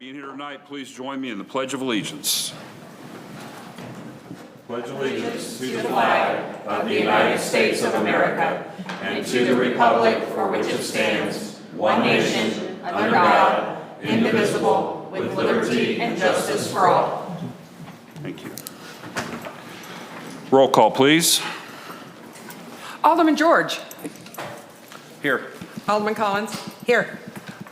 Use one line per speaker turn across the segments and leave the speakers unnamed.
Being here tonight, please join me in the Pledge of Allegiance. Pledge allegiance to the flag
of the United States of America and to the republic for which it stands, one nation, under God, indivisible, with liberty and justice for all.
Thank you. Roll call, please.
Alderman George.
Here.
Alderman Collins. Here.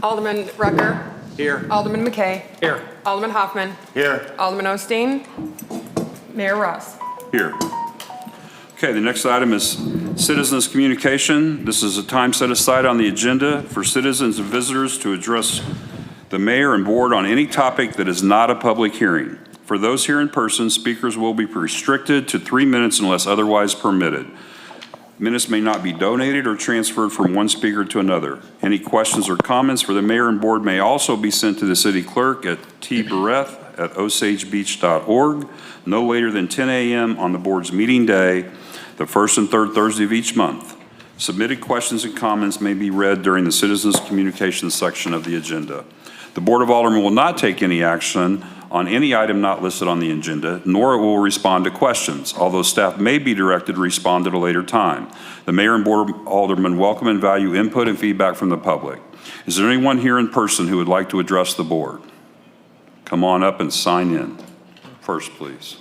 Alderman Rucker.
Here.
Alderman McKay.
Here.
Alderman Hoffman.
Here.
Alderman Osteen. Mayor Ross.
Here. Okay, the next item is citizens' communication. This is a time set aside on the agenda for citizens and visitors to address the mayor and board on any topic that is not a public hearing. For those here in person, speakers will be restricted to 3 minutes unless otherwise permitted. Minutes may not be donated or transferred from one speaker to another. Any questions or comments for the mayor and board may also be sent to the city clerk at tbareth@osagebeach.org no later than 10 a.m. on the board's meeting day, the first and third Thursday of each month. Submitted questions and comments may be read during the citizens' communications section of the agenda. The Board of Aldermen will not take any action on any item not listed on the agenda, nor it will respond to questions, although staff may be directed to respond at a later time. The mayor and board of aldermen welcome and value input and feedback from the public. Is there anyone here in person who would like to address the board? Come on up and sign in. First, please.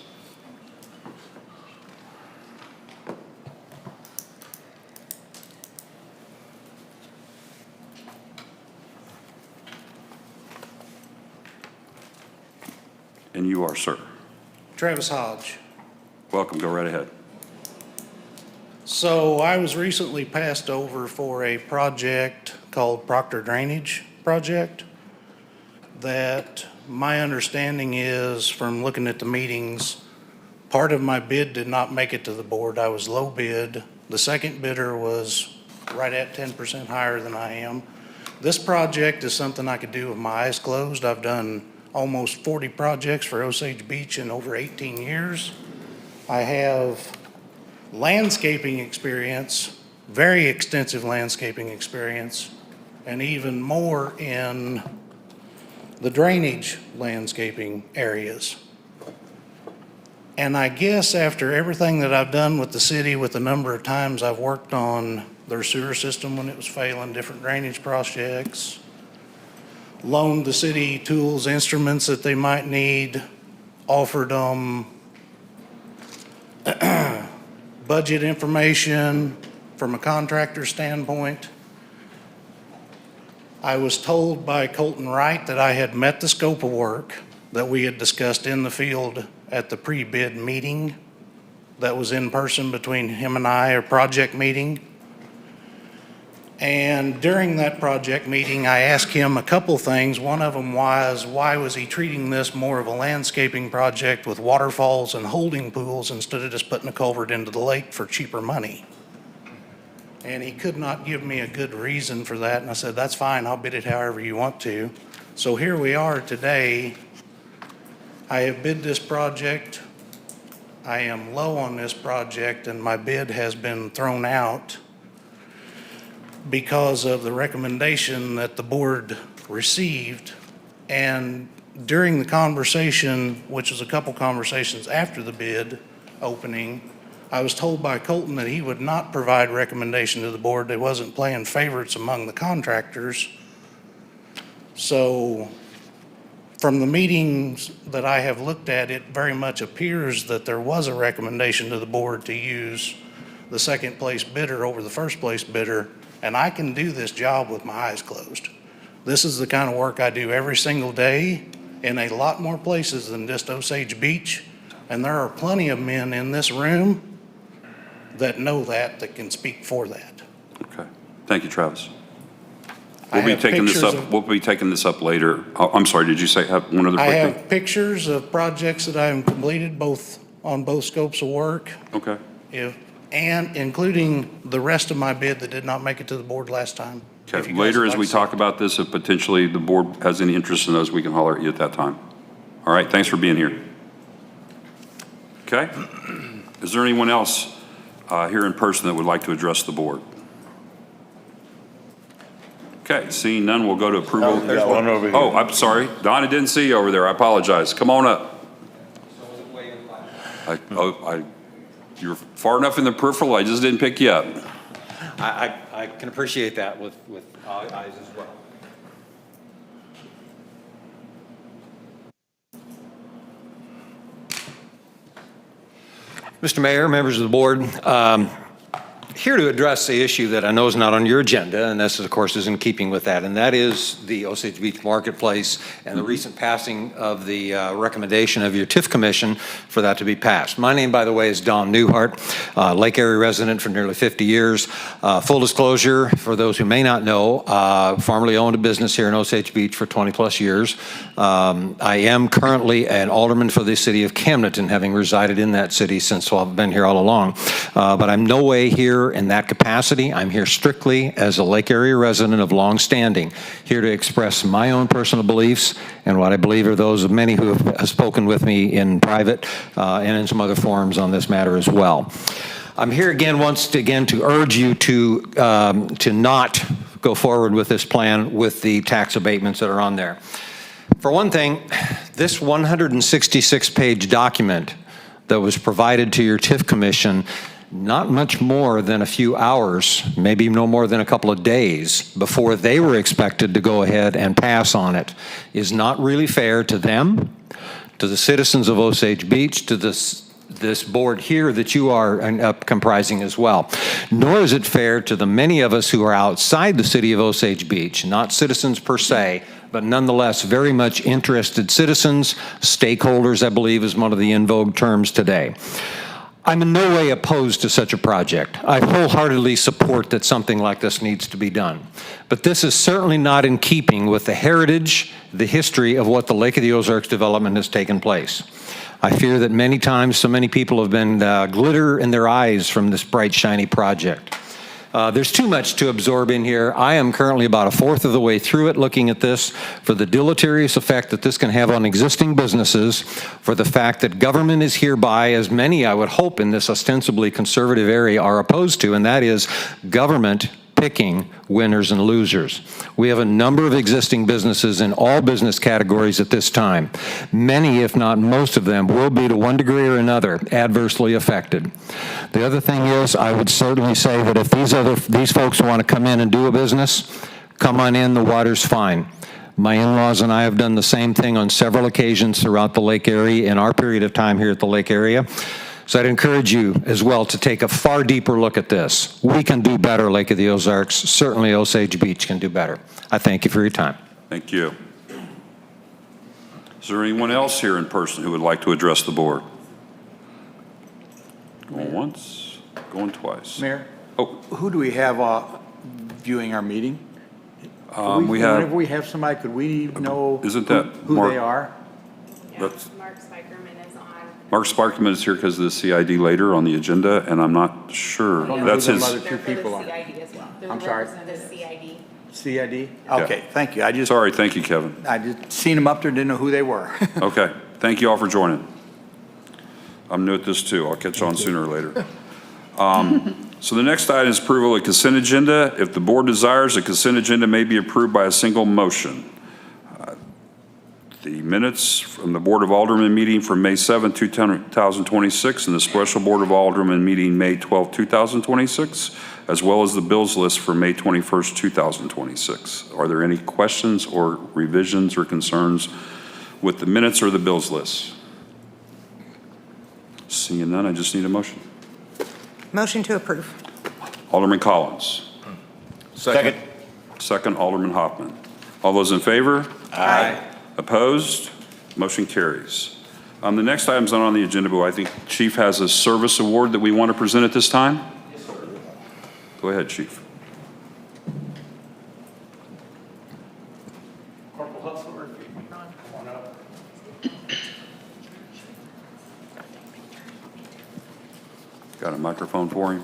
And you are, sir.
Travis Hodge.
Welcome. Go right ahead.
So I was recently passed over for a project called Proctor Drainage Project that my understanding is, from looking at the meetings, part of my bid did not make it to the board. I was low bid. The second bidder was right at 10% higher than I am. This project is something I could do with my eyes closed. I've done almost 40 projects for Osage Beach in over 18 years. I have landscaping experience, very extensive landscaping experience, and even more in the drainage landscaping areas. And I guess after everything that I've done with the city, with the number of times I've worked on their sewer system when it was failing, different drainage projects, loaned the city tools, instruments that they might need, offered them budget information from a contractor standpoint. I was told by Colton Wright that I had met the scope of work that we had discussed in the field at the pre-bid meeting that was in person between him and I, a project meeting. And during that project meeting, I asked him a couple things. One of them was, why was he treating this more of a landscaping project with waterfalls and holding pools instead of just putting a culvert into the lake for cheaper money? And he could not give me a good reason for that. And I said, that's fine, I'll bid it however you want to. So here we are today. I have bid this project. I am low on this project, and my bid has been thrown out because of the recommendation that the board received. And during the conversation, which was a couple conversations after the bid opening, I was told by Colton that he would not provide recommendation to the board. They wasn't playing favorites among the contractors. So from the meetings that I have looked at, it very much appears that there was a recommendation to the board to use the second place bidder over the first place bidder. And I can do this job with my eyes closed. This is the kind of work I do every single day in a lot more places than just Osage Beach. And there are plenty of men in this room that know that can speak for that.
Okay. Thank you, Travis.
I
We'll be
have
taking this
pictures
up.
of-
We'll be taking this up later. Oh, I'm sorry. Did you say have one other quick
I
thing?
have pictures of projects that I have completed on both scopes of work,
Okay.
and including the rest of my bid that did not make it to the board last time. If
Okay.
you guys
Later,
would
as
like
we
to
talk
see.
about this, if potentially the board has any interest in those, we can holler at you at that time. All right. Thanks for being here. Okay. Is there anyone else here in person that would like to address the board? Okay, seeing none, we'll go to approval.
There's one over here.
Oh, I'm sorry. Don, I didn't see you over there. I apologize. Come on up. You're far enough in the peripheral, I just didn't pick you up.
I can appreciate that with eyes as well. Mr. Mayor, members of the board, here to address the issue that I know is not on your agenda, and this, of course, is in keeping with that, and that is the Osage Beach Marketplace and the recent passing of the recommendation of your TIF Commission for that to be passed. My name, by the way, is Don Newhart, Lake Area resident for nearly 50 years. Full disclosure, for those who may not know, formerly owned a business here in Osage Beach for 20 plus years. I am currently an alderman for the city of Camdenton, having resided in that city since I've been here all along. But I'm no way here in that capacity. I'm here strictly as a Lake Area resident of long standing, here to express my own personal beliefs and what I believe are those of many who have spoken with me in private and in some other forums on this matter as well. I'm here again once again to urge you to not go forward with this plan with the tax abatements that are on there. For one thing, this 166-page document that was provided to your TIF Commission not much more than a few hours, maybe no more than a couple of days before they were expected to go ahead and pass on it, is not really fair to them, to the citizens of Osage Beach, to this board here that you are comprising as well. Nor is it fair to the many of us who are outside the city of Osage Beach, not citizens per se, but nonetheless very much interested citizens, stakeholders, I believe is one of the in vogue terms today. I'm in no way opposed to such a project. I wholeheartedly support that something like this needs to be done. But this is certainly not in keeping with the heritage, the history of what the Lake of the Ozarks development has taken place. I fear that many times so many people have been glitter in their eyes from this bright, shiny project. There's too much to absorb in here. I am currently about a fourth of the way through it, looking at this for the deleterious effect that this can have on existing businesses, for the fact that government is hereby, as many I would hope in this ostensibly conservative area are opposed to, and that is government picking winners and losers. We have a number of existing businesses in all business categories at this time. Many, if not most of them, will be to one degree or another adversely affected. The other thing is, I would certainly say that if these folks want to come in and do a business, come on in, the water's fine. My in-laws and I have done the same thing on several occasions throughout the Lake area in our period of time here at the Lake area. So I'd encourage you as well to take a far deeper look at this. We can do better, Lake of the Ozarks. Certainly Osage Beach can do better. I thank you for your time.
Thank you. Is there anyone else here in person who would like to address the board? Going once, going twice.
Mayor?
Oh.
Who do we have viewing our meeting?
Whenever
we have somebody, could we know
Isn't that
who
Mark?
they are?
That's-
Mark Spikerman is on.
Mark Sparkman is here because of the CID later on the agenda, and I'm not sure.
don't know
That's
who
his.
them other two people are.
CID as well.
I'm sorry?
The CID.
CID? Okay, thank you.
Sorry, thank you, Kevin.
I just seen them up there, didn't know who they were.
Okay, thank you all for joining. I'm new at this too. I'll catch on sooner or later. So the next item is approval of consent agenda. If the board desires, a consent agenda may be approved by a single motion. The minutes from the Board of Aldermen meeting from May 7, 2026, and the Special Board of Aldermen meeting May 12, 2026, as well as the bills list for May 21st, 2026. Are there any questions or revisions or concerns with the minutes or the bills list? Seeing none, I just need a motion.
Motion to approve.
Alderman Collins.
Second.
Second, Alderman Hoffman. All those in favor?
Aye.
Opposed? Motion carries. The next item's not on the agenda, but I think Chief has a service award that we want to present at this time. Yes, sir. Go ahead, Chief.
Corporal Hustler, if you come on up.
Got a microphone for him?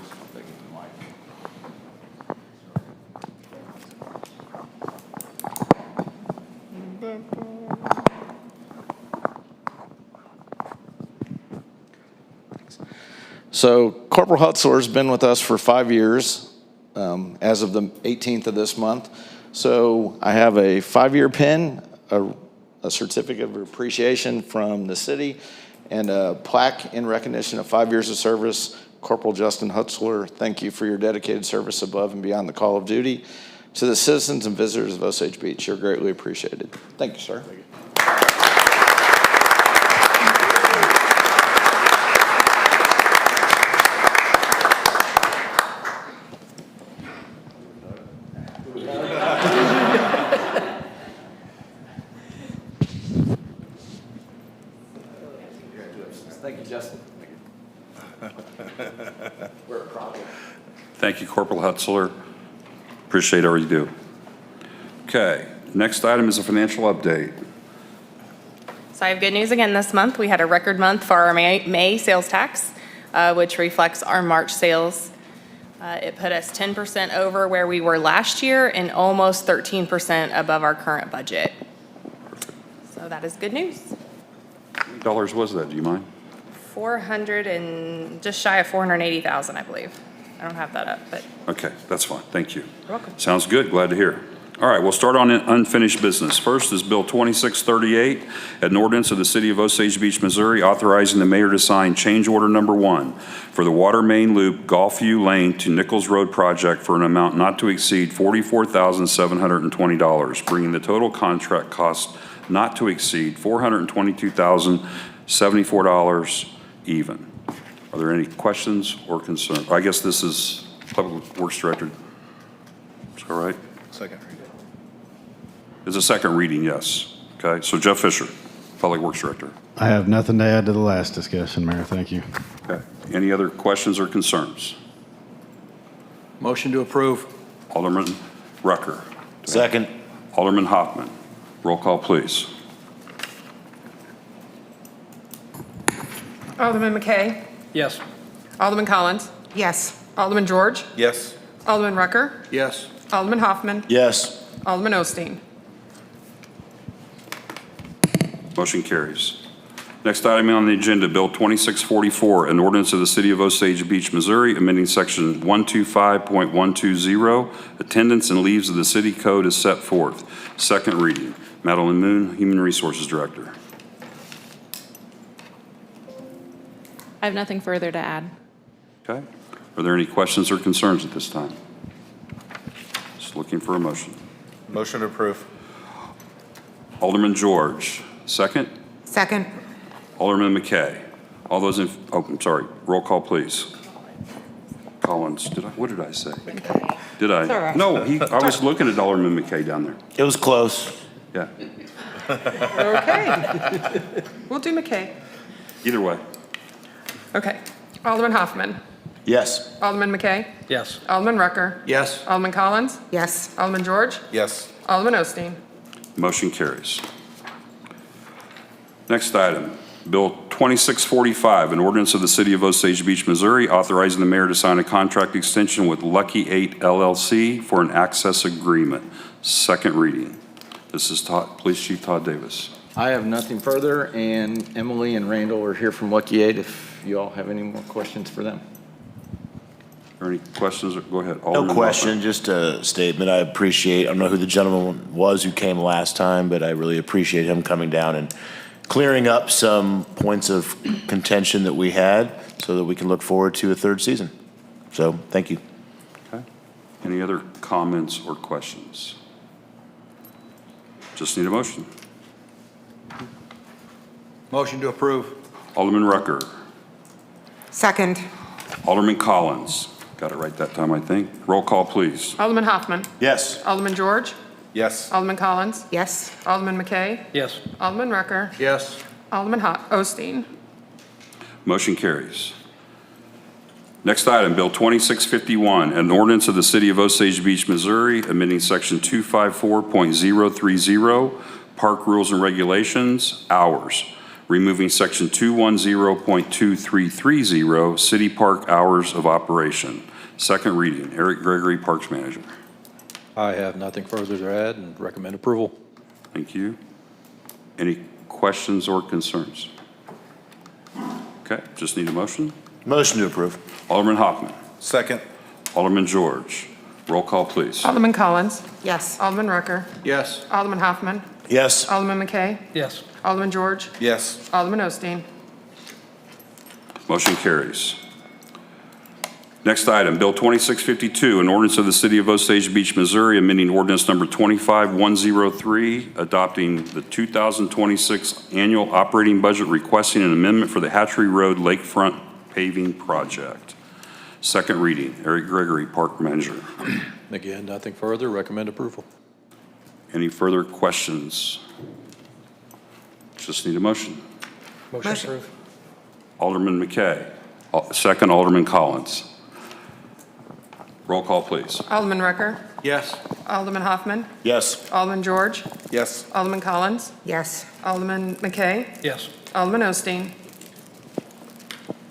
So Corporal Hutzler's been with us for 5 years, as of the 18th of this month. So I have a 5-year pin, a certificate of appreciation from the city, and a plaque in recognition of 5 years of service. Corporal Justin Hutzler, thank you for your dedicated service above and beyond the call of duty. To the citizens and visitors of Osage Beach, you're greatly appreciated. Thank you, sir. Thank you, Justin. We're a problem.
Thank you, Corporal Hutzler. Appreciate all you do. Okay, next item is a financial update.
So I have good news again this month. We had a record month for our May sales tax, which reflects our March sales. It put us 10% over where we were last year and almost 13% above our current budget. So that is good news.
How many dollars was that, do you mind?
400 and just shy of 480,000, I believe. I don't have that up, but
Okay, that's fine, thank you.
you're welcome.
Sounds good, glad to hear. All right, we'll start on unfinished business. First is Bill 2638, an ordinance of the City of Osage Beach, Missouri, authorizing the mayor to sign change order number 1 for the Water Main Loop Gulfview Lane to Nichols Road project for an amount not to exceed $44,720, bringing the total contract cost not to exceed $422,074 even. Are there any questions or concerns? I guess this is Public Works Director. Is that right?
Second reading.
It's a second reading, yes. Okay, so Jeff Fisher, Public Works Director.
I have nothing to add to the last discussion, Mayor. Thank you.
Okay, any other questions or concerns?
Motion to approve.
Alderman Rucker.
Second.
Alderman Hoffman. Roll call, please.
Alderman McKay.
Yes.
Alderman Collins.
Yes.
Alderman George.
Yes.
Alderman Rucker.
Yes.
Alderman Hoffman.
Yes.
Alderman Osteen.
Motion carries. Next item on the agenda, Bill 2644, an ordinance of the City of Osage Beach, Missouri, amending Section 125.120, attendance and leaves of the city code as set forth. Second reading. Madeline Moon, Human Resources Director.
I have nothing further to add.
Okay. Are there any questions or concerns at this time? Just looking for a motion.
Motion to approve.
Alderman George, second.
Second.
Alderman McKay. All those in, oh, I'm sorry. Roll call, please. Collins, what did I say? Did I?
It's all right.
No, I was looking at Alderman McKay down there.
It was close.
Yeah.
Okay. We'll do McKay.
Either way.
Okay. Alderman Hoffman.
Yes.
Alderman McKay.
Yes.
Alderman Rucker.
Yes.
Alderman Collins.
Yes.
Alderman George.
Yes.
Alderman Osteen.
Motion carries. Next item, Bill 2645, an ordinance of the City of Osage Beach, Missouri, authorizing the mayor to sign a contract extension with Lucky 8 LLC for an access agreement. Second reading. This is Police Chief Todd Davis.
I have nothing further, and Emily and Randall are here from Lucky 8 if you all have any more questions for them.
Are there any questions? Go ahead.
No
Alderman
question,
Hoffman.
just a statement. I appreciate, I don't know who the gentleman was who came last time, but I really appreciate him coming down and clearing up some points of contention that we had so that we can look forward to a third season. So, thank you.
Okay. Any other comments or questions? Just need a motion.
Motion to approve.
Alderman Rucker.
Second.
Alderman Collins. Got it right that time, I think. Roll call, please.
Alderman Hoffman.
Yes.
Alderman George.
Yes.
Alderman Collins.
Yes.
Alderman McKay.
Yes.
Alderman Rucker.
Yes.
Alderman Osteen.
Motion carries. Next item, Bill 2651, an ordinance of the City of Osage Beach, Missouri, amending Section 254.030, Park Rules and Regulations, hours, removing Section 210.2330, City Park Hours of Operation. Second reading. Eric Gregory, Parks Manager.
I have nothing further to add and recommend approval.
Thank you. Any questions or concerns? Okay, just need a motion.
Motion to approve.
Alderman Hoffman.
Second.
Alderman George. Roll call, please.
Alderman Collins.
Yes.
Alderman Rucker.
Yes.
Alderman Hoffman.
Yes.
Alderman McKay.
Yes.
Alderman George.
Yes.
Alderman Osteen.
Motion carries. Next item, Bill 2652, an ordinance of the City of Osage Beach, Missouri, amending ordinance number 25103, adopting the 2026 annual operating budget, requesting an amendment for the Hatchery Road Lakefront paving project. Second reading. Eric Gregory, Park Manager.
Again, nothing further. Recommend approval.
Any further questions? Just need a motion.
Motion approved.
Alderman McKay. Second, Alderman Collins. Roll call, please.
Alderman Rucker.
Yes.
Alderman Hoffman.
Yes.
Alderman George.
Yes.
Alderman Collins.
Yes.
Alderman McKay.
Yes.
Alderman Osteen.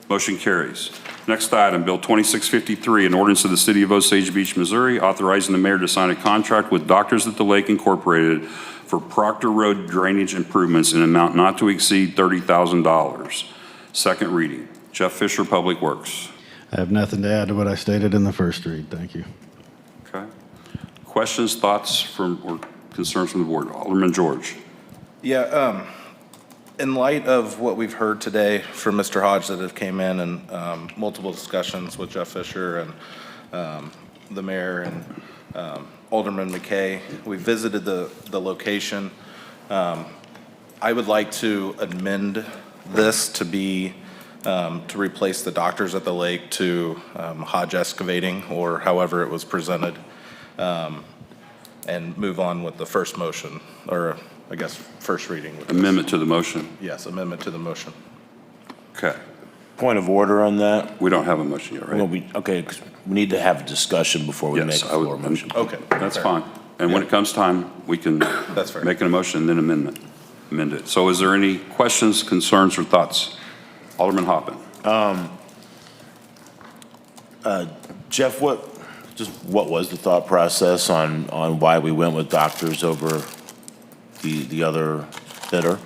Motion carries. Next item, Bill 2653, an ordinance of the City of Osage Beach, Missouri, authorizing the mayor to sign a contract with Doctors at the Lake Incorporated for Proctor Road drainage improvements in an amount not to exceed $30,000. Second reading. Jeff Fisher, Public Works.
I have nothing to add to what I stated in the first read. Thank you.
Okay. Questions, thoughts from, or concerns from the board? Alderman George.
Yeah, in light of what we've heard today from Mr. Hodge that have came in and multiple discussions with Jeff Fisher and the mayor and Alderman McKay, we visited the location. I would like to amend this to be to replace the Doctors at the Lake to Hodge Excavating, or however it was presented, and move on with the first motion, or I guess first reading.
Amendment to the motion.
Yes, amendment to the motion.
Okay.
Point of order on that?
We don't have a motion yet, right?
Well, okay, 'cause we need to have a discussion before we make
Yes,
a
I would.
floor motion.
Okay.
That's
fair.
fine. And when it comes time, we can
That's fair.
make an emotion and then amend it. So is there any questions, concerns, or thoughts? Alderman Hoppen.
Jeff, what was the thought process on why we went with Doctors over the other bidder?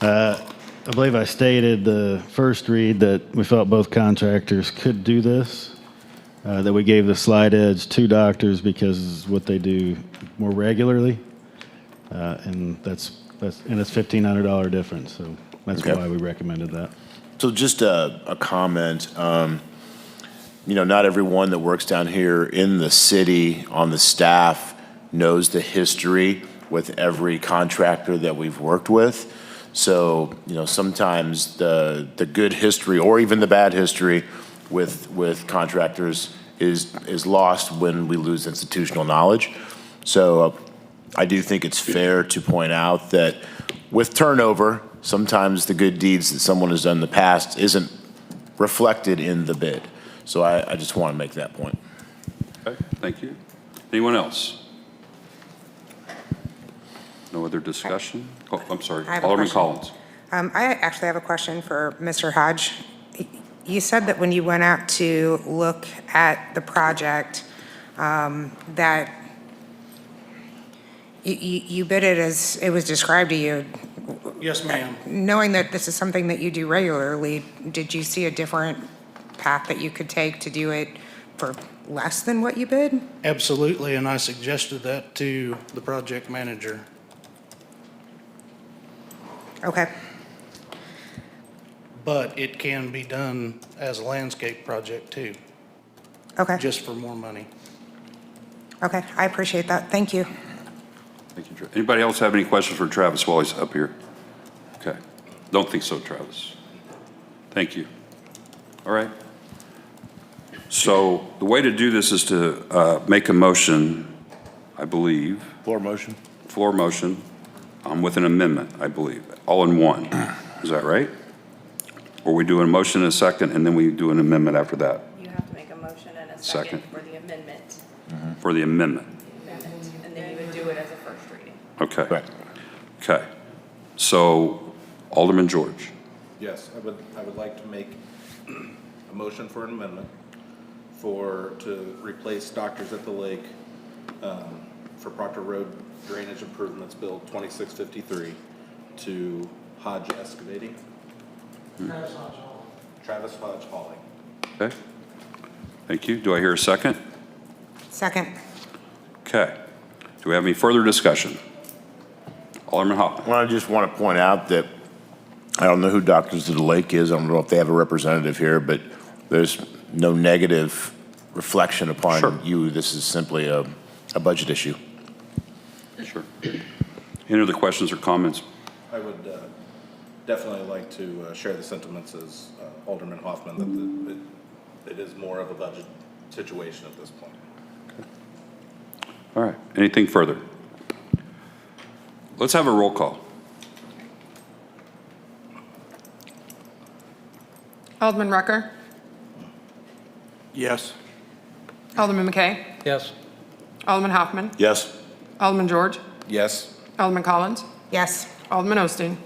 I believe I stated the first read that we felt both contractors could do this, that we gave the slight edge to Doctors because what they do more regularly, and it's $1,500 difference, so that's
Okay.
why we recommended that.
So just a comment, not everyone that works down here in the city on the staff knows the history with every contractor that we've worked with. So, sometimes the good history or even the bad history with contractors is lost when we lose institutional knowledge. So I do think it's fair to point out that with turnover, sometimes the good deeds that someone has done in the past isn't reflected in the bid. So I just want to make that point.
Okay, thank you. Anyone else? No other discussion? Oh, I'm sorry.
I have a
Alderman
question.
Collins.
I actually have a question for Mr. Hodge. You said that when you went out to look at the project, that you bid it as it was described to you.
Yes, ma'am.
Knowing that this is something that you do regularly, did you see a different path that you could take to do it for less than what you bid?
Absolutely, and I suggested that to the project manager.
Okay.
But it can be done as a landscape project too,
Okay.
just for more money.
Okay. I appreciate that. Thank you.
Thank you, Travis. Anybody else have any questions for Travis while he's up here? Okay. Don't think so, Travis. Thank you. All right. So the way to do this is to make a motion, I believe,
Floor motion?
floor motion, with an amendment, I believe, all in one. Is that right? Or we do a motion and a second, and then we do an amendment after that?
You have to make a motion and a
Second.
second for the amendment.
For the amendment?
And then you would do it as a first reading.
Okay.
Correct.
Okay. So Alderman George.
Yes, I would like to make a motion for an amendment to replace Doctors at the Lake for Proctor Road Drainage Improvements Bill 2653 to Hodge Excavating. Travis Hodge Hauling.
Okay. Thank you. Do I hear a second?
Second.
Okay. Do we have any further discussion? Alderman Hoffman.
Well, I just want to point out that I don't know who Doctors of the Lake is. I don't know if they have a representative here, but there's no negative reflection upon
Sure.
you. This is simply a budget issue.
Sure. Any other questions or comments?
I would definitely like to share the sentiments as Alderman Hoffman that it is more of a budget situation at this point.
All right. Anything further? Let's have a roll call.
Alderman Rucker,
Yes.
Alderman McKay,
Yes.
Alderman Hoffman,
Yes?
Alderman George,
Yes.
Alderman Collins,
Yes.
Alderman Osteen.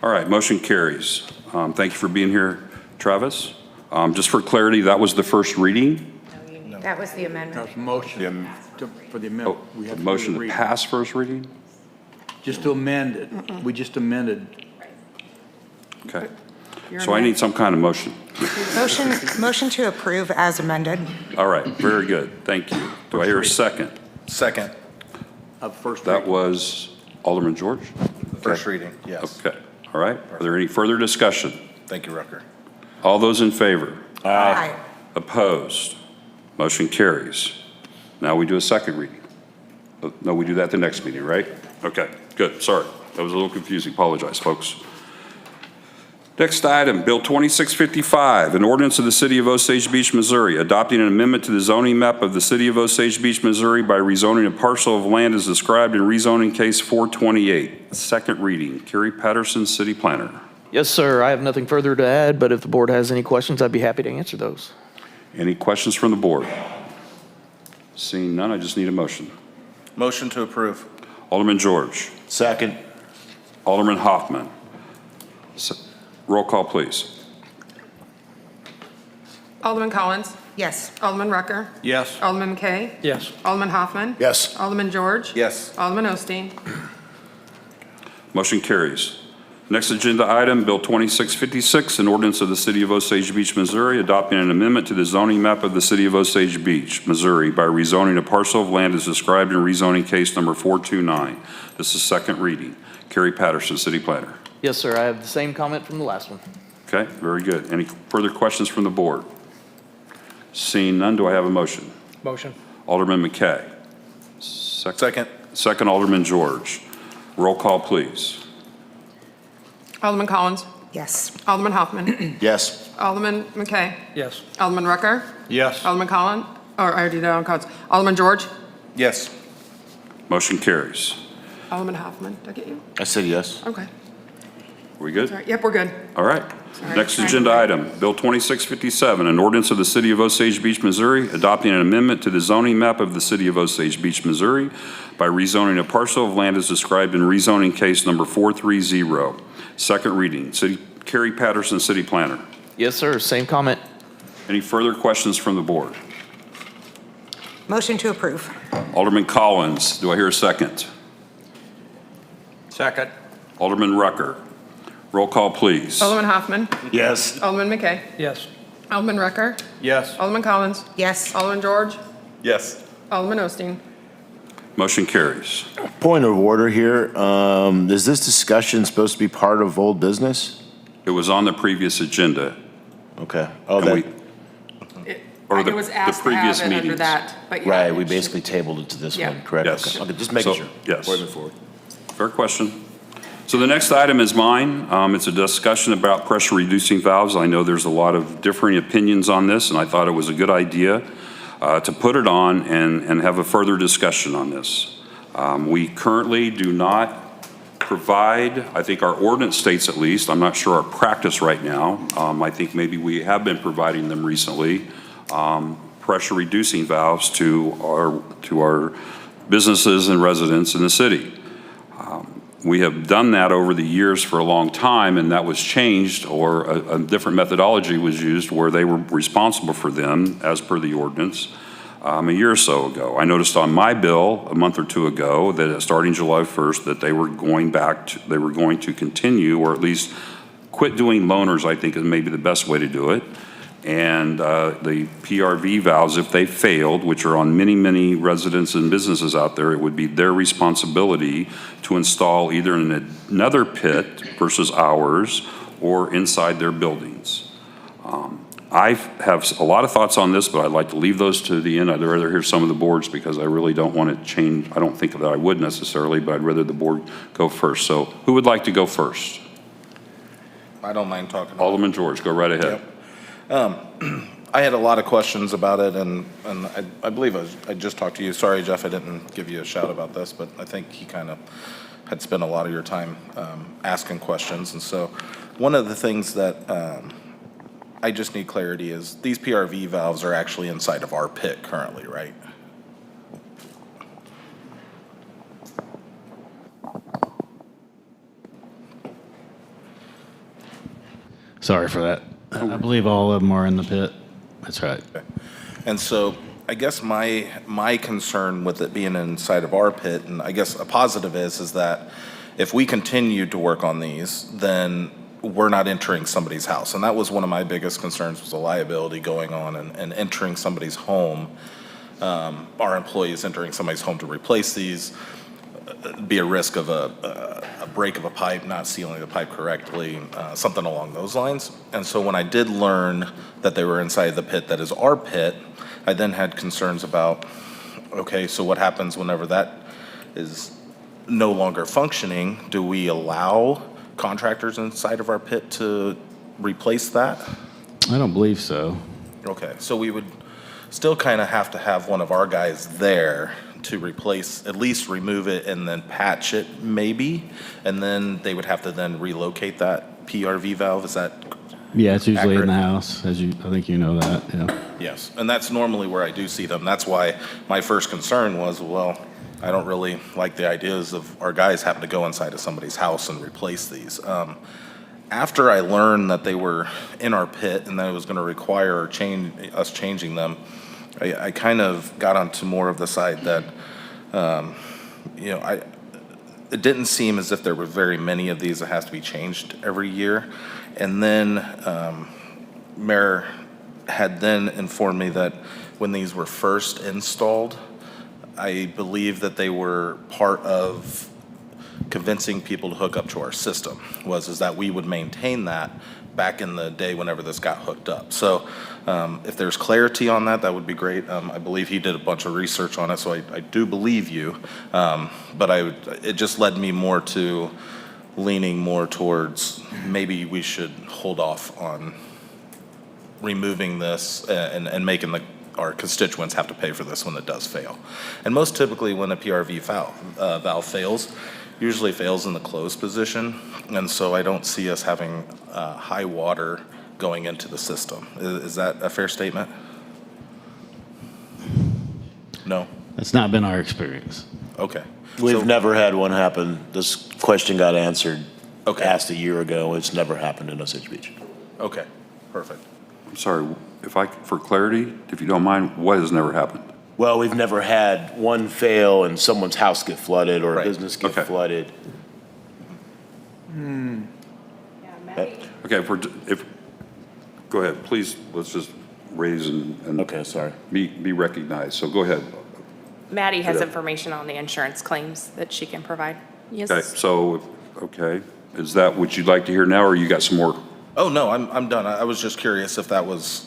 All right, motion carries. Thank you for being here, Travis. Just for clarity, that was the first reading?
That was the amendment.
There's a motion for the amendment.
Oh,
We
a
have to
motion to
read it.
pass first reading?
Just to amend it. We just amended.
Okay.
You're
So I need some kind of motion.
Motion to approve as amended.
All right, very good. Thank you. Do I hear a second?
Second.
First
That
reading.
was Alderman George?
First reading, yes.
Okay, all right. Are there any further discussion?
Thank you, Rucker.
All those in favor?
Aye.
Opposed? Motion carries. Now we do a second reading. No, we do that the next meeting, right? Okay, good, sorry. That was a little confusing. Apologize, folks. Next item, Bill 2655, an ordinance of the City of Osage Beach, Missouri, adopting an amendment to the zoning map of the City of Osage Beach, Missouri by rezoning a parcel of land as described in rezoning case 428. Second reading. Kerry Patterson, City Planner.
Yes, sir. I have nothing further to add, but if the board has any questions, I'd be happy to answer those.
Any questions from the board? Seeing none, I just need a motion.
Motion to approve.
Alderman George.
Second?
Alderman Hoffman. Roll call, please.
Alderman Collins,
Yes.
Alderman Rucker,
Yes.
Alderman McKay,
Yes.
Alderman Hoffman,
Yes.
Alderman George,
Yes.
Alderman Osteen.
Motion carries. Next agenda item, Bill 2656, an ordinance of the City of Osage Beach, Missouri, adopting an amendment to the zoning map of the City of Osage Beach, Missouri, by rezoning a parcel of land as described in rezoning case number 429. This is second reading. Kerry Patterson, City Planner.
Yes, sir. I have the same comment from the last one.
Okay, very good. Any further questions from the board? Seeing none, do I have a motion?
Motion.
Alderman McKay.
Second.
Second, Alderman George. Roll call, please.
Alderman Collins,
Yes.
Alderman Hoffman,
Yes.
Alderman McKay,
Yes.
Alderman Rucker,
Yes.
Alderman Collins, or I already did Alderman Collins, Alderman George,
Yes.
Motion carries.
Alderman Hoffman. Did I get you?
I said yes.
Okay.
We good?
Sorry. Yep, we're good.
All right.
Sorry.
Next
Sorry.
agenda item, Bill 2657, an ordinance of the City of Osage Beach, Missouri, adopting an amendment to the zoning map of the City of Osage Beach, Missouri by rezoning a parcel of land as described in rezoning case number 430. Second reading. Kerry Patterson, City Planner.
Yes, sir. Same comment.
Any further questions from the board?
Motion to approve.
Alderman Collins, do I hear a second?
Second.
Alderman Rucker. Roll call, please.
Alderman Hoffman,
Yes.
Alderman McKay,
Yes.
Alderman Rucker,
Yes.
Alderman Collins,
Yes.
Alderman George,
Yes.
Alderman Osteen.
Motion carries.
Point of order here. Is this discussion supposed to be part of old business?
It was on the previous agenda.
Okay. Oh,
And
that,
we- Or the-
It was
the
asked to have
previous
it under
meetings.
that, but yeah.
right,
it
we
should-
basically tabled it to this
Yeah.
one, correct?
Yes.
Okay, just making
So-
sure.
Yes.
Before we move forward.
Fair question. So the next item is mine. It's a discussion about pressure reducing valves. I know there's a lot of differing opinions on this, and I thought it was a good idea to put it on and have a further discussion on this. We currently do not provide, I think our ordinance states at least, I'm not sure our practice right now, I think maybe we have been providing them recently, pressure reducing valves to our businesses and residents in the city. We have done that over the years for a long time, and that was changed, or a different methodology was used where they were responsible for them as per the ordinance a year or so ago. I noticed on my bill a month or two ago that starting July 1st that they were going to continue, or at least quit doing loaners, I think is maybe the best way to do it, And the PRV valves, if they failed, which are on many, many residents and businesses out there, it would be their responsibility to install either in another pit versus ours or inside their buildings. I have a lot of thoughts on this, but I'd like to leave those to the end. I'd rather hear some of the boards because I really don't want to change. I don't think that I would necessarily, but I'd rather the board go first. So who would like to go first?
I don't mind talking.
Alderman George, go right ahead.
I had a lot of questions about it, and I believe I just talked to you. Sorry, Jeff, I didn't give you a shout about this, but I think he kind of had spent a lot of your time asking questions. And so one of the things that I just need clarity is these PRV valves are actually inside of our pit currently, right?
Sorry for that. I believe all of them are in the pit. That's right.
And so I guess my concern with it being inside of our pit, and I guess a positive is that if we continue to work on these, then we're not entering somebody's house. And that was one of my biggest concerns, was the liability going on and entering somebody's home, our employees entering somebody's home to replace these, be a risk of a break of a pipe, not sealing the pipe correctly, something along those lines. And so when I did learn that they were inside the pit that is our pit, I then had concerns about, okay, so what happens whenever that is no longer functioning? Do we allow contractors inside of our pit to replace that?
I don't believe so.
Okay, so we would still kind of have to have one of our guys there to replace, at least remove it and then patch it maybe, and then they would have to then relocate that PRV valve. Is that
Yeah, it's usually
accurate?
in the house, I think you know that, yeah.
Yes, and that's normally where I do see them. That's why my first concern was, well, I don't really like the ideas of our guys having to go inside of somebody's house and replace these. After I learned that they were in our pit and that it was going to require us changing them, I kind of got onto more of the side that, it didn't seem as if there were very many of these that has to be changed every year. And then Mayor had then informed me that when these were first installed, I believe that they were part of convincing people to hook up to our system, is that we would maintain that back in the day whenever this got hooked up. So if there's clarity on that, that would be great. I believe he did a bunch of research on it, so I do believe you. But it just led me more to leaning more towards maybe we should hold off on removing this and making our constituents have to pay for this when it does fail. And most typically when a PRV valve fails, usually fails in the closed position. And so I don't see us having high water going into the system. Is that a fair statement? No?
That's not been our experience.
Okay.
We've never had one happen. This question got answered,
Okay.
asked a year ago. It's never happened in Osage Beach.
Okay, perfect.
I'm sorry, for clarity, if you don't mind, what has never happened?
Well, we've never had one fail and someone's house get flooded or a
Right.
business get
Okay.
flooded.
Okay, go ahead, please, let's just raise and
Okay, sorry.
be recognized. So go ahead.
Maddie has information on the insurance claims that she can provide.
Yes.
Okay, is that what you'd like to hear now, or you got some more?
Oh, no, I'm done. I was just curious if that was,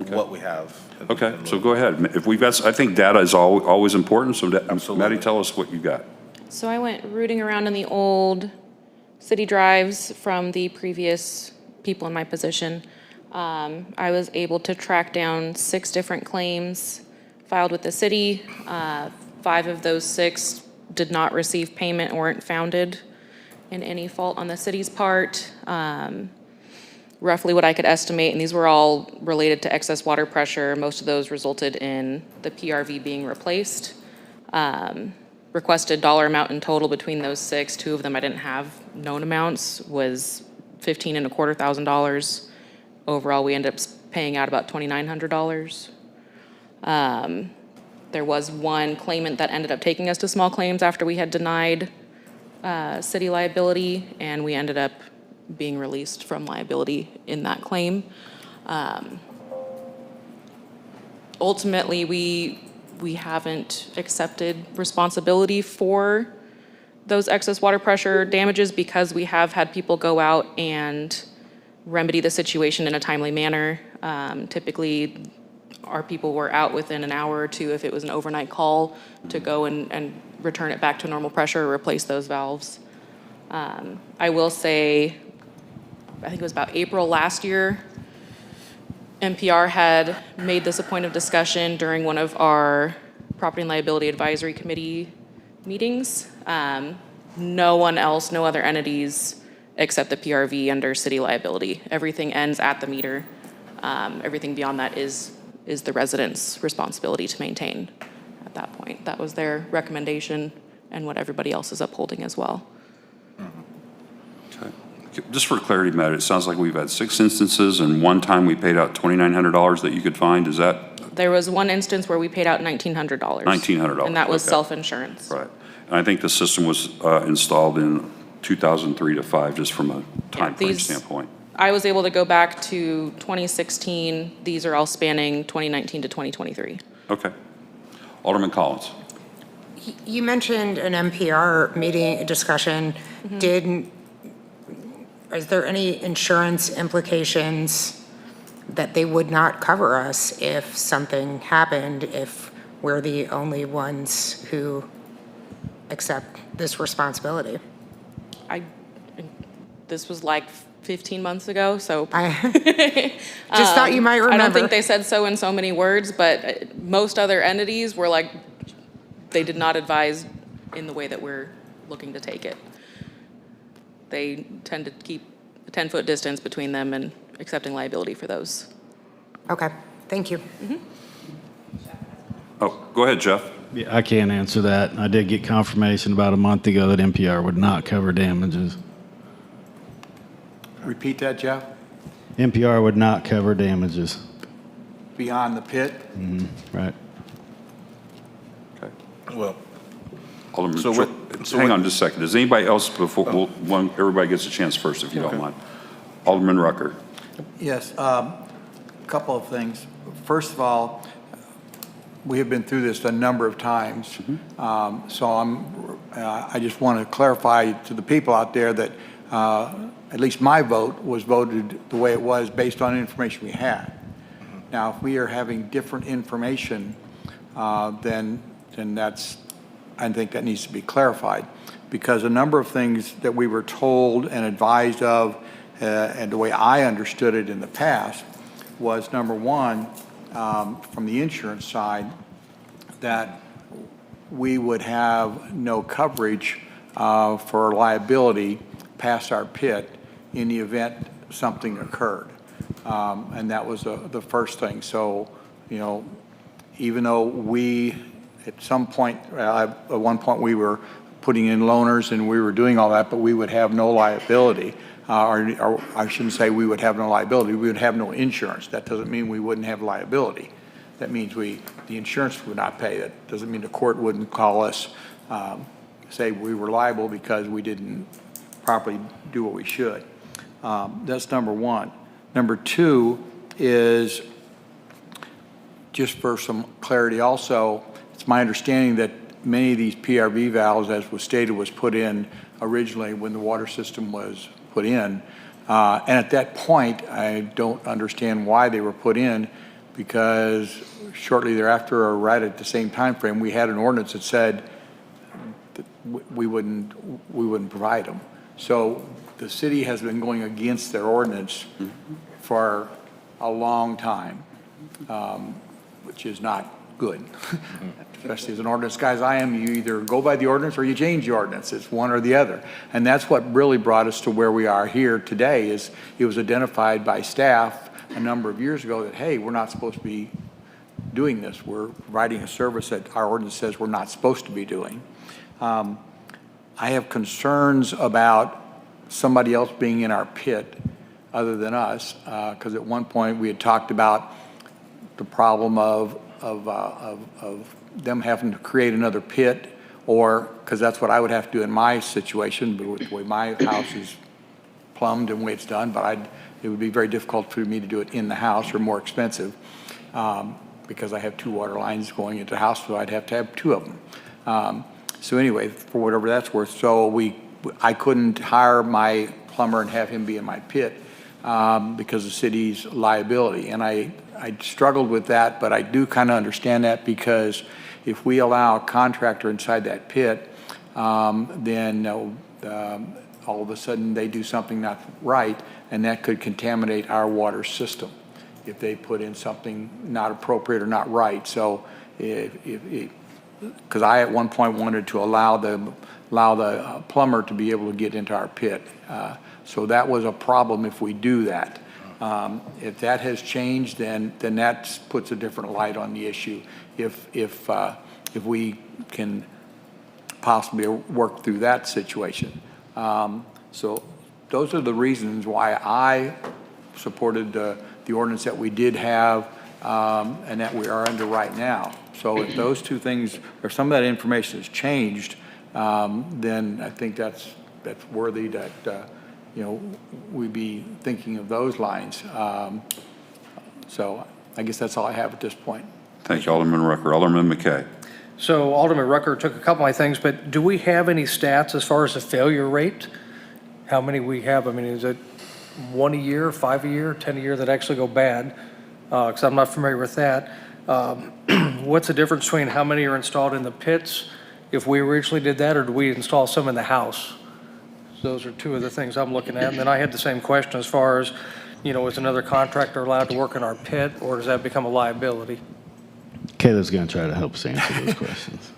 what we have.
Okay, so go ahead. If we've got, I think data is always important, so
Absolutely.
Maddie, tell us what you got.
So I went rooting around in the old city drives from the previous people in my position. I was able to track down 6 different claims filed with the city. 5 of those 6 did not receive payment or weren't founded in any fault on the city's part. Roughly what I could estimate, and these were all related to excess water pressure, most of those resulted in the PRV being replaced. Requested dollar amount in total between those 6, 2 of them I didn't have known amounts, was $15,250. Overall, we ended up paying out about $2,900. There was one claimant that ended up taking us to small claims after we had denied city liability, and we ended up being released from liability in that claim. Ultimately, we haven't accepted responsibility for those excess water pressure damages because we have had people go out and remedy the situation in a timely manner. Typically, our people were out within an hour or two if it was an overnight call to go and return it back to normal pressure or replace those valves. I will say, I think it was about April last year, NPR had made this a point of discussion during one of our Property and Liability Advisory Committee meetings. No one else, no other entities accept the PRV under city liability. Everything ends at the meter. Everything beyond that is the resident's responsibility to maintain at that point. That was their recommendation and what everybody else is upholding as well.
Okay. Just for clarity, Matt, it sounds like we've had 6 instances and one time we paid out $2,900 that you could find. Is that?
There was one instance where we paid out $1,900.
$1,900.
And that was
okay.
Self-insurance.
Right. And I think the system was installed in 2003 to 5, just from a time frame standpoint.
I was able to go back to 2016. These are all spanning 2019 to 2023.
Okay. Alderman Collins.
You mentioned an NPR meeting discussion. Is there any insurance implications that they would not cover us if something happened, if we're the only ones who accept this responsibility?
This was like 15 months ago, so.
I just thought you might remember.
I don't think they said so in so many words, but most other entities were like, they did not advise in the way that we're looking to take it. They tend to keep a 10-foot distance between them and accepting liability for those.
Okay, thank you.
Oh, go ahead, Jeff.
Yeah, I can't answer that. I did get confirmation about a month ago that NPR would not cover damages.
Repeat that, Jeff?
NPR would not cover damages.
Beyond the pit?
Right.
Okay.
Well,
Alderman,
so
hang on just a second. Does anybody else, before, everybody gets a chance first, if you don't mind. Alderman Rucker.
Yes, a couple of things. First of all, we have been through this a number of times. So I just want to clarify to the people out there that at least my vote was voted the way it was based on information we had. Now, if we are having different information, then that's, I think that needs to be clarified, because a number of things that we were told and advised of, and the way I understood it in the past, was number one, from the insurance side, that we would have no coverage for liability past our pit in the event something occurred. And that was the first thing. So, you know, even though we, at some point, at one point we were putting in loaners and we were doing all that, but we would have no liability. Or I shouldn't say we would have no liability, we would have no insurance. That doesn't mean we wouldn't have liability. That means the insurance would not pay. That doesn't mean the court wouldn't call us, say we were liable because we didn't properly do what we should. That's number one. Number two is, just for some clarity also, it's my understanding that many of these PRV valves, as was stated, was put in originally when the water system was put in. And at that point, I don't understand why they were put in, because shortly thereafter, or right at the same time frame, we had an ordinance that said that we wouldn't provide them. So the city has been going against their ordinance for a long time, which is not good. Especially as an ordinance guy as I am, you either go by the ordinance or you change the ordinance. It's one or the other. And that's what really brought us to where we are here today. Is it was identified by staff a number of years ago that, hey, we're not supposed to be doing this. We're providing a service that our ordinance says we're not supposed to be doing. I have concerns about somebody else being in our pit other than us, because at one point we had talked about the problem of them having to create another pit, or, because that's what I would have to do in my situation, but with the way my house is plumbed and the way it's done, but it would be very difficult for me to do it in the house or more expensive because I have 2 water lines going into the house, so I'd have to have 2 of them. So anyway, for whatever that's worth, so I couldn't hire my plumber and have him be in my pit because of city's liability. And I struggled with that, but I do kind of understand that because if we allow a contractor inside that pit, then all of a sudden they do something not right, and that could contaminate our water system if they put in something not appropriate or not right. So because I at one point wanted to allow the plumber to be able to get into our pit. So that was a problem if we do that. If that has changed, then that puts a different light on the issue. If we can possibly work through that situation. So those are the reasons why I supported the ordinance that we did have and that we are under right now. So if those two things, or some of that information has changed, then I think that's worthy that, we be thinking of those lines. So I guess that's all I have at this point.
Thank you, Alderman Rucker. Alderman McKay.
So Alderman Rucker took a couple of my things, but do we have any stats as far as the failure rate? How many we have? I mean, is it 1 a year, 5 a year, 10 a year that actually go bad? Because I'm not familiar with that. What's the difference between how many are installed in the pits if we originally did that, or do we install some in the house? Those are two of the things I'm looking at. And then I had the same question as far as, is another contractor allowed to work in our pit, or does that become a liability?
Caleb's going to try to help us answer those questions.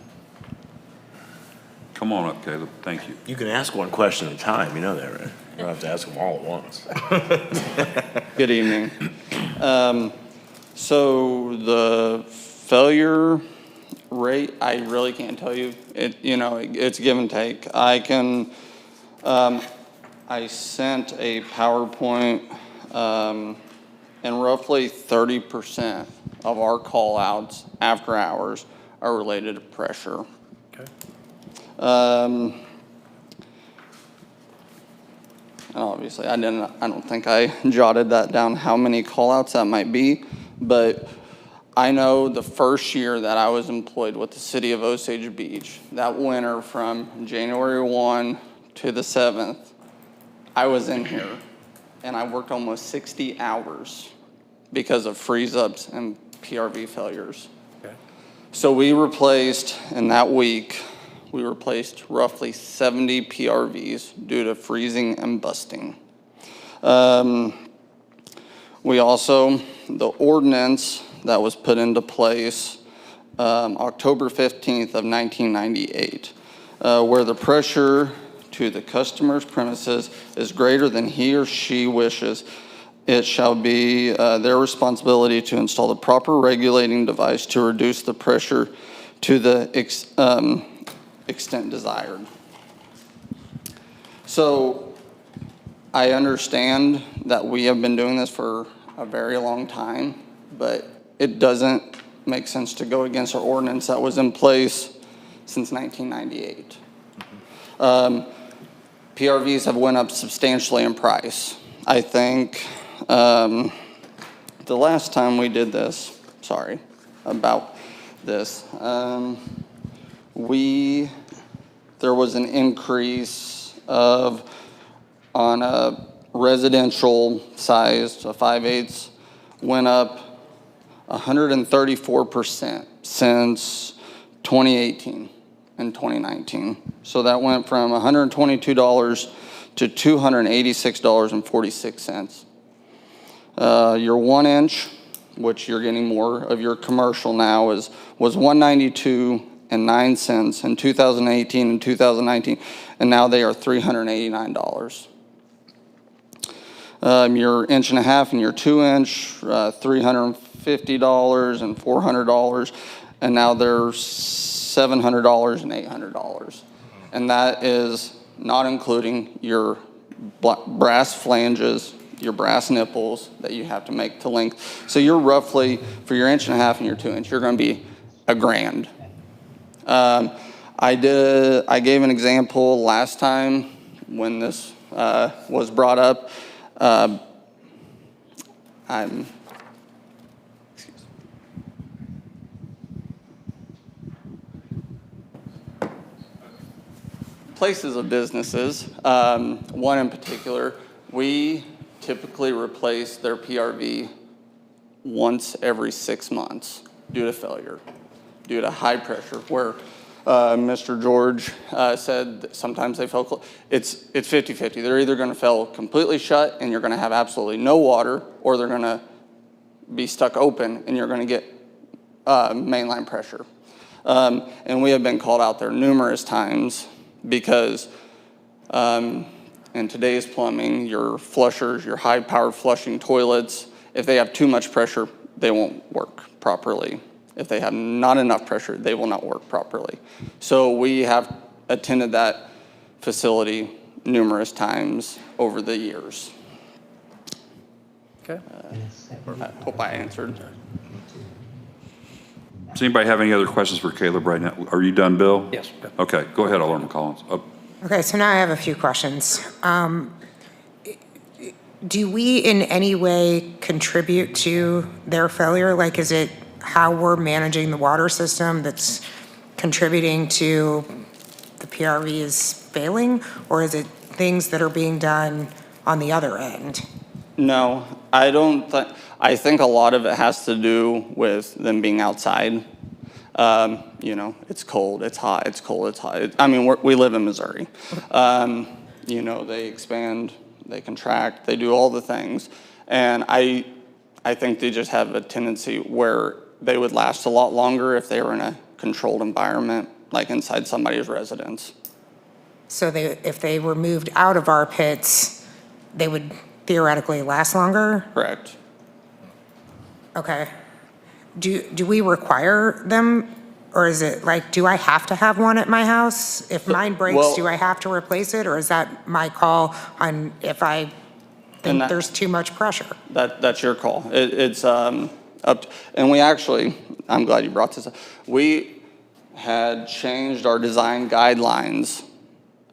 Come on up, Caleb. Thank you.
You can ask one question at a time, you know that, right? You don't have to ask them all at once.
Good evening. So the failure rate, I really can't tell you. It's give and take. I sent a PowerPoint, and roughly 30% of our call outs after hours are related to pressure.
Okay.
And obviously, I don't think I jotted that down, how many call-outs that might be, but I know the first year that I was employed with the city of Osage Beach, that winter from January 1 to the 7th, I was in here, and I worked almost 60 hours because of freeze-ups and PRV failures.
Okay.
So we replaced, in that week, we replaced roughly 70 PRVs due to freezing and busting. We also, the ordinance that was put into place October 15th of 1998, where the pressure to the customer's premises is greater than he or she wishes, it shall be their responsibility to install the proper regulating device to reduce the pressure to the extent desired. So I understand that we have been doing this for a very long time, but it doesn't make sense to go against our ordinance that was in place since 1998. PRVs have went up substantially in price. I think the last time we did this, about this, there was an increase of, on a residential sized, a 5/8, went up 134% since 2018 and 2019. So that went from $122 to $286.46. Your 1 inch, which you're getting more of your commercial now, was $192.09 in 2018 and 2019, and now they are $389. Your 1.5 inch and your 2 inch, $350 and $400, and now they're $700 and $800. And that is not including your brass flanges, your brass nipples that you have to make to length. So you're roughly, for your 1.5 inch and your 2 inch, you're going to be $1,000. I gave an example last time when this was brought up. I'm, places of businesses, one in particular, we typically replace their PRV once every 6 months due to failure, due to high pressure, where Mr. George said that sometimes they fail. It's 50-50. They're either going to fail completely shut and you're going to have absolutely no water, or they're going to be stuck open and you're going to get mainline pressure. And we have been called out there numerous times because in today's plumbing, your flushers, your high-powered flushing toilets, if they have too much pressure, they won't work properly. If they have not enough pressure, they will not work properly. So we have attended that facility numerous times over the years.
Okay.
I hope I answered.
Does anybody have any other questions for Caleb right now? Are you done, Bill?
Yes.
Okay, go ahead, Alderman Collins.
Okay, so now I have a few questions. Do we in any way contribute to their failure? Like, is it how we're managing the water system that's contributing to the PRVs failing? Or is it things that are being done on the other end?
No, I don't think, I think a lot of it has to do with them being outside. You know, it's cold, it's hot, it's cold, it's hot. I mean, we live in Missouri. You know, they expand, they contract, they do all the things. And I think they just have a tendency where they would last a lot longer if they were in a controlled environment, like inside somebody's residence.
So if they were moved out of our pits, they would theoretically last longer?
Correct.
Okay. Do we require them, or is it like, do I have to have one at my house? If mine breaks,
Well,
do I have to replace it, or is that my call on if I think there's too much pressure?
That's your call. It's up to, and we actually, I'm glad you brought this up. We had changed our design guidelines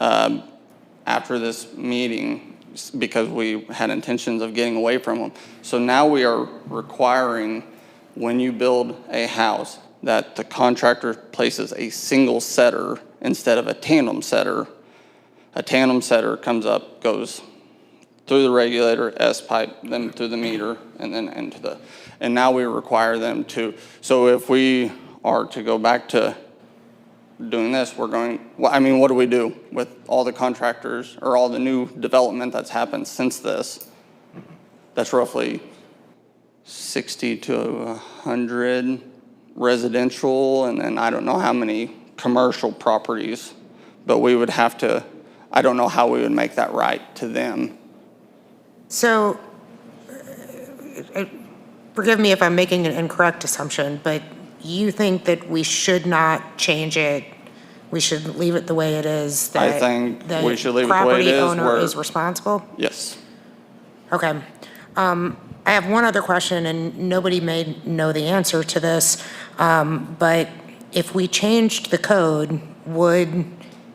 after this meeting because we had intentions of getting away from them. So now we are requiring, when you build a house, that the contractor places a single setter instead of a tandem setter. A tandem setter comes up, goes through the regulator, S-pipe, then through the meter, and then into the, and now we require them to, so if we are to go back to doing this, we're going, well, I mean, what do we do with all the contractors or all the new development that's happened since this? That's roughly 60 to 100 residential, and then I don't know how many commercial properties, but we would have to, I don't know how we would make that right to them.
So, forgive me if I'm making an incorrect assumption, but you think that we should not change it? We should leave it the way it is?
I think we should leave it the way it is.
Property owner
where-
is responsible?
Yes.
Okay. I have one other question, and nobody may know the answer to this, but if we changed the code, would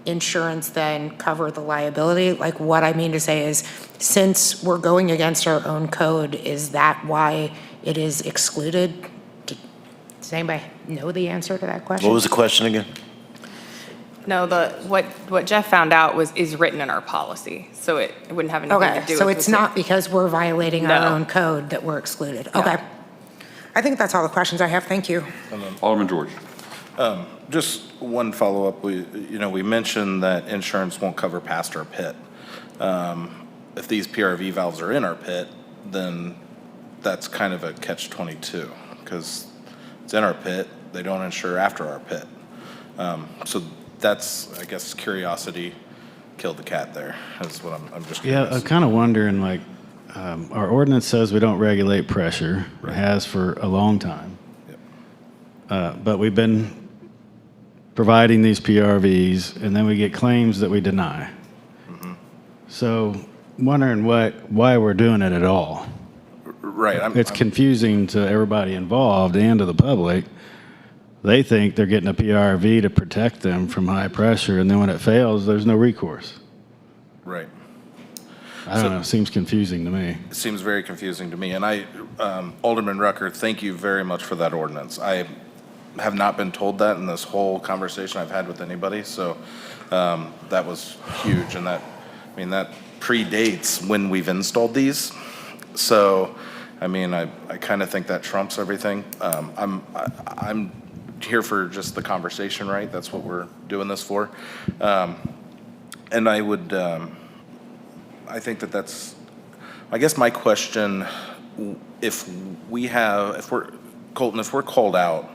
insurance then cover the liability? Like, what I mean to say is, since we're going against our own code, is that why it is excluded? Does anybody know the answer to that question?
What was the question again?
No, what Jeff found out is written in our policy, so it wouldn't have anything to do
Okay,
with.
so it's not because we're violating our
No.
own code that we're excluded? Okay. I think that's all the questions I have. Thank you.
Alderman George.
Just one follow-up. We mentioned that insurance won't cover past our pit. If these PRV valves are in our pit, then that's kind of a catch-22, because it's in our pit, they don't insure after our pit. So that's, I guess, curiosity killed the cat there, is what I'm just
Yeah,
curious.
I'm kind of wondering, like, our ordinance says we don't regulate pressure. It has for a long time. But we've been providing these PRVs, and then we get claims that we deny. So wondering why we're doing it at all.
Right.
It's confusing to everybody involved and to the public. They think they're getting a PRV to protect them from high pressure, and then when it fails, there's no recourse.
Right.
I don't know, seems confusing to me.
It seems very confusing to me. And Alderman Rucker, thank you very much for that ordinance. I have not been told that in this whole conversation I've had with anybody, so that was huge. And that predates when we've installed these. So, I kind of think that trumps everything. I'm here for just the conversation, right? That's what we're doing this for. And I would, I think that's, I guess my question, if we're called out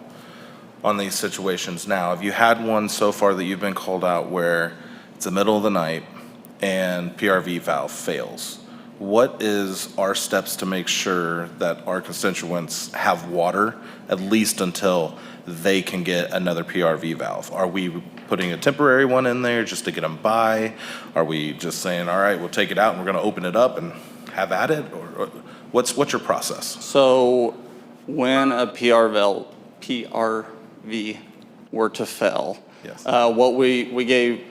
on these situations now, have you had one so far that you've been called out where it's the middle of the night and PRV valve fails? What is our steps to make sure that our constituents have water, at least until they can get another PRV valve? Are we putting a temporary one in there just to get them by? Are we just saying, all right, we'll take it out and we're going to open it up and have at it? Or what's your process?
So when a PRV were to fail,
Yes.
what we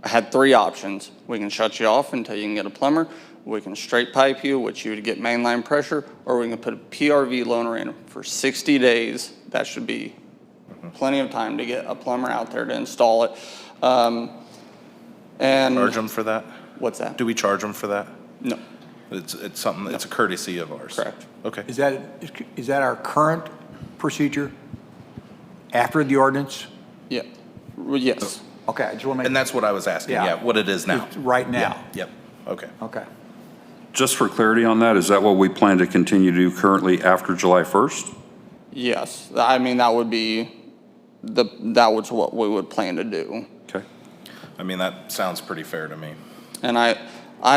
had three options. We can shut you off until you can get a plumber. We can straight pipe you, which you would get mainline pressure, or we can put a PRV loaner in for 60 days. That should be plenty of time to get a plumber out there to install it. And
Charge them for that?
What's that?
Do we charge them for that?
No.
It's something, it's a courtesy of ours.
Correct.
Okay.
Is that our current procedure after the ordinance?
Yeah. Yes.
Okay, I just want to make.
And that's what I was asking,
Yeah.
yeah, what it is now.
It's right now.
Yeah, yep, okay.
Okay.
Just for clarity on that, is that what we plan to continue to do currently after July 1st?
Yes. That would be that was what we would plan to do.
Okay.
That sounds pretty fair to me.
And I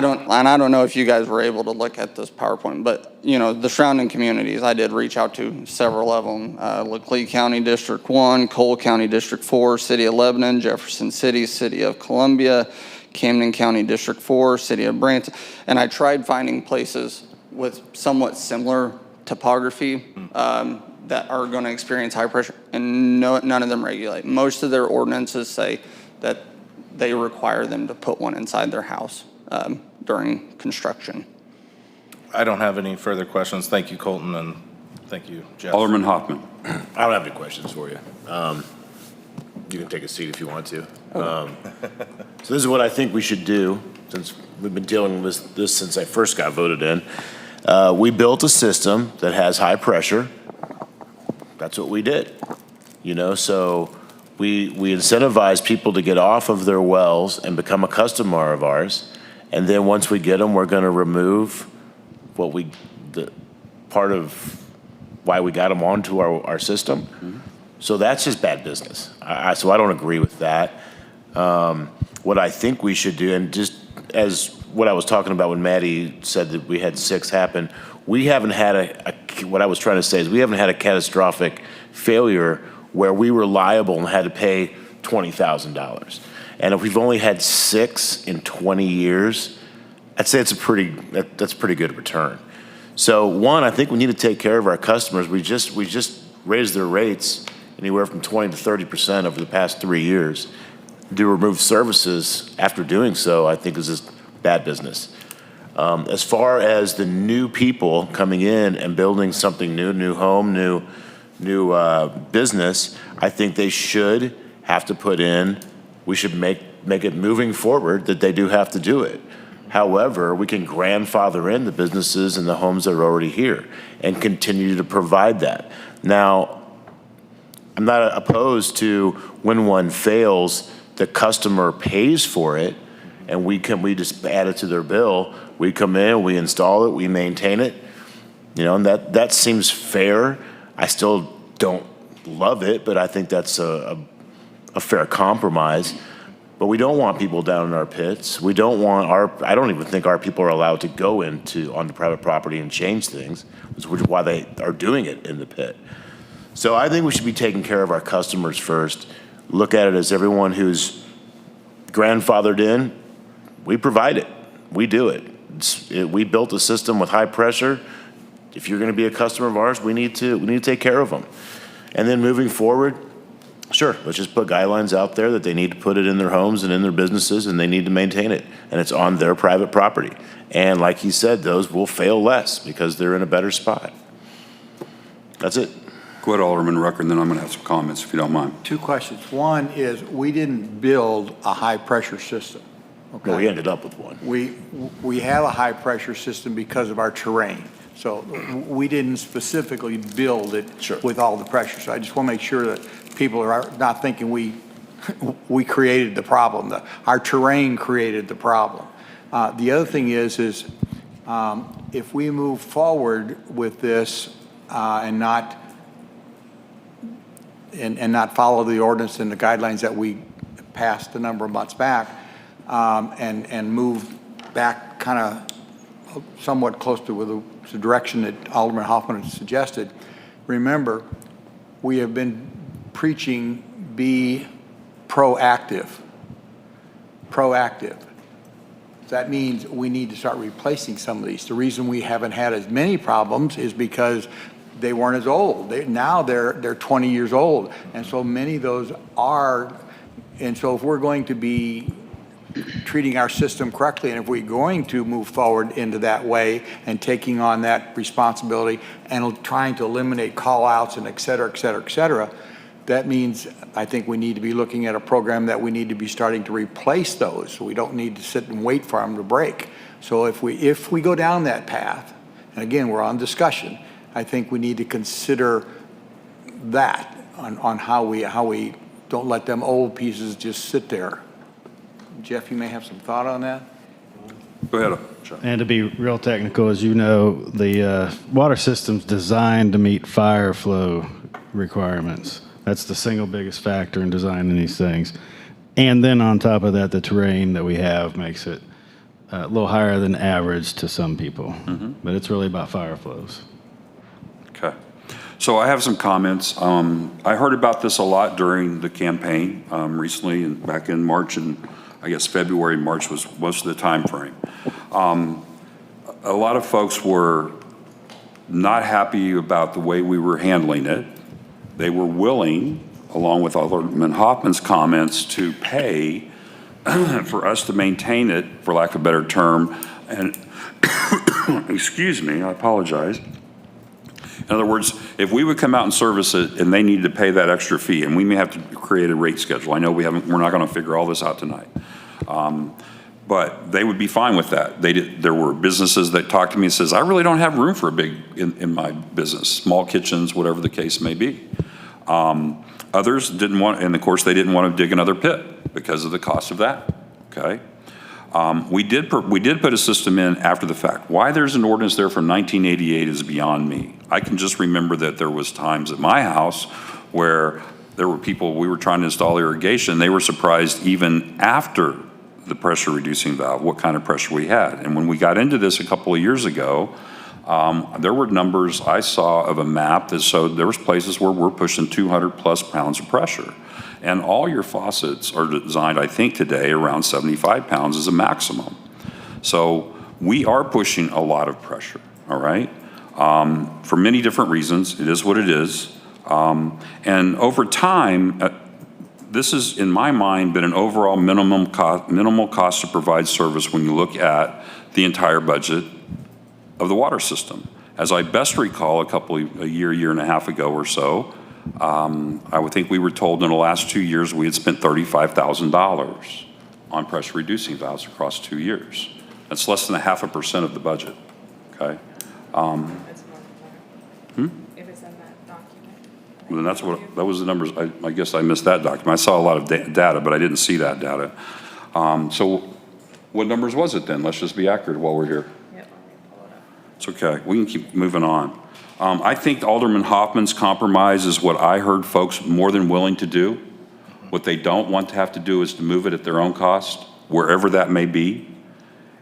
don't know if you guys were able to look at this PowerPoint, but the surrounding communities, I did reach out to several of them. Leclerc County District 1, Cole County District 4, City of Lebanon, Jefferson City, City of Columbia, Camden County District 4, City of Branson. And I tried finding places with somewhat similar topography that are going to experience high pressure, and none of them regulate. Most of their ordinances say that they require them to put one inside their house during construction.
I don't have any further questions. Thank you, Colton, and thank you, Jeff.
Alderman Hoffman.
I don't have any questions for you. You can take a seat if you want to. So this is what I think we should do, since we've been dealing with this since I first got voted in. We built a system that has high pressure. That's what we did. So we incentivize people to get off of their wells and become a customer of ours. And then once we get them, we're going to remove the part of why we got them onto our system. Mm-hmm. So that's just bad business. So I don't agree with that. What I think we should do, and just as what I was talking about when Maddie said that we had 6 happen, we haven't had what I was trying to say is we haven't had a catastrophic failure where we were liable and had to pay $20,000. And if we've only had 6 in 20 years, I'd say that's a pretty good return. So one, I think we need to take care of our customers. We just raised their rates anywhere from 20 to 30% over the past 3 years. To remove services after doing so, I think is just bad business. As far as the new people coming in and building something new home, new business, I think they should have to put in, we should make it moving forward that they do have to do it. However, we can grandfather in the businesses and the homes that are already here and continue to provide that. Now, I'm not opposed to when one fails, the customer pays for it, and we just add it to their bill. We come in, we install it, we maintain it, and that seems fair. I still don't love it, but I think that's a fair compromise. But we don't want people down in our pits. I don't even think our people are allowed to go onto private property and change things, which is why they are doing it in the pit. So I think we should be taking care of our customers first. Look at it as everyone who's grandfathered in, we provide it. We do it. We built a system with high pressure. If you're going to be a customer of ours, we need to take care of them. And then moving forward, Sure, let's just put guidelines out there that they need to put it in their homes and in their businesses, and they need to maintain it, and it's on their private property. And like he said, those will fail less because they're in a better spot. That's it.
Go ahead, Alderman Rucker, and then I'm going to have some comments, if you don't mind.
Two questions. One is, we didn't build a high-pressure system. Okay.
Well, we ended up with one.
We have a high-pressure system because of our terrain. So we didn't specifically build it with all the pressure. So I just want to make sure that people are not thinking we created the problem. Our terrain created the problem. The other thing is if we move forward with this and not follow the ordinance and the guidelines that we passed a number of months back, and move back kind of somewhat close to the direction that Alderman Hoffman has suggested, remember, we have been preaching be proactive. Proactive. That means we need to start replacing some of these. The reason we haven't had as many problems is because they weren't as old. Now they're 20 years old, and so many of those are. And so if we're going to be treating our system correctly, and if we're going to move forward into that way and taking on that responsibility and trying to eliminate call-outs and et cetera, et cetera, et cetera, that means I think we need to be looking at a program that we need to be starting to replace those. So we don't need to sit and wait for them to break. So if we go down that path, and again, we're on discussion, I think we need to consider that on how we don't let them old pieces just sit there. Jeff, you may have some thought on that?
Go ahead, Chuck.
And to be real technical, as you know, the water system's designed to meet fire flow requirements. That's the single biggest factor in designing these things. And then on top of that, the terrain that we have makes it a little higher than average to some people. But it's really about fire flows.
Okay. So I have some comments. I heard about this a lot during the campaign recently, and back in March, and I guess February, March was most of the time frame. A lot of folks were not happy about the way we were handling it. They were willing, along with Alderman Hoffman's comments, to pay for us to maintain it, for lack of a better term. And excuse me, I apologize. In other words, if we would come out and service it and they needed to pay that extra fee, and we may have to create a rate schedule. I know we're not going to figure all this out tonight. But they would be fine with that. There were businesses that talked to me and says, I really don't have room for a big in my business, small kitchens, whatever the case may be. Others didn't want, and of course they didn't want to dig another pit because of the cost of that, okay? We did put a system in after the fact. Why there's an ordinance there from 1988 is beyond me. I can just remember that there was times at my house where there were people, we were trying to install irrigation, they were surprised even after the pressure reducing valve, what kind of pressure we had. And when we got into this a couple of years ago, there were numbers I saw of a map that showed there was places where we're pushing 200 plus pounds of pressure. And all your faucets are designed, I think today, around 75 pounds as a maximum. So we are pushing a lot of pressure, all right? For many different reasons, it is what it is. And over time, this has, in my mind, been an overall minimal cost to provide service when you look at the entire budget of the water system. As I best recall, a year and a half ago or so, I would think we were told in the last 2 years we had spent $35,000 on pressure reducing valves across 2 years. That's less than 0.5% of the budget, okay?
It was in that document.
Well, that was the numbers. I guess I missed that document. I saw a lot of data, but I didn't see that data. So what numbers was it then? Let's just be accurate while we're here.
Yep, let me pull it up.
It's okay. We can keep moving on. I think Alderman Hoffman's compromise is what I heard folks more than willing to do. What they don't want to have to do is to move it at their own cost, wherever that may be.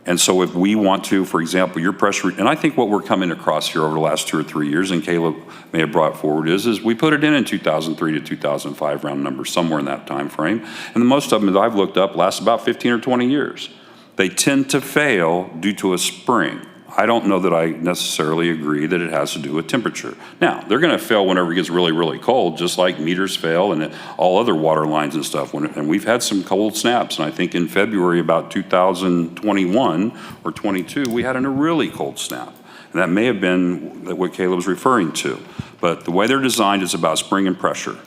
And so if we want to, for example, your pressure, and I think what we're coming across here over the last 2 or 3 years, and Caleb may have brought forward, is we put it in 2003 to 2005, round numbers, somewhere in that time frame. And most of them that I've looked up last about 15 or 20 years. They tend to fail due to a spring. I don't know that I necessarily agree that it has to do with temperature. Now, they're going to fail whenever it gets really, really cold, just like meters fail and all other water lines and stuff. And we've had some cold snaps, and I think in February about 2021 or 22, we had a really cold snap. And that may have been what Caleb was referring to. But the way they're designed is about spring and pressure.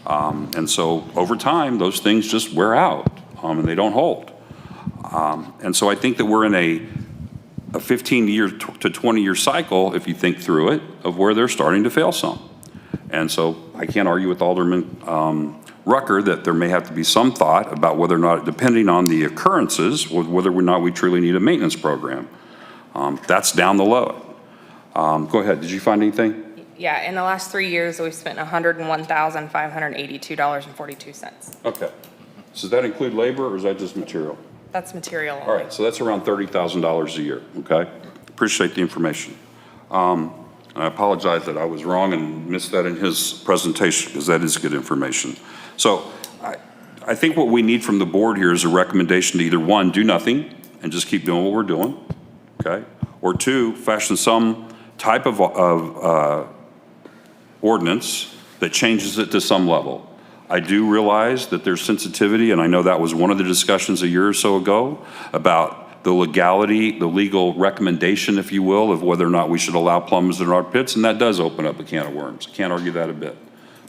And so over time, those things just wear out and they don't hold. And so I think that we're in a 15-year to 20-year cycle, if you think through it, of where they're starting to fail some. And so I can't argue with Alderman Rucker that there may have to be some thought about whether or not, depending on the occurrences, whether or not we truly need a maintenance program. That's down the low. Go ahead. Did you find anything?
Yeah, in the last 3 years, we've spent $101,582.42.
Okay. So does that include labor or is that just material?
That's material only.
All right, so that's around $30,000 a year, okay? Appreciate the information. I apologize that I was wrong and missed that in his presentation because that is good information. So I think what we need from the board here is a recommendation to either one, do nothing and just keep doing what we're doing, okay? Or two, fashion some type of ordinance that changes it to some level. I do realize that there's sensitivity, and I know that was one of the discussions a year or so ago about the legality, the legal recommendation, if you will, of whether or not we should allow plumbers in our pits, and that does open up a can of worms. Can't argue that a bit.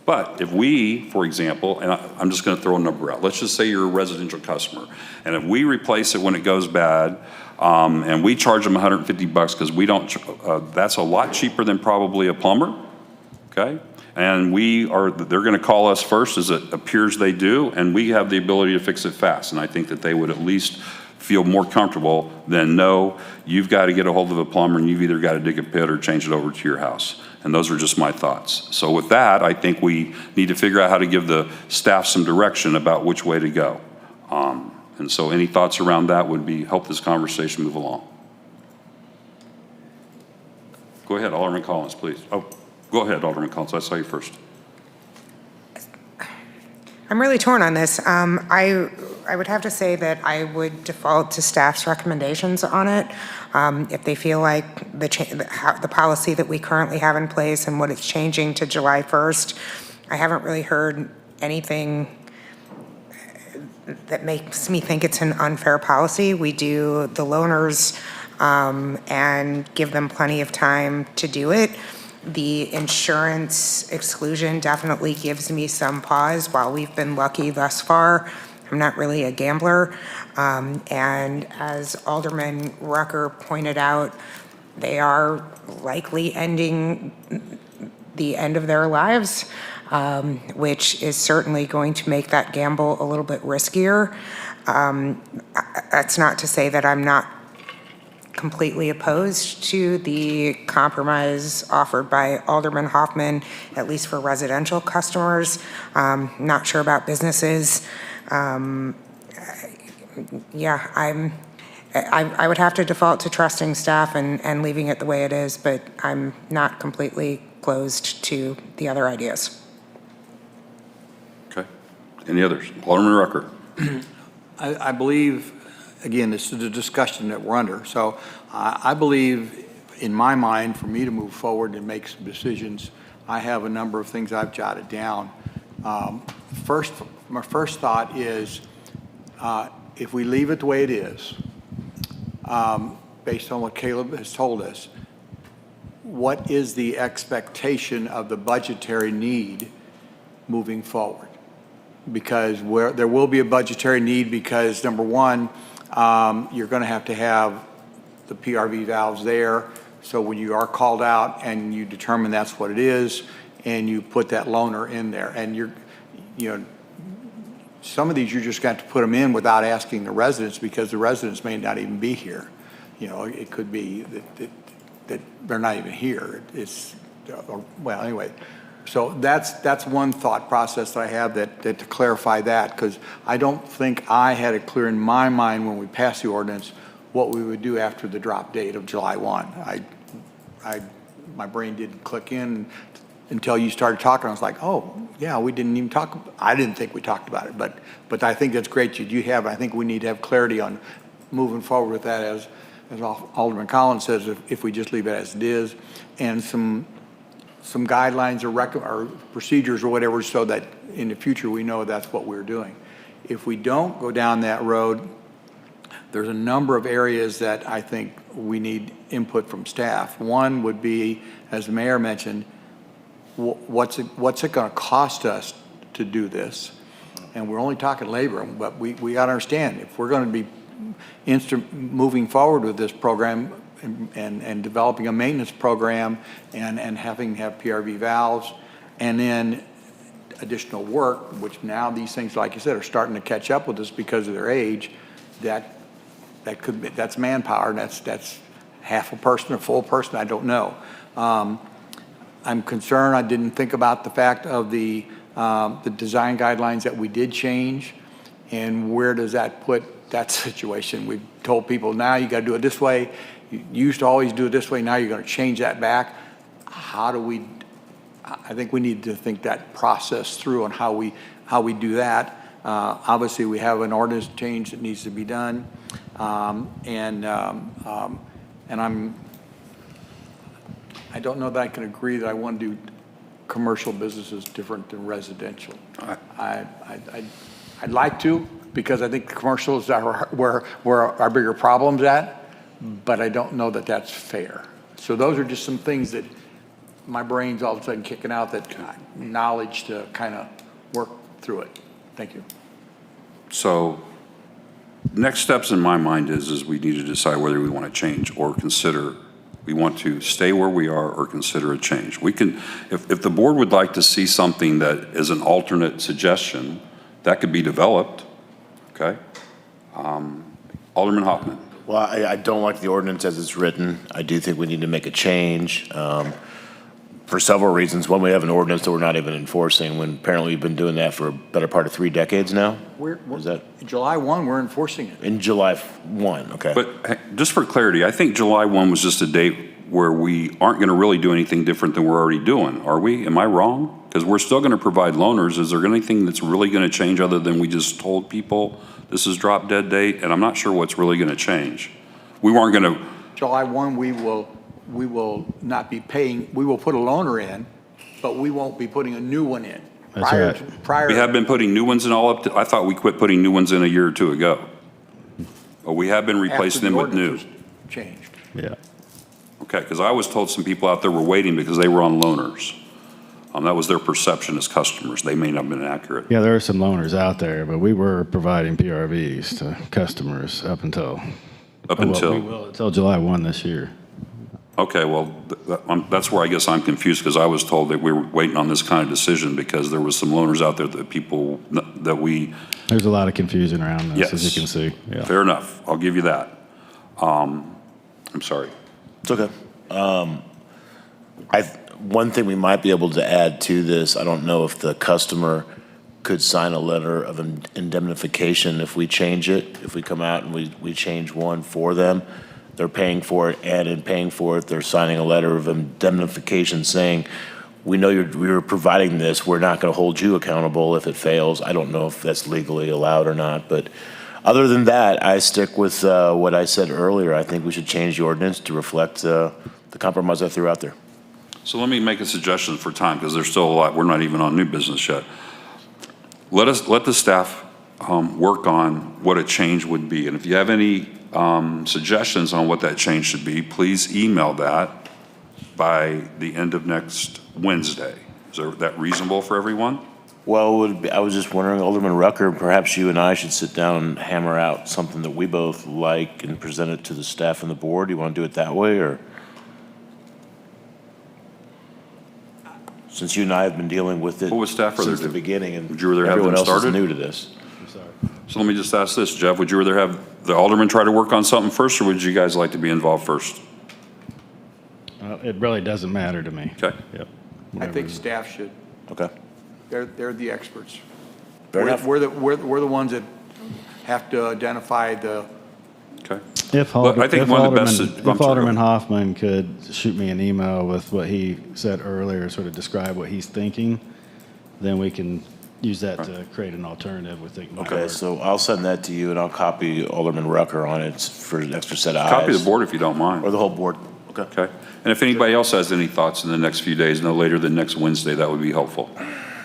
But if we, for example, and I'm just going to throw a number out, let's just say you're a residential customer, and if we replace it when it goes bad, and we charge them $150 because we don't, that's a lot cheaper than probably a plumber, okay? And they're going to call us first, as it appears they do, and we have the ability to fix it fast. And I think that they would at least feel more comfortable than, no, you've got to get a hold of a plumber and you've either got to dig a pit or change it over to your house. And those are just my thoughts. So with that, I think we need to figure out how to give the staff some direction about which way to go. And so any thoughts around that would help this conversation move along. Go ahead, Alderman Collins, please. Oh. Go ahead, Alderman Collins. I saw you first.
I'm really torn on this. I would have to say that I would default to staff's recommendations on it. If they feel like the policy that we currently have in place and what it's changing to July 1st, I haven't really heard anything that makes me think it's an unfair policy. We do the loaners and give them plenty of time to do it. The insurance exclusion definitely gives me some pause. While we've been lucky thus far, I'm not really a gambler. And as Alderman Rucker pointed out, they are likely ending the end of their lives, which is certainly going to make that gamble a little bit riskier. That's not to say that I'm not completely opposed to the compromise offered by Alderman Hoffman, at least for residential customers. Not sure about businesses. Yeah, I would have to default to trusting staff and leaving it the way it is, but I'm not completely closed to the other ideas.
Okay. Any others? Alderman Rucker.
I believe, again, this is a discussion that we're under. So I believe, in my mind, for me to move forward and make some decisions, I have a number of things I've jotted down. My first thought is, if we leave it the way it is, based on what Caleb has told us, what is the expectation of the budgetary need moving forward? Because there will be a budgetary need because, number one, you're going to have the PRV valves there. So when you are called out and you determine that's what it is, and you put that loaner in there, and some of these you're just got to put them in without asking the residents because the residents may not even be here. It could be that they're not even here. Well, anyway. So that's one thought process that I have that to clarify that, because I don't think I had it clear in my mind when we passed the ordinance what we would do after the drop date of July 1. My brain didn't click in until you started talking. I was like, oh, yeah, we didn't even talk. I didn't think we talked about it, but I think that's great. I think we need to have clarity on moving forward with that as Alderman Collins says, if we just leave it as it is, and some guidelines or procedures or whatever, so that in the future we know that's what we're doing. If we don't go down that road, there's a number of areas that I think we need input from staff. One would be, as the mayor mentioned, what's it going to cost us to do this? And we're only talking labor, but we got to understand, if we're going to be moving forward with this program and developing a maintenance program and having to have PRV valves and then additional work, which now these things, like you said, are starting to catch up with us because of their age, that's manpower, and that's half a person, a full person, I don't know. I'm concerned, I didn't think about the fact of the design guidelines that we did change, and where does that put that situation? We've told people, now you got to do it this way. You used to always do it this way, now you're going to change that back. I think we need to think that process through on how we do that. Obviously, we have an ordinance change that needs to be done, and I don't know that I can agree that I want to do commercial businesses different than residential. I'd like to, because I think the commercials are where our bigger problems at, but I don't know that that's fair. So those are just some things that my brain's all of a sudden kicking out, that knowledge to kind of work through it. Thank you.
So next steps in my mind is we need to decide whether we want to change or consider, we want to stay where we are or consider a change. We can, if the board would like to see something that is an alternate suggestion, that could be developed, okay? Alderman Hoffman.
Well, I don't like the ordinance as it's written. I do think we need to make a change for several reasons. One, we have an ordinance that we're not even enforcing, when apparently we've been doing that for a better part of 3 decades now. Is that
July 1, we're enforcing it.
in July 1? Okay.
But just for clarity, I think July 1 was just a date where we aren't going to really do anything different than we're already doing, are we? Am I wrong? Because we're still going to provide loaners. Is there anything that's really going to change other than we just told people this is drop dead date? And I'm not sure what's really going to change. We weren't going to.
July 1, we will not be paying, we will put a loaner in, but we won't be putting a new one in.
That's right.
We have been putting new ones in all up to, I thought we quit putting new ones in a year or 2 ago. But we have been replacing them with new.
Changed.
Yeah.
Okay, because I was told some people out there were waiting because they were on loaners. That was their perception as customers. They may not have been accurate.
Yeah, there are some loaners out there, but we were providing PRVs to customers up until until July 1 this year.
Okay, well, that's where I guess I'm confused, because I was told that we were waiting on this kind of decision because there was some loaners out there that people, that we.
There's a lot of confusion around this, as you can see. Yeah.
Fair enough. I'll give you that. I'm sorry.
It's okay. One thing we might be able to add to this, I don't know if the customer could sign a letter of indemnification if we change it, if we come out and we change one for them. They're paying for it, and in paying for it, they're signing a letter of indemnification saying, we know you're providing this, we're not going to hold you accountable if it fails. I don't know if that's legally allowed or not, but other than that, I stick with what I said earlier. I think we should change the ordinance to reflect the compromise I threw out there.
So let me make a suggestion for time, because there's still a lot. We're not even on new business yet. Let the staff work on what a change would be. And if you have any suggestions on what that change should be, please email that by the end of next Wednesday. Is that reasonable for everyone?
Well, I was just wondering, Alderman Rucker, perhaps you and I should sit down and hammer out something that we both like and present it to the staff and the board. Do you want to do it that way, or? Since you and I have been dealing with it since the beginning, and
would you rather have
everyone
them
else
started?
is new to this.
I'm sorry.
So let me just ask this, Jeff, would you rather have the alderman try to work on something first, or would you guys like to be involved first?
It really doesn't matter to me.
Okay.
Yep.
I think staff should.
Okay.
They're the experts.
Fair enough.
We're the ones that have to identify the.
Okay.
If Alderman Hoffman could shoot me an email with what he said earlier, sort of describe what he's thinking, then we can use that to create an alternative. We think might
Okay,
work.
so I'll send that to you, and I'll copy Alderman Rucker on it for an extra set of eyes.
Copy the board if you don't mind.
Or the whole board. Okay.
Okay. And if anybody else has any thoughts in the next few days, no later than next Wednesday, that would be helpful.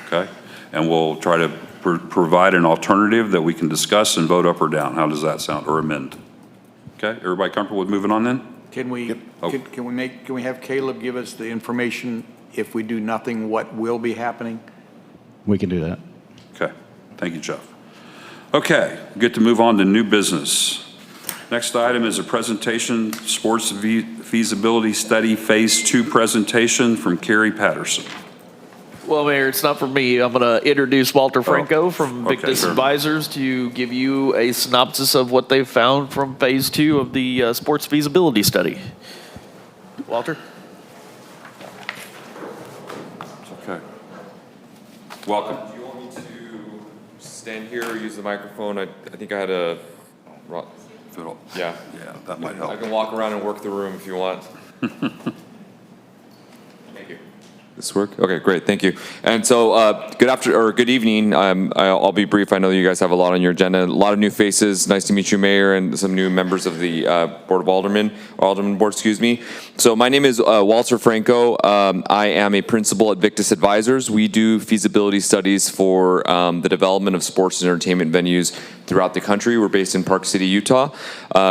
Okay? And we'll try to provide an alternative that we can discuss and vote up or down. How does that sound? Or amend? Okay? Everybody comfortable with moving on then?
Can we,
Oh.
can we have Caleb give us the information, if we do nothing, what will be happening?
We can do that.
Okay. Thank you, Jeff. Okay, get to move on to new business. Next item is a presentation, sports feasibility study phase 2 presentation from Carrie Patterson.
Well, Mayor, it's not for me. I'm going to introduce Walter Franco from
okay,
Victus
sure.
Advisors to give you a synopsis of what they've found from phase 2 of the sports feasibility study. Walter?
Okay. Welcome.
Do you want me to stand here or use the microphone? I think I had a...
Fiddle.
Yeah.
Yeah, that might help.
I can walk around and work the room if you want. Thank you. This work? Okay, great, thank you. And so, good evening. I'll be brief. I know you guys have a lot on your agenda. A lot of new faces. Nice to meet you, Mayor, and some new members of the Board of Aldermen Board, excuse me. So my name is Walter Franco. I am a principal at Victus Advisors. We do feasibility studies for the development of sports and entertainment venues throughout the country. We're based in Park City, Utah.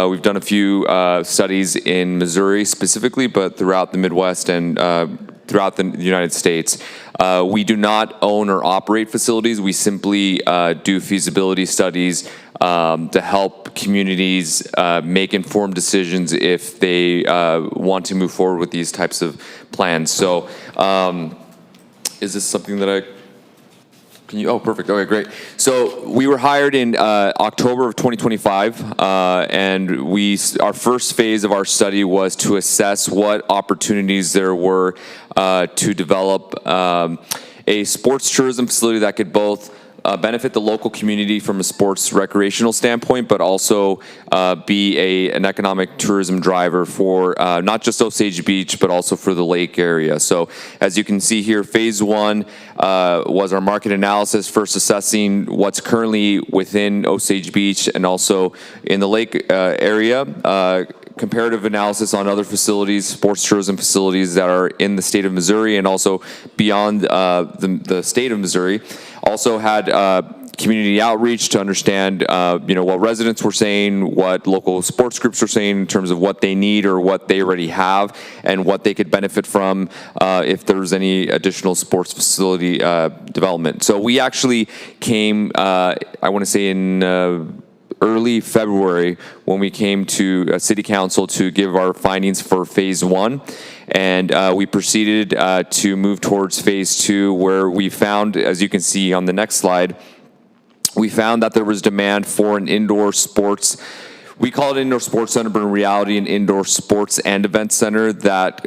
We've done a few studies in Missouri specifically, but throughout the Midwest and throughout the United States. We do not own or operate facilities. We simply do feasibility studies to help communities make informed decisions if they want to move forward with these types of plans. So is this something that oh, perfect. Okay, great. So we were hired in October of 2025, and our first phase of our study was to assess what opportunities there were to develop a sports tourism facility that could both benefit the local community from a sports recreational standpoint, but also be an economic tourism driver for not just Osage Beach, but also for the lake area. So as you can see here, phase 1 was our market analysis, first assessing what's currently within Osage Beach and also in the lake area. Comparative analysis on other facilities, sports tourism facilities that are in the state of Missouri and also beyond the state of Missouri. Also had community outreach to understand, what residents were saying, what local sports groups were saying in terms of what they need or what they already have, and what they could benefit from if there's any additional sports facility development. So we actually came, I want to say in early February when we came to City Council to give our findings for phase 1. And we proceeded to move towards phase 2, where we found, as you can see on the next slide, we found that there was demand for an indoor sports, we call it indoor sports center, but in reality an indoor sports and event center that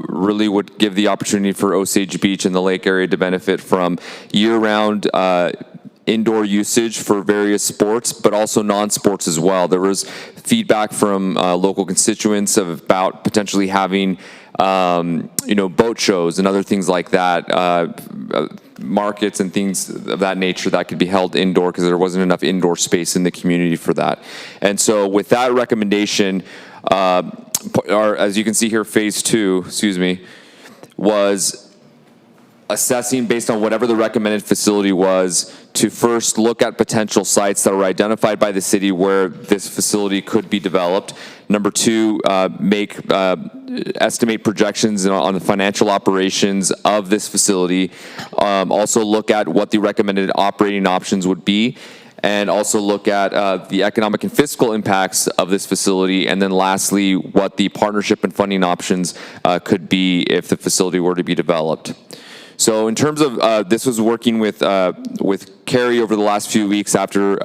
really would give the opportunity for Osage Beach and the lake area to benefit from year-round indoor usage for various sports, but also non-sports as well. There was feedback from local constituents about potentially having, boat shows and other things like that, markets and things of that nature that could be held indoor because there wasn't enough indoor space in the community for that. And so with that recommendation, as you can see here, phase 2, was assessing based on whatever the recommended facility was to first look at potential sites that were identified by the city where this facility could be developed. Number 2, estimate projections on the financial operations of this facility. Also look at what the recommended operating options would be, and also look at the economic and fiscal impacts of this facility, and then lastly, what the partnership and funding options could be if the facility were to be developed. So in terms of this was working with Carrie over the last few weeks after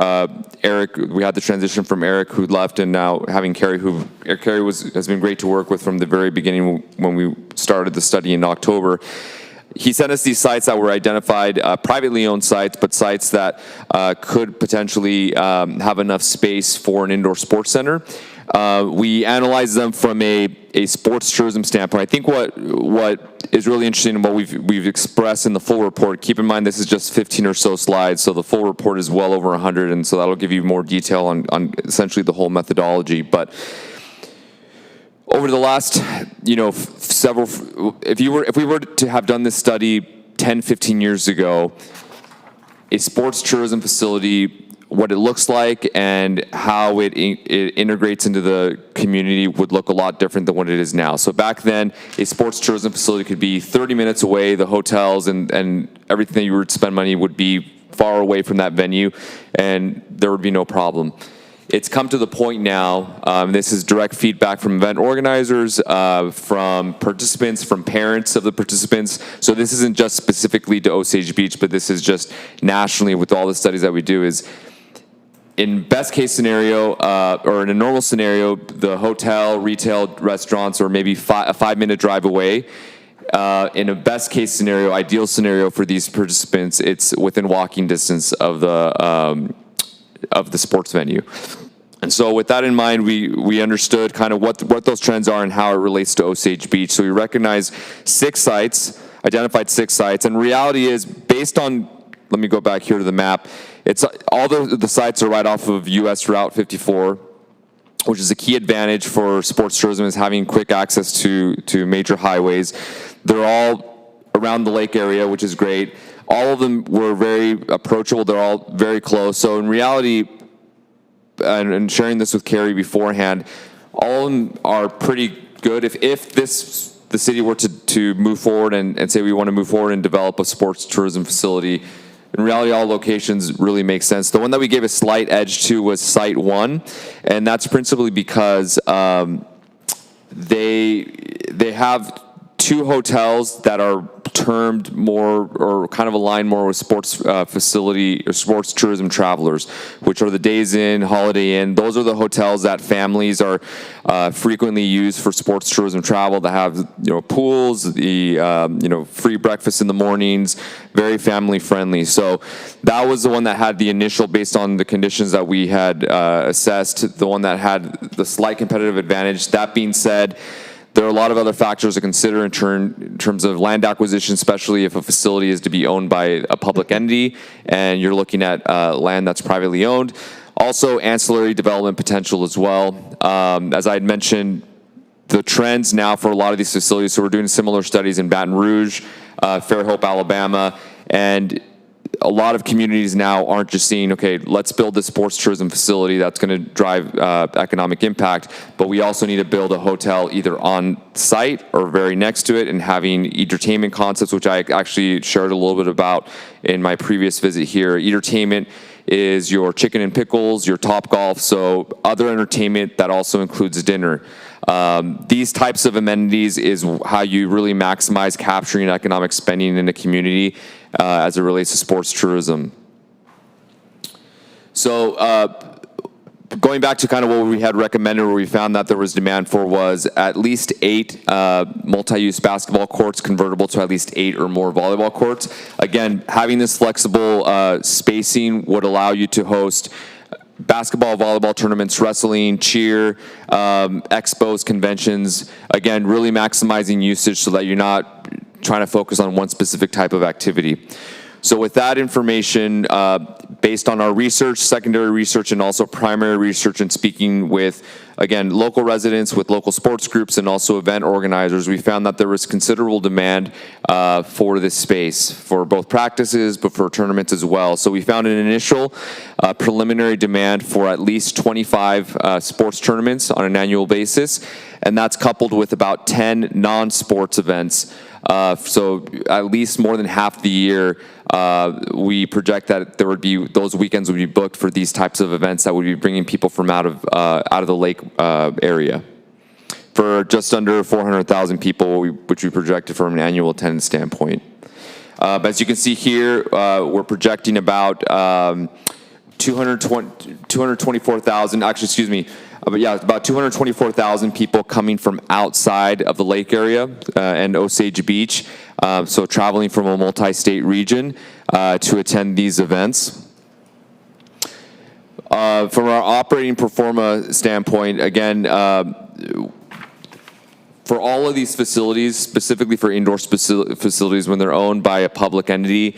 Eric, we had the transition from Eric who left, and now having Carrie, has been great to work with from the very beginning when we started the study in October. he sent us these sites that were identified, privately owned sites, but sites that could potentially have enough space for an indoor sports center. We analyzed them from a sports tourism standpoint. I think what is really interesting and what we've expressed in the full report, keep in mind this is just 15 or so slides, so the full report is well over 100, and so that'll give you more detail on essentially the whole methodology. But over the last, several, if we were to have done this study 10, 15 years ago, a sports tourism facility, what it looks like and how it integrates into the community would look a lot different than what it is now. So back then, a sports tourism facility could be 30 minutes away. The hotels and everything that you would spend money would be far away from that venue, and there would be no problem. It's come to the point now, this is direct feedback from event organizers, from participants, from parents of the participants. So this isn't just specifically to Osage Beach, but this is just nationally with all the studies that we do is, in best case scenario, or in a normal scenario, the hotel, retail, restaurants, or maybe a 5-minute drive away. In a best case scenario, ideal scenario for these participants, it's within walking distance of the sports venue. And so with that in mind, we understood kind of what those trends are and how it relates to Osage Beach. So we recognized 6 sites, identified 6 sites, and reality is based on, let me go back here to the map, it's all the sites are right off of US Route 54, which is a key advantage for sports tourism, is having quick access to major highways. They're all around the lake area, which is great. All of them were very approachable. They're all very close. So in reality, and sharing this with Carrie beforehand, all of them are pretty good. If the city were to move forward and say we want to move forward and develop a sports tourism facility, in reality, all locations really make sense. The one that we gave a slight edge to was Site 1, and that's principally because they have 2 hotels that are termed more or kind of aligned more with sports facility or sports tourism travelers, which are the Days Inn, Holiday Inn. Those are the hotels that families are frequently used for sports tourism travel, that have pools, the free breakfast in the mornings, very family friendly. So that was the one that had the initial, based on the conditions that we had assessed, the one that had the slight competitive advantage. That being said, there are a lot of other factors to consider in terms of land acquisition, especially if a facility is to be owned by a public entity and you're looking at land that's privately owned. Also, ancillary development potential as well. As I had mentioned, the trends now for a lot of these facilities, so we're doing similar studies in Baton Rouge, Fairhope, Alabama, and a lot of communities now aren't just seeing, okay, let's build this sports tourism facility that's going to drive economic impact, but we also need to build a hotel either on site or very next to it, and having entertainment concepts, which I actually shared a little bit about in my previous visit here. Entertainment is your chicken and pickles, your Topgolf, so other entertainment that also includes dinner. These types of amenities is how you really maximize capturing economic spending in a community as it relates to sports tourism. So going back to kind of what we had recommended, where we found that there was demand for, was at least 8 multi-use basketball courts convertible to at least 8 or more volleyball courts. Again, having this flexible spacing would allow you to host basketball, volleyball tournaments, wrestling, cheer, expos, conventions. Again, really maximizing usage so that you're not trying to focus on one specific type of activity. So with that information, based on our research, secondary research, and also primary research, and speaking with, again, local residents, with local sports groups, and also event organizers, we found that there was considerable demand for this space, for both practices, but for tournaments as well. So we found an initial preliminary demand for at least 25 sports tournaments on an annual basis, and that's coupled with about 10 non-sports events. So at least more than half the year, we project that there would be, those weekends would be booked for these types of events that would be bringing people from out of the lake area, for just under 400,000 people, which we projected from an annual attendance standpoint. As you can see here, we're projecting about 224,000. Actually, excuse me. about 224,000 people coming from outside of the lake area and Osage Beach, so traveling from a multi-state region to attend these events. From our operating pro forma standpoint, again, for all of these facilities, specifically for indoor facilities when they're owned by a public entity,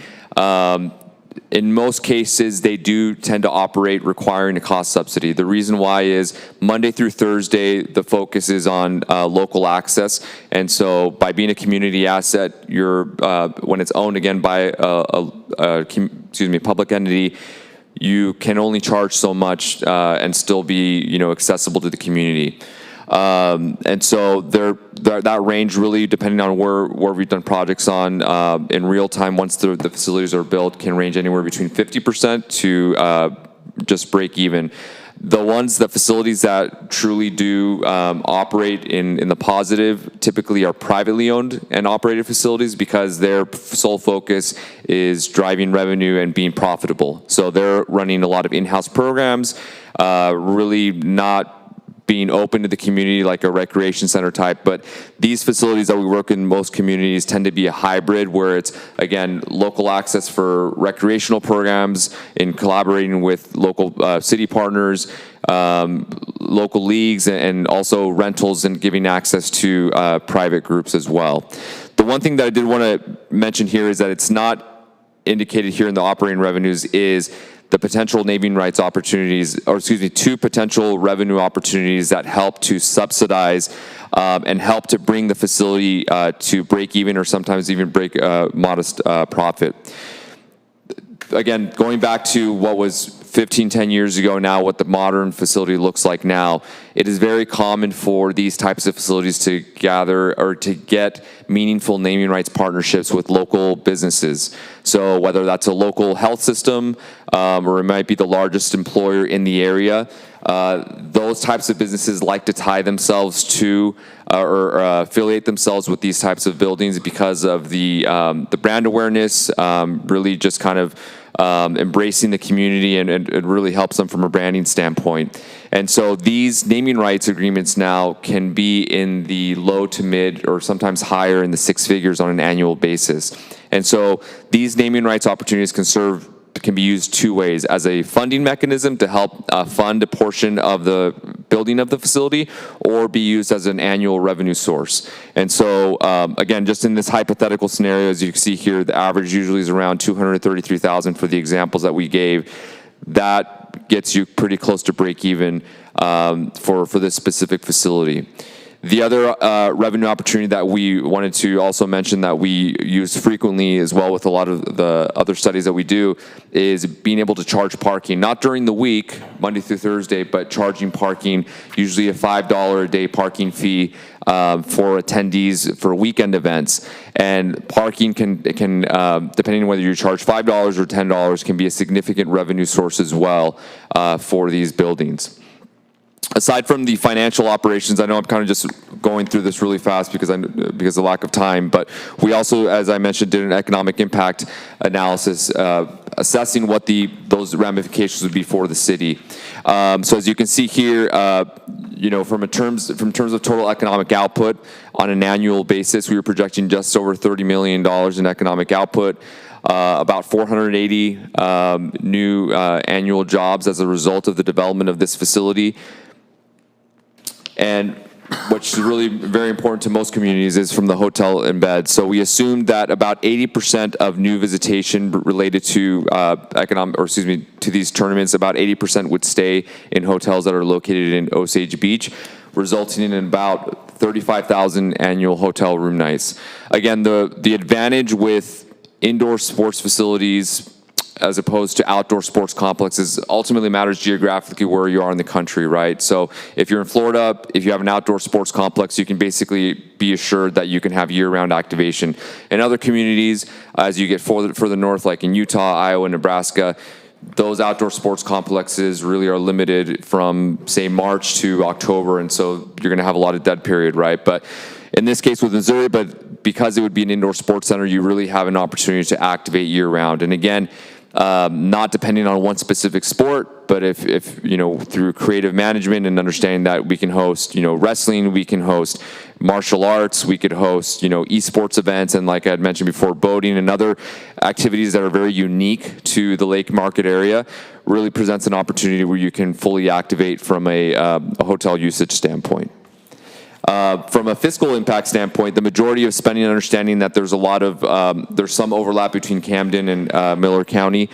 in most cases, they do tend to operate requiring a cost subsidy. The reason why is Monday through Thursday, the focus is on local access. And so by being a community asset, when it's owned again by a public entity, you can only charge so much and still be, accessible to the community. And so that range really, depending on where we've done projects on in real time, once the facilities are built, can range anywhere between 50% to just break even. The facilities that truly do operate in the positive typically are privately owned and operated facilities because their sole focus is driving revenue and being profitable. So they're running a lot of in-house programs, really not being open to the community like a recreation center type. But these facilities that we work in most communities tend to be a hybrid where it's, again, local access for recreational programs in collaborating with local city partners, local leagues, and also rentals and giving access to private groups as well. The one thing that I did want to mention here is that it's not indicated here in the operating revenues is the potential naming rights opportunities, two potential revenue opportunities that help to subsidize and help to bring the facility to break even or sometimes even break modest profit. Again, going back to what was 10 years ago now, what the modern facility looks like now, it is very common for these types of facilities to gather or to get meaningful naming rights partnerships with local businesses. So whether that's a local health system or it might be the largest employer in the area, those types of businesses like to tie themselves to or affiliate themselves with these types of buildings because of the brand awareness, really just kind of embracing the community, and it really helps them from a branding standpoint. And so these naming rights agreements now can be in the low to mid or sometimes higher in the six figures on an annual basis. And so these naming rights opportunities can be used two ways: as a funding mechanism to help fund a portion of the building of the facility, or be used as an annual revenue source. And so, again, just in this hypothetical scenario, as you can see here, the average usually is around $233,000 for the examples that we gave. That gets you pretty close to break even for this specific facility. The other revenue opportunity that we wanted to also mention that we use frequently as well with a lot of the other studies that we do is being able to charge parking, not during the week, Monday through Thursday, but charging parking, usually a $5 a day parking fee for attendees for weekend events. And parking can depending on whether you charge $5 or $10, can be a significant revenue source as well for these buildings. Aside from the financial operations, I know I'm kind of just going through this really fast because of lack of time, but we also, as I mentioned, did an economic impact analysis assessing what those ramifications would be for the city. So as you can see here, from terms of total economic output on an annual basis, we were projecting just over $30 million in economic output. About 480 new annual jobs as a result of the development of this facility. And which is really very important to most communities is from the hotel and bed. So we assumed that about 80% of new visitation related to to these tournaments, about 80% would stay in hotels that are located in Osage Beach, resulting in about 35,000 annual hotel room nights. Again, the advantage with indoor sports facilities as opposed to outdoor sports complexes ultimately matters geographically where you are in the country, right? So if you're in Florida, if you have an outdoor sports complex, you can basically be assured that you can have year-round activation. In other communities, as you get further north, like in Utah, Iowa, Nebraska, those outdoor sports complexes really are limited from, say, March to October, and so you're going to have a lot of dead period, right? But in this case with Missouri, but because it would be an indoor sports center, you really have an opportunity to activate year-round. And again, not depending on one specific sport, but if through creative management and understanding that we can host, wrestling, we can host martial arts, we could host, esports events, and like I had mentioned before, boating and other activities that are very unique to the Lake Market area, really presents an opportunity where you can fully activate from a hotel usage standpoint. From a fiscal impact standpoint, the majority of spending, understanding that there's a lot of, there's some overlap between Camden and Miller County.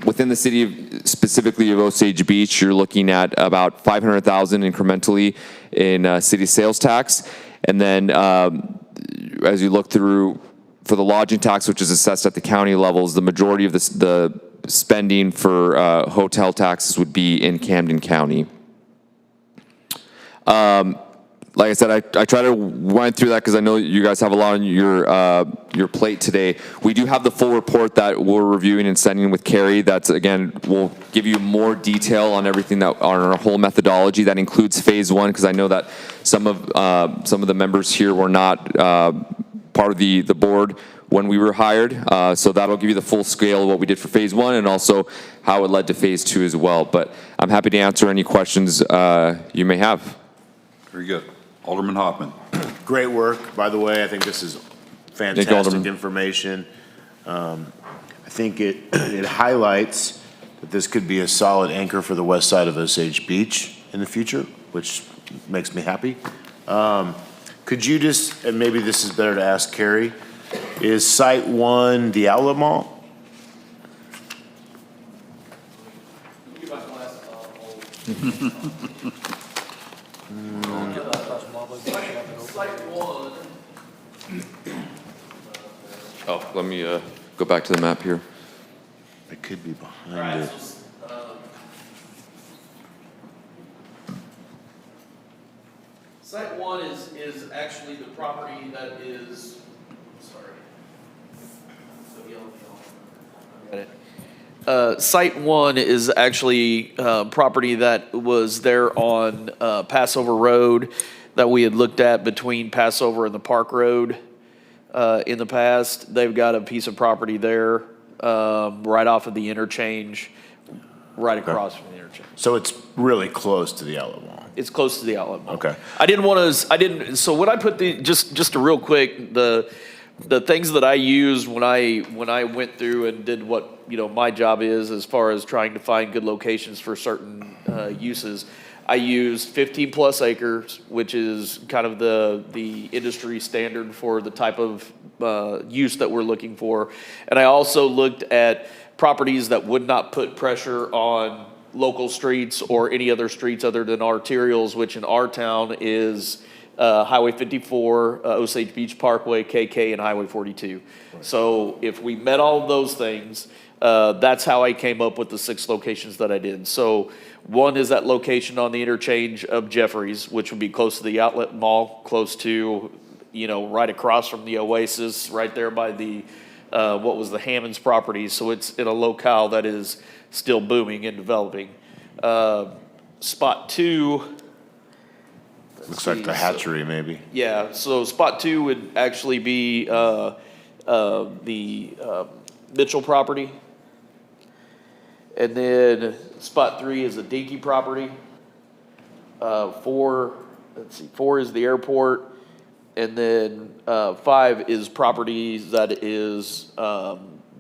Within the city, specifically of Osage Beach, you're looking at about $500,000 incrementally in city sales tax. And then as you look through for the lodging tax, which is assessed at the county levels, the majority of the spending for hotel taxes would be in Camden County. Like I said, I try to wind through that because I know you guys have a lot on your plate today. We do have the full report that we're reviewing and sending with Carrie. That's, again, will give you more detail on everything that on our whole methodology. That includes phase one, because I know that some of the members here were not part of the board when we were hired. So that'll give you the full scale of what we did for phase one and also how it led to phase two as well. But I'm happy to answer any questions you may have.
Very good. Alderman Hoffman.
Great work, by the way. I think this is fantastic information. I think it highlights that this could be a solid anchor for the west side of Osage Beach in the future, which makes me happy. Could you just, and maybe this is better to ask Carrie, is Site 1 the outlet mall?
Oh, let me go back to the map here.
It could be behind it.
Site 1 is actually the property that is, sorry. Site 1 is actually property that was there on Passover Road that we had looked at between Passover and the Park Road in the past. They've got a piece of property there right off of the interchange, right across from the interchange.
So it's really close to the outlet mall.
It's close to the outlet mall.
Okay.
So when I put just a real quick, the things that I used when I went through and did what, my job is as far as trying to find good locations for certain uses, I used 15 plus acres, which is kind of the industry standard for the type of use that we're looking for. And I also looked at properties that would not put pressure on local streets or any other streets other than arterials, which in our town is Highway 54, Osage Beach Parkway, KK, and Highway 42. Right. So if we met all of those things, that's how I came up with the 6 locations that I did. So one is that location on the interchange of Jeffries, which would be close to the outlet mall, close to, right across from the Oasis, right there by the, what was the Hammond's property. So it's in a locale that is still booming and developing. Spot 2.
Looks like the hatchery, maybe.
Yeah, so spot 2 would actually be the Mitchell property. And then spot 3 is the Dinky property. 4 is the airport. And then 5 is properties that is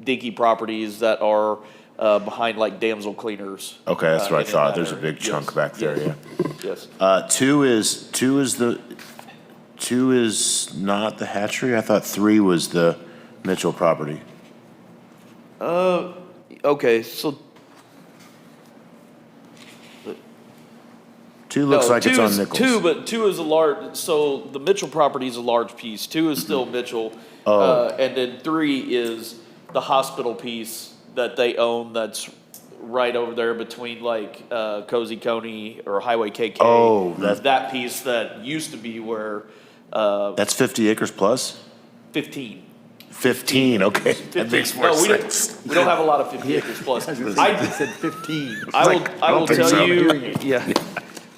Dinky properties that are behind like damsel cleaners.
Okay, that's what I thought. There's a big chunk back there, yeah.
Yes.
2 is not the hatchery. I thought 3 was the Mitchell property.
Okay, so
2 looks like it's on Nichols.
2 is a large. So the Mitchell property is a large piece. 2 is still Mitchell, and then 3 is the hospital piece that they own. That's right over there between like Cozy Coney or Highway KK.
Oh,
that piece that used to be where.
That's 50 acres plus?
15.
15, okay.
15.
That makes more sense.
We don't have a lot of 50 acres plus.
I said 15.
I will tell you, yeah.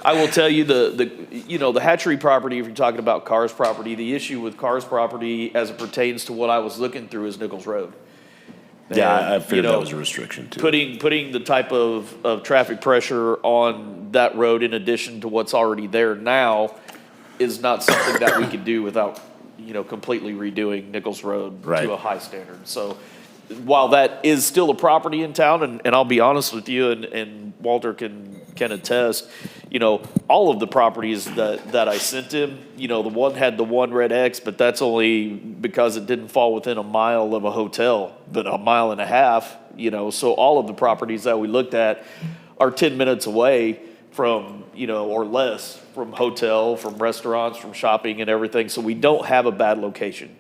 I will tell you the hatchery property, if you're talking about Carr's property, the issue with Carr's property as it pertains to what I was looking through is Nichols Road.
Yeah,
And,
I figured
you know,
that was a restriction too.
Putting the type of traffic pressure on that road in addition to what's already there now is not something that we could do without, you know, completely redoing Nichols Road
Right.
to a high standard. So while that is still a property in town, and I'll be honest with you, and Walter can attest, you know, all of the properties that I sent him, you know, the one had the one red X, but that's only because it didn't fall within a mile of a hotel, but a mile and a half, you know, so all of the properties that we looked at are 10 minutes away from, you know, or less from hotel, from restaurants, from shopping and everything, so we don't have a bad location.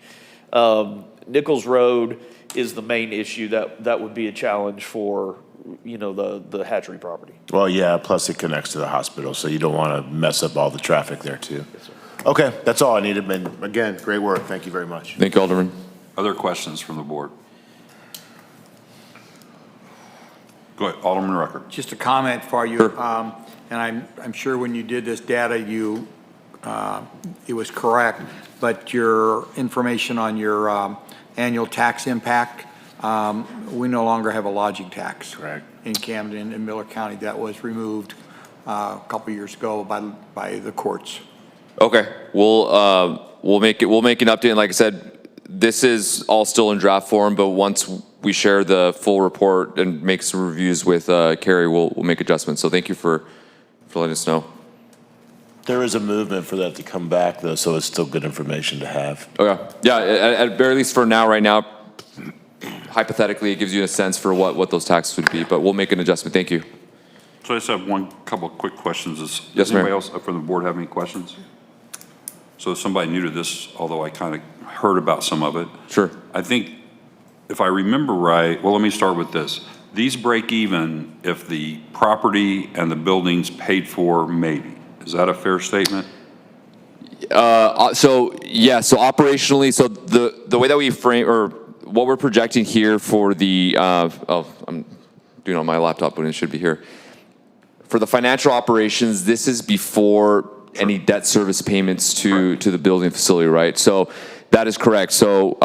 Nichols Road is the main issue that would be a challenge for, you know, the hatchery property.
Well, yeah, plus it connects to the hospital, so you don't want to mess up all the traffic there too. Okay, that's all I needed. And again, great work. Thank you very much.
Thank you, Alderman.
Other questions from the board? Go ahead, Alderman Rucker.
Just a comment for you.
Sure.
And I'm sure when you did this data, it was correct, but your information on your annual tax impact, we no longer have a lodging tax.
Correct.
In Camden and Miller County. That was removed a couple years ago by the courts.
Okay, we'll make an update. And like I said, this is all still in draft form, but once we share the full report and make some reviews with Carrie, we'll make adjustments. So thank you for letting us know.
There is a movement for that to come back though, so it's still good information to have.
Okay, yeah, at very least for now, right now, hypothetically, it gives you a sense for what those taxes would be, but we'll make an adjustment. Thank you.
So I just have couple of quick questions. Does
Yes,
anybody
Mayor.
else from the board have any questions? So somebody new to this, although I kind of heard about some of it.
Sure.
I think, if I remember right, well, let me start with this. These break even if the property and the building's paid for, maybe. Is that a fair statement?
So operationally, so the way that we frame, or what we're projecting here for the, I'm doing it on my laptop, but it should be here. For the financial operations, this is before any debt service payments to the building facility, right? So that is correct. So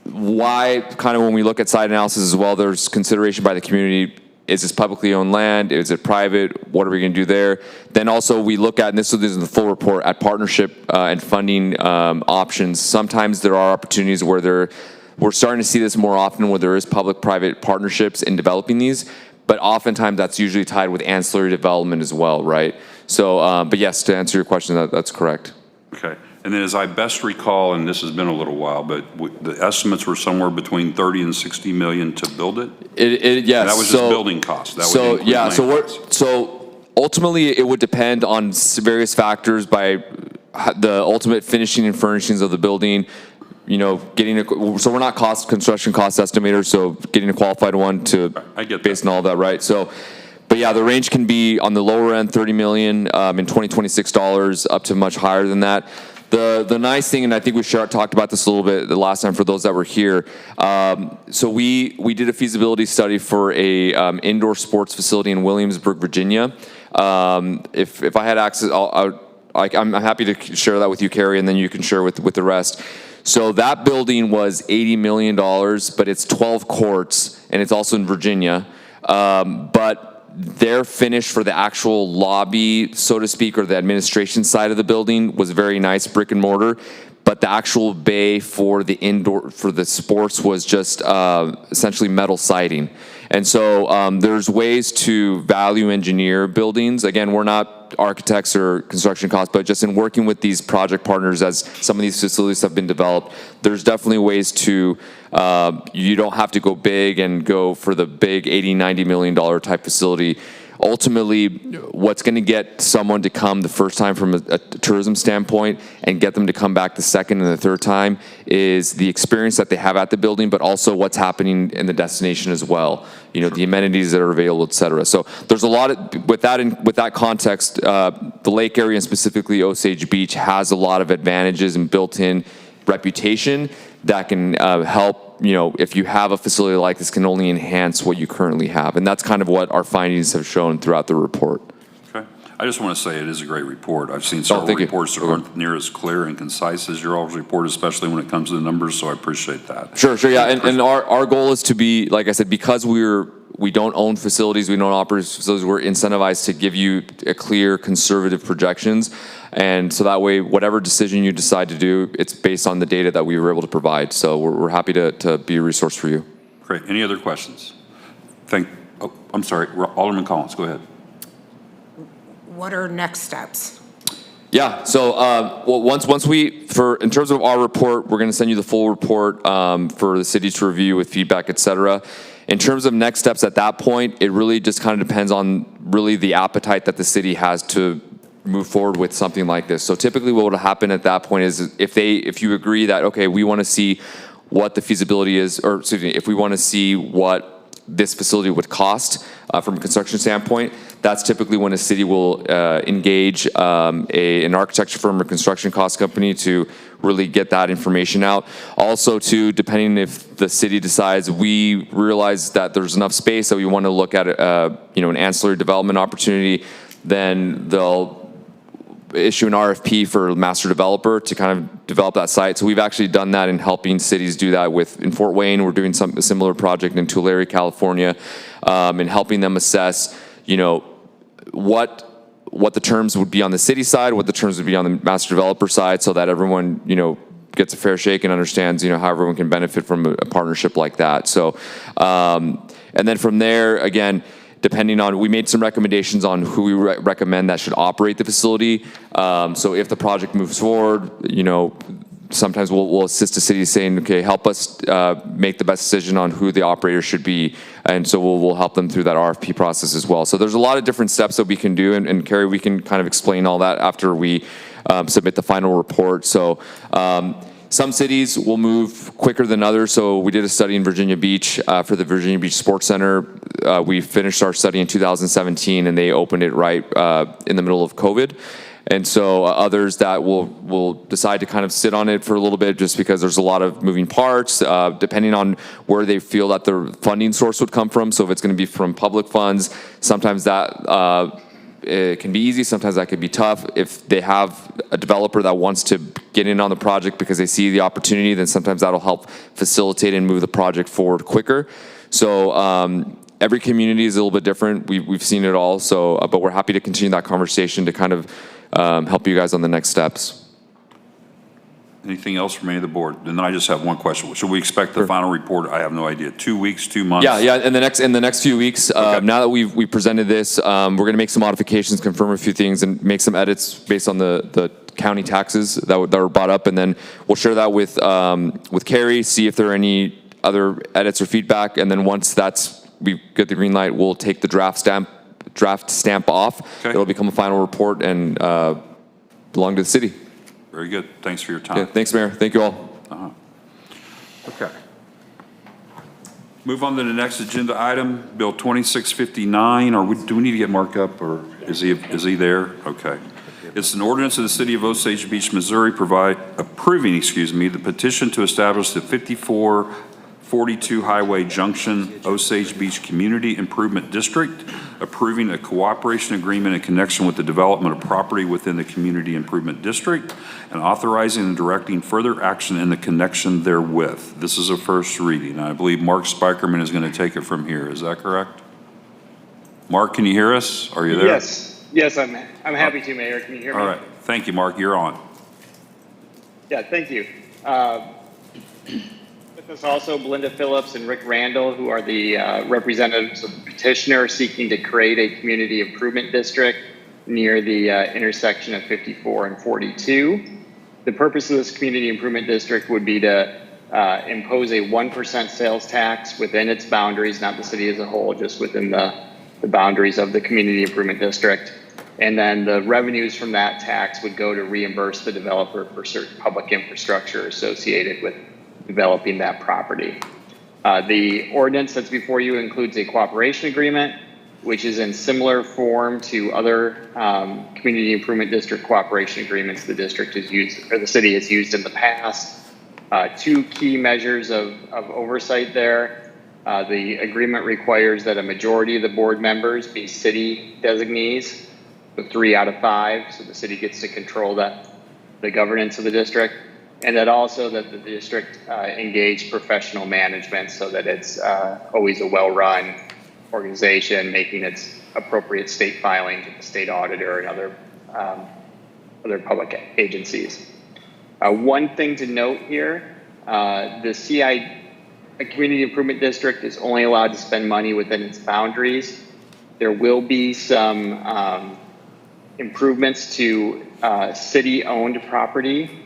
why, kind of when we look at site analysis as well, there's consideration by the community. Is this publicly owned land? Is it private? What are we going to do there? Then also we look at, and this is in the full report, at partnership and funding options. Sometimes there are opportunities where we're starting to see this more often where there is public-private partnerships in developing these, but oftentimes that's usually tied with ancillary development as well, right? So, but yes, to answer your question, that's correct.
Okay. And then as I best recall, and this has been a little while, but the estimates were somewhere between 30 and 60 million to build it?
Yes.
And that was just building costs? That would include land costs.
So ultimately, it would depend on various factors by the ultimate finishing and furnishings of the building. You know, so we're not construction cost estimators, so getting a qualified one to based on all that, right? So, but yeah, the range can be on the lower end, 30 million in 2026 dollars, up to much higher than that. The nice thing, and I think we talked about this a little bit the last time for those that were here. So we did a feasibility study for a indoor sports facility in Williamsburg, Virginia. If I had access, I'm happy to share that with you, Carrie, and then you can share with the rest. So that building was $80 million, but it's 12 courts, and it's also in Virginia. But their finish for the actual lobby, so to speak, or the administration side of the building was very nice, brick and mortar. But the actual bay for the sports was just essentially metal siding. And so there's ways to value engineer buildings. Again, we're not architects or construction costs, but just in working with these project partners as some of these facilities have been developed, there's definitely ways to, you don't have to go big and go for the big $80, $90 million type facility. Ultimately, what's going to get someone to come the first time from a tourism standpoint and get them to come back the second and the third time is the experience that they have at the building, but also what's happening in the destination as well. You know, the amenities that are available, et cetera. So there's a lot with that context, the lake area and specifically Osage Beach has a lot of advantages and built-in reputation that can help. You know, if you have a facility like this, can only enhance what you currently have. And that's kind of what our findings have shown throughout the report.
Okay. I just want to say it is a great report. I've seen several
thank you.
reports that aren't near as clear and concise as your all's report, especially when it comes to the numbers, so I appreciate that.
Sure, yeah, and our goal is to be, like I said, because we don't own facilities, we don't operate facilities, we're incentivized to give you a clear, conservative projections, and so that way, whatever decision you decide to do, it's based on the data that we were able to provide, so we're happy to be a resource for you.
Great. Any other questions? I'm sorry, Alderman Collins, go ahead.
What are next steps?
Yeah, so well, once in terms of our report, we're going to send you the full report for the city to review with feedback, et cetera. In terms of next steps at that point, it really just kind of depends on really the appetite that the city has to move forward with something like this. So typically what will happen at that point is if you agree that, okay, we want to see what the feasibility is, or excuse me, if we want to see what this facility would cost from a construction standpoint, that's typically when a city will engage an architecture firm or construction cost company to really get that information out. Also, too, depending if the city decides we realize that there's enough space that we want to look at an ancillary development opportunity, then they'll issue an RFP for a master developer to kind of develop that site. So we've actually done that in helping cities do that in Fort Wayne. We're doing a similar project in Tulare, California, and helping them assess, what the terms would be on the city side, what the terms would be on the master developer side, so that everyone, gets a fair shake and understands, how everyone can benefit from a partnership like that. So, and then from there, again, depending on, we made some recommendations on who we recommend that should operate the facility. So if the project moves forward, sometimes we'll assist the city saying, okay, help us make the best decision on who the operator should be. And so we'll help them through that RFP process as well. So there's a lot of different steps that we can do. And Carrie, we can kind of explain all that after we submit the final report. So some cities will move quicker than others. So we did a study in Virginia Beach for the Virginia Beach Sports Center. We finished our study in 2017, and they opened it right in the middle of COVID. And so others that will decide to kind of sit on it for a little bit just because there's a lot of moving parts, depending on where they feel that their funding source would come from. So if it's going to be from public funds, sometimes that it can be easy, sometimes that can be tough. If they have a developer that wants to get in on the project because they see the opportunity, then sometimes that'll help facilitate and move the project forward quicker. So every community is a little bit different. We've seen it all. So, but we're happy to continue that conversation to kind of help you guys on the next steps.
Anything else from any of the board? And then I just have one question. Should we expect the final report? I have no idea. 2 weeks, 2 months?
Yeah. In the next few weeks. Okay. Now that we presented this, we're going to make some modifications, confirm a few things, and make some edits based on the county taxes that were brought up, and then we'll share that with Carrie, see if there are any other edits or feedback, and then once we get the green light, we'll take the draft stamp off. Okay. It'll become a final report and belong to the city.
Very good. Thanks for your time.
Okay, thanks, Mayor. Thank you all.
Okay. Move on to the next agenda item, Bill 2659. Do we need to get Mark up, or is he there? Okay. It's an ordinance of the City of Osage Beach, Missouri, approving the petition to establish the 5442 Highway Junction Osage Beach Community Improvement District, approving a cooperation agreement in connection with the development of property within the Community Improvement District, and authorizing and directing further action in the connection therewith. This is a first reading. I believe Mark Spikerman is going to take it from here. Is that correct? Mark, can you hear us? Are you there?
Yes, I'm happy to, Mayor. Can you hear me?
All right. Thank you, Mark. You're on.
Yeah, thank you. With us also Belinda Phillips and Rick Randall, who are the representatives of the petitioner seeking to create a community improvement district near the intersection of 54 and 42. The purpose of this community improvement district would be to impose a 1% sales tax within its boundaries, not the city as a whole, just within the boundaries of the community improvement district. And then the revenues from that tax would go to reimburse the developer for certain public infrastructure associated with developing that property. The ordinance that's before you includes a cooperation agreement, which is in similar form to other community improvement district cooperation agreements the district has used, or the city has used in the past. Two key measures of oversight there. The agreement requires that a majority of the board members be city designees, so 3 out of 5, so the city gets to control the governance of the district. And that also that the district engage professional management so that it's always a well-run organization, making its appropriate state filing to the state auditor and other public agencies. One thing to note here, the a community improvement district is only allowed to spend money within its boundaries. There will be some improvements to city-owned property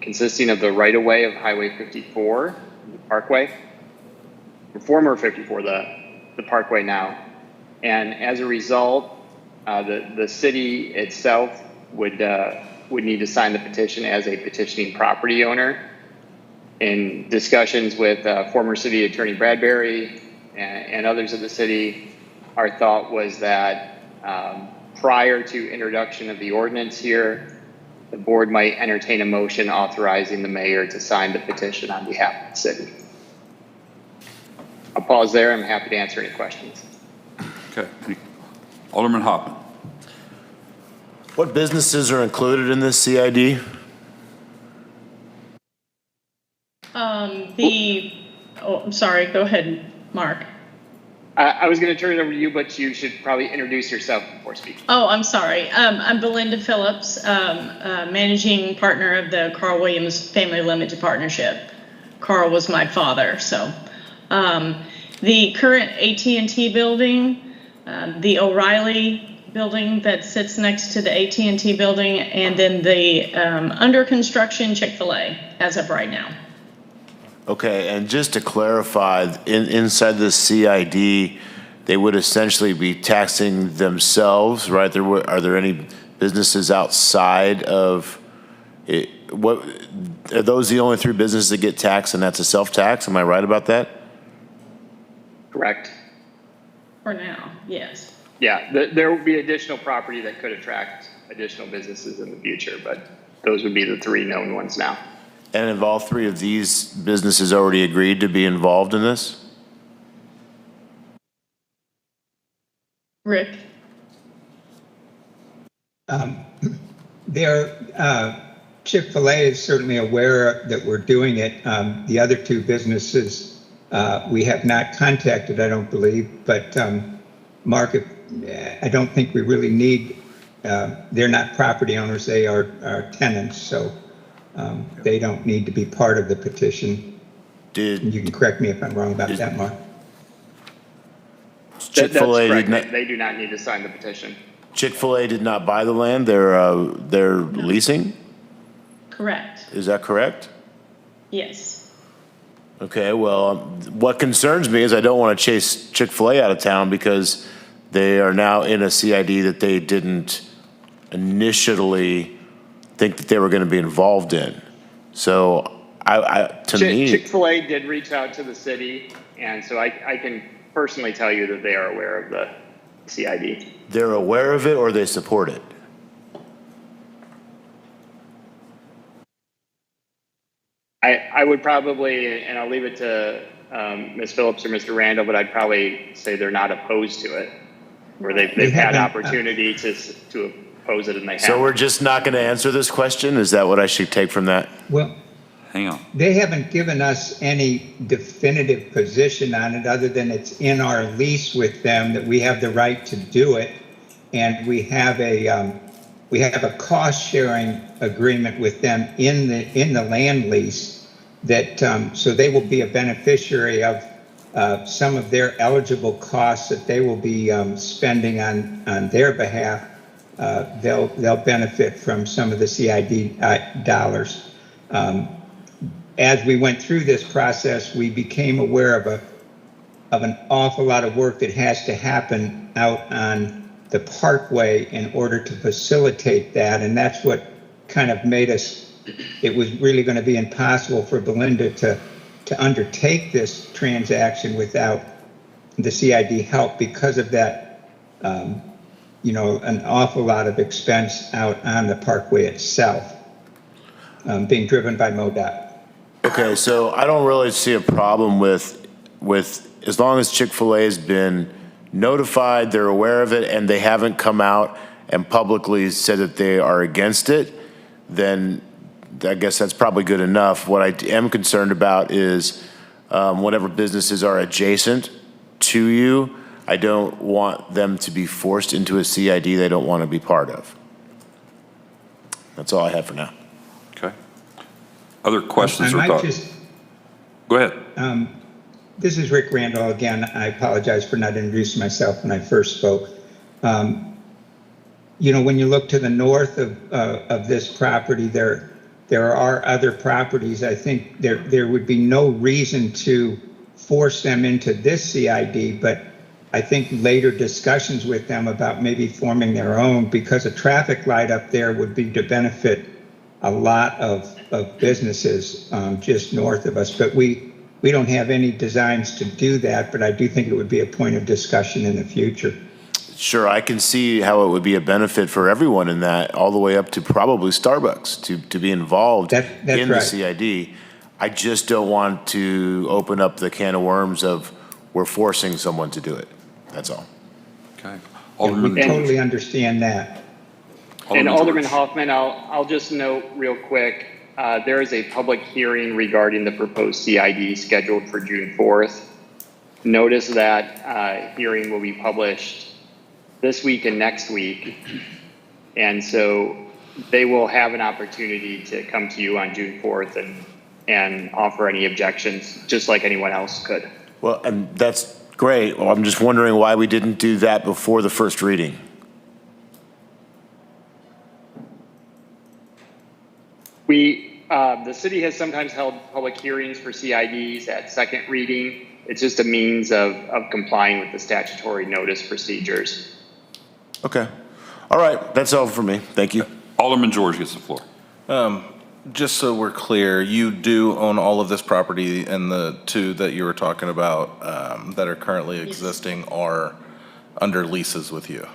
consisting of the right-of-way of Highway 54, the Parkway, the former 54, the Parkway now. And as a result, the city itself would need to sign the petition as a petitioning property owner. In discussions with former city attorney Bradbury and others of the city, our thought was that prior to introduction of the ordinance here, the board might entertain a motion authorizing the mayor to sign the petition on behalf of the city. I'll pause there. I'm happy to answer any questions.
Okay. Alderman Hoffman.
What businesses are included in this CID?
I'm sorry, go ahead, Mark.
I was going to turn it over to you, but you should probably introduce yourself before speaking.
Oh, I'm sorry. I'm Belinda Phillips, managing partner of the Carl Williams Family Limited Partnership. Carl was my father, so. The current AT&T building, the O'Reilly building that sits next to the AT&T building, and then the under construction Chick-fil-A as of right now.
Okay, and just to clarify, inside the CID, they would essentially be taxing themselves, right? Are there any businesses outside of it? What are those the only 3 businesses that get taxed, and that's a self-tax? Am I right about that?
Correct.
For now, yes.
Yeah, there will be additional property that could attract additional businesses in the future, but those would be the 3 known ones now.
And have all 3 of these businesses already agreed to be involved in this?
Rick?
Chick-fil-A is certainly aware that we're doing it. The other 2 businesses we have not contacted, I don't believe, but Mark, I don't think we really need, they're not property owners, they are tenants, so they don't need to be part of the petition. You can correct me if I'm wrong about that, Mark.
Chick-fil-A
That's correct. They do not need to sign the petition.
Chick-fil-A did not buy the land, they're leasing?
Correct.
Is that correct?
Yes.
Okay, well, what concerns me is I don't want to chase Chick-fil-A out of town because they are now in a CID that they didn't initially think that they were going to be involved in. So to me,
Chick-fil-A did reach out to the city, and so I can personally tell you that they are aware of the CID.
They're aware of it or they support it?
I would probably, and I'll leave it to Ms. Phillips or Mr. Randall, but I'd probably say they're not opposed to it, where they've had opportunity to oppose it and they haven't.
So we're just not going to answer this question? Is that what I should take from that?
Well,
hang on.
They haven't given us any definitive position on it other than it's in our lease with them that we have the right to do it. And we have a cost sharing agreement with them in the land lease that so they will be a beneficiary of some of their eligible costs that they will be spending on their behalf. They'll benefit from some of the CID dollars. As we went through this process, we became aware of an awful lot of work that has to happen out on the Parkway in order to facilitate that, and that's what kind of made us, it was really going to be impossible for Belinda to undertake this transaction without the CID help because of that, an awful lot of expense out on the Parkway itself, being driven by MoDOT.
Okay, so I don't really see a problem with as long as Chick-fil-A has been notified, they're aware of it, and they haven't come out and publicly said that they are against it, then I guess that's probably good enough. What I am concerned about is whatever businesses are adjacent to you. I don't want them to be forced into a CID they don't want to be part of. That's all I have for now.
Okay. Other questions
I
or
might
thoughts?
just,
Go ahead.
this is Rick Randall again. I apologize for not introducing myself when I first spoke. You know, when you look to the north of this property, there are other properties. I think there would be no reason to force them into this CID, but I think later discussions with them about maybe forming their own, because a traffic light up there would be to benefit a lot of businesses just north of us. But we don't have any designs to do that, but I do think it would be a point of discussion in the future.
Sure, I can see how it would be a benefit for everyone in that, all the way up to probably Starbucks to be involved in the
right.
CID. I just don't want to open up the can of worms of we're forcing someone to do it. That's all.
Okay.
We totally understand that.
And Alderman Hoffman, I'll just note real quick, there is a public hearing regarding the proposed CID scheduled for June 4th. Notice that hearing will be published this week and next week. And so they will have an opportunity to come to you on June 4th and offer any objections, just like anyone else could.
Well, and that's great. Well, I'm just wondering why we didn't do that before the first reading.
The city has sometimes held public hearings for CIDs at second reading. It's just a means of complying with the statutory notice procedures.
Okay. All right. That's all for me. Thank you.
Alderman George gets the floor.
Just so we're clear, you do own all of this property, and the two that you were talking about that are currently existing are under leases with you.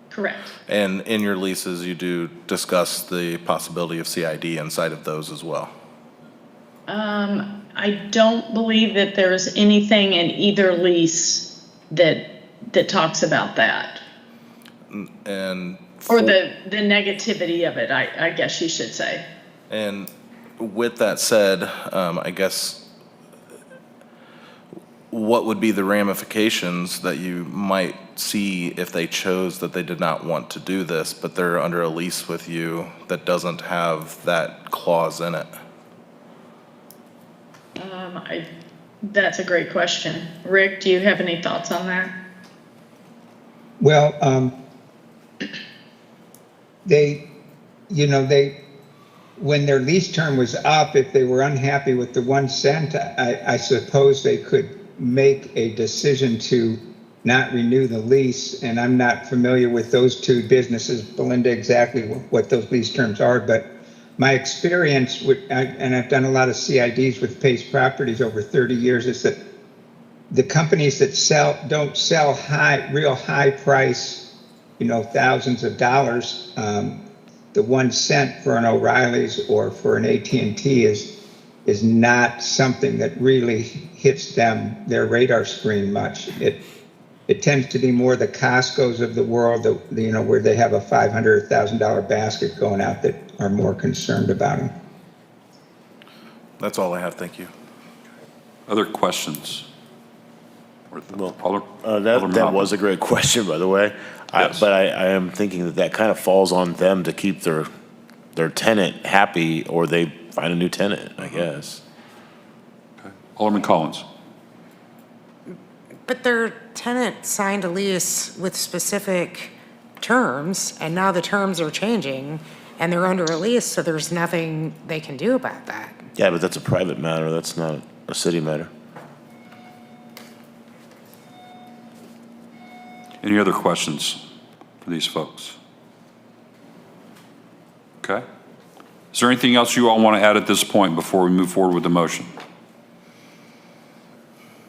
Correct.
And in your leases, you do discuss the possibility of CID inside of those as well.
I don't believe that there's anything in either lease that talks about that.
And
Or the negativity of it, I guess you should say.
And with that said, I guess what would be the ramifications that you might see if they chose that they did not want to do this, but they're under a lease with you that doesn't have that clause in it?
That's a great question. Rick, do you have any thoughts on that?
Well, when their lease term was up, if they were unhappy with the 1 cent, I suppose they could make a decision to not renew the lease. And I'm not familiar with those two businesses, Belinda, exactly what those lease terms are. But my experience and I've done a lot of CIDs with Pace Properties over 30 years, is that the companies that don't sell real high price, thousands of dollars, the 1 cent for an O'Reilly's or for an AT&T is not something that really hits their radar screen much. It tends to be more the Costco's of the world, where they have a $500 or $1,000 basket going out, that are more concerned about them.
That's all I have. Thank you.
Other questions?
That was a great question, by the way.
Yes.
But I am thinking that kind of falls on them to keep their tenant happy, or they find a new tenant, I guess.
Okay. Alderman Collins.
But their tenant signed a lease with specific terms, and now the terms are changing, and they're under a lease, so there's nothing they can do about that.
Yeah, but that's a private matter. That's not a city matter.
Any other questions for these folks? Okay. Is there anything else you all want to add at this point before we move forward with the motion?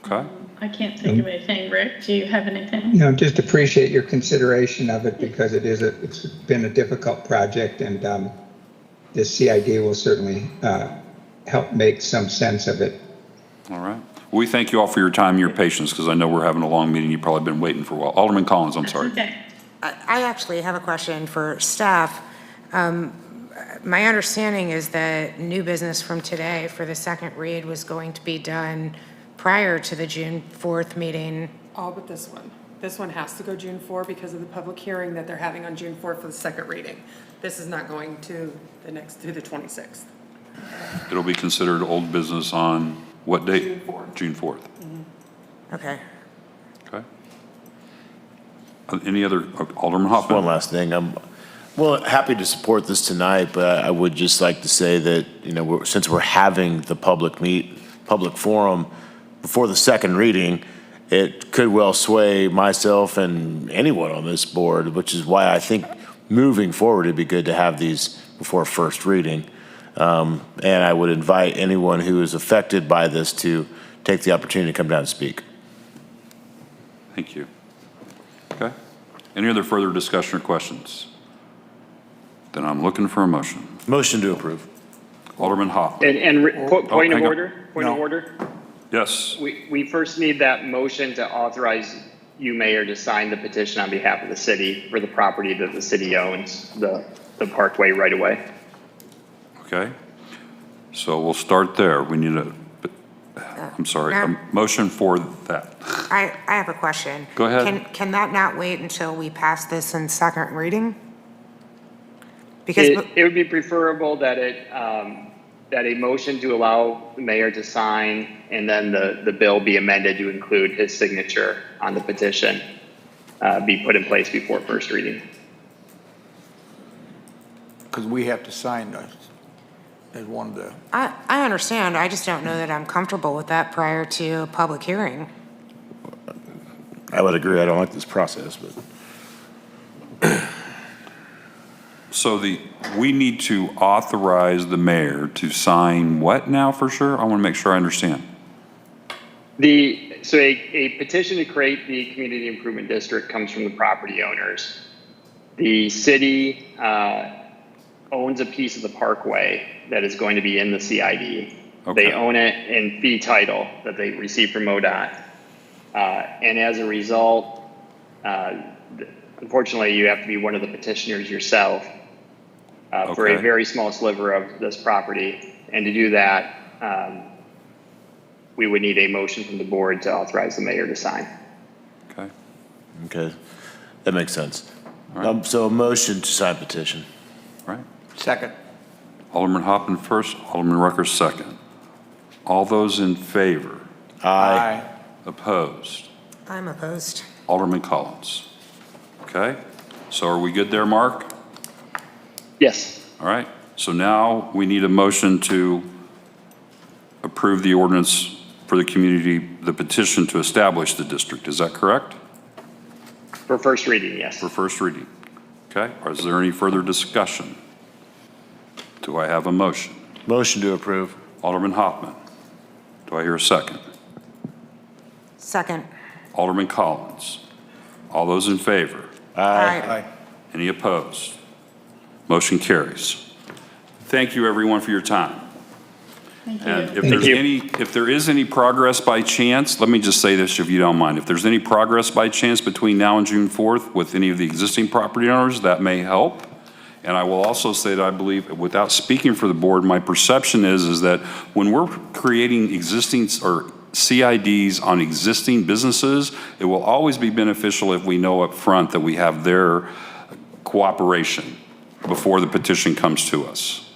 Okay.
I can't think of anything. Rick, do you have anything?
Just appreciate your consideration of it, because it's been a difficult project, and this CID will certainly help make some sense of it.
All right. We thank you all for your time and your patience, because I know we're having a long meeting. You've probably been waiting for a while. Alderman Collins, I'm sorry.
Okay.
I actually have a question for staff. My understanding is that new business from today for the second read was going to be done prior to the June 4th meeting.
All but this one. This one has to go June 4 because of the public hearing that they're having on June 4 for the second reading. This is not going to the 26th.
It'll be considered old business on what date?
June 4th.
June 4th.
Okay.
Okay. Any other, Alderman Hoffman?
One last thing. I'm happy to support this tonight, but I would just like to say that, since we're having the public forum before the second reading, it could well sway myself and anyone on this board, which is why I think moving forward, it'd be good to have these before first reading. And I would invite anyone who is affected by this to take the opportunity to come down and speak.
Thank you. Okay. Any other further discussion or questions? Then I'm looking for a motion.
Motion to approve.
Alderman Hoffman.
Point of
hang on.
order? Point of order?
Yes.
We first need that motion to authorize you, Mayor, to sign the petition on behalf of the city for the property that the city owns, the Parkway right away.
Okay. So we'll start there. We need a motion for that.
I have a question.
Go ahead.
Can that not wait until we pass this in second reading? Because
It would be preferable that that a motion to allow the mayor to sign and then the bill be amended to include his signature on the petition be put in place before first reading.
Because we have to sign as one of the,
I understand. I just don't know that I'm comfortable with that prior to a public hearing.
I would agree. I don't like this process, but.
So we need to authorize the mayor to sign what now for sure? I want to make sure I understand.
So a petition to create the community improvement district comes from the property owners. The city owns a piece of the parkway that is going to be in the CID.
Okay.
They own it in fee title that they received from MoDOT. And as a result, unfortunately, you have to be one of the petitioners yourself for a very small sliver of this property. And to do that, we would need a motion from the board to authorize the mayor to sign.
Okay. That makes sense.
All right.
So a motion to sign petition.
All right.
second.
Alderman Hoffman first, Alderman Rucker second. All those in favor?
Aye.
Opposed?
I'm opposed.
Alderman Collins. Okay. So are we good there, Mark?
Yes.
All right. So now we need a motion to approve the ordinance for the community, the petition to establish the district. Is that correct?
For first reading, yes.
For first reading. Okay. Is there any further discussion? Do I have a motion?
Motion to approve.
Alderman Hoffman. Do I hear a second?
Second.
Alderman Collins. All those in favor?
Aye.
Any opposed? Motion carries. Thank you, everyone, for your time.
Thank you.
And if there is any progress by chance, let me just say this, if you don't mind. If there's any progress by chance between now and June 4th with any of the existing property owners, that may help. And I will also say that I believe, without speaking for the board, my perception is that when we're creating existing or CIDs on existing businesses, it will always be beneficial if we know up front that we have their cooperation before the petition comes to us.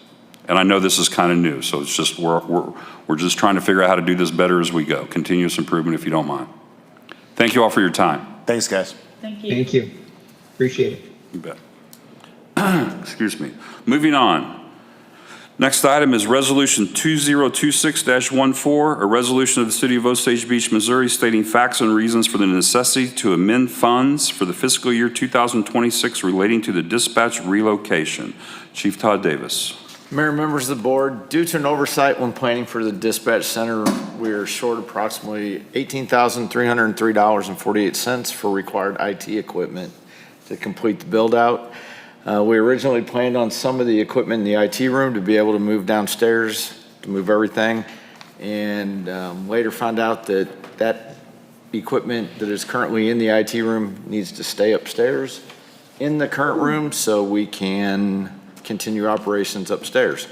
And I know this is kind of new, so it's just we're just trying to figure out how to do this better as we go. Continuous improvement, if you don't mind. Thank you all for your time.
Thanks, guys.
Thank you.
Thank you. Appreciate it.
You bet. Excuse me. Moving on. Next item is Resolution 2026-14, a resolution of the City of Osage Beach, Missouri, stating facts and reasons for the necessity to amend funds for the fiscal year 2026 relating to the dispatch relocation. Chief Todd Davis.
Mayor, members of the board, due to an oversight when planning for the dispatch center, we are short approximately $18,303.48 for required IT equipment to complete the build out. We originally planned on some of the equipment in the IT room to be able to move downstairs to move everything, and later found out that that equipment that is currently in the IT room needs to stay upstairs. in the current room so we can continue operations upstairs.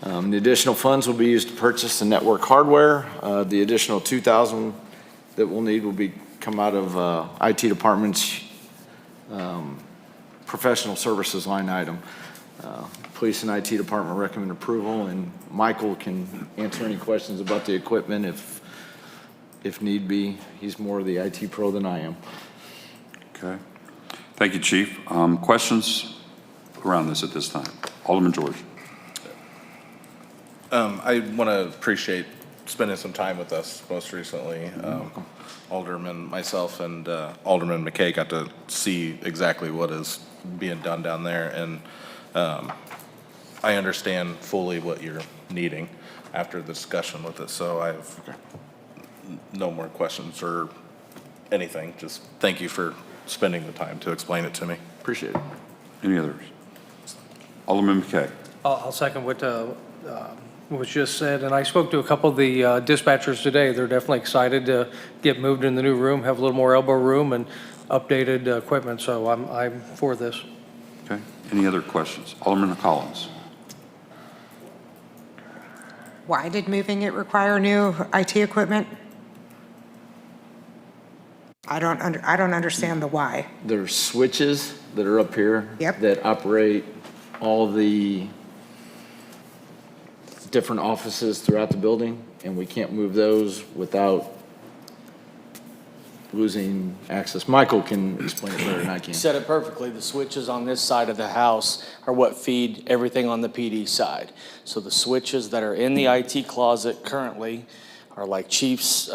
The additional funds will be used to purchase the network hardware. The additional $2,000 that we'll need will come out of IT department's professional services line item. Police and IT department recommend approval, and Michael can answer any questions about the equipment if need be. He's more of the IT pro than I am.
Okay. Thank you, Chief. Questions around this at this time? Alderman George.
I want to appreciate spending some time with us most recently. Alderman, myself, and Alderman McKay got to see exactly what is being done down there, and I understand fully what you're needing after the discussion with it, so I have no more questions or anything. Just thank you for spending the time to explain it to me. Appreciate it.
Any others? Alderman McKay.
I'll second what was just said, and I spoke to a couple of the dispatchers today. They're definitely excited to get moved in the new room, have a little more elbow room and updated equipment, so I'm for this.
Okay. Any other questions? Alderman Collins.
Why did moving it require new IT equipment? I don't understand the why.
There's switches that are up here.
Yep.
That operate all the different offices throughout the building, and we can't move those without losing access. Michael can explain it better than I can.
You said it perfectly. The switches on this side of the house are what feed everything on the PD side. So the switches that are in the IT closet currently are like Chief's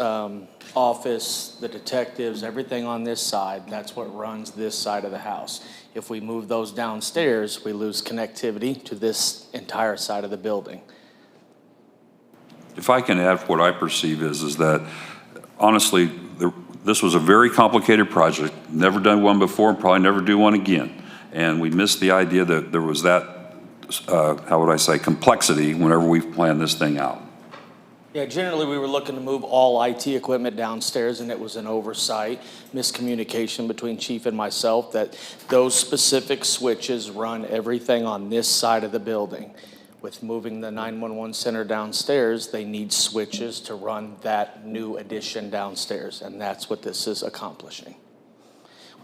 office, the detectives, everything on this side. That's what runs this side of the house. If we move those downstairs, we lose connectivity to this entire side of the building.
If I can add, what I perceive is that honestly, this was a very complicated project, never done one before, and probably never do one again. And we missed the idea that there was that, how would I say, complexity whenever we planned this thing out.
Yeah, generally we were looking to move all IT equipment downstairs, and it was an oversight, miscommunication between Chief and myself that those specific switches run everything on this side of the building. With moving the 911 center downstairs, they need switches to run that new addition downstairs, and that's what this is accomplishing.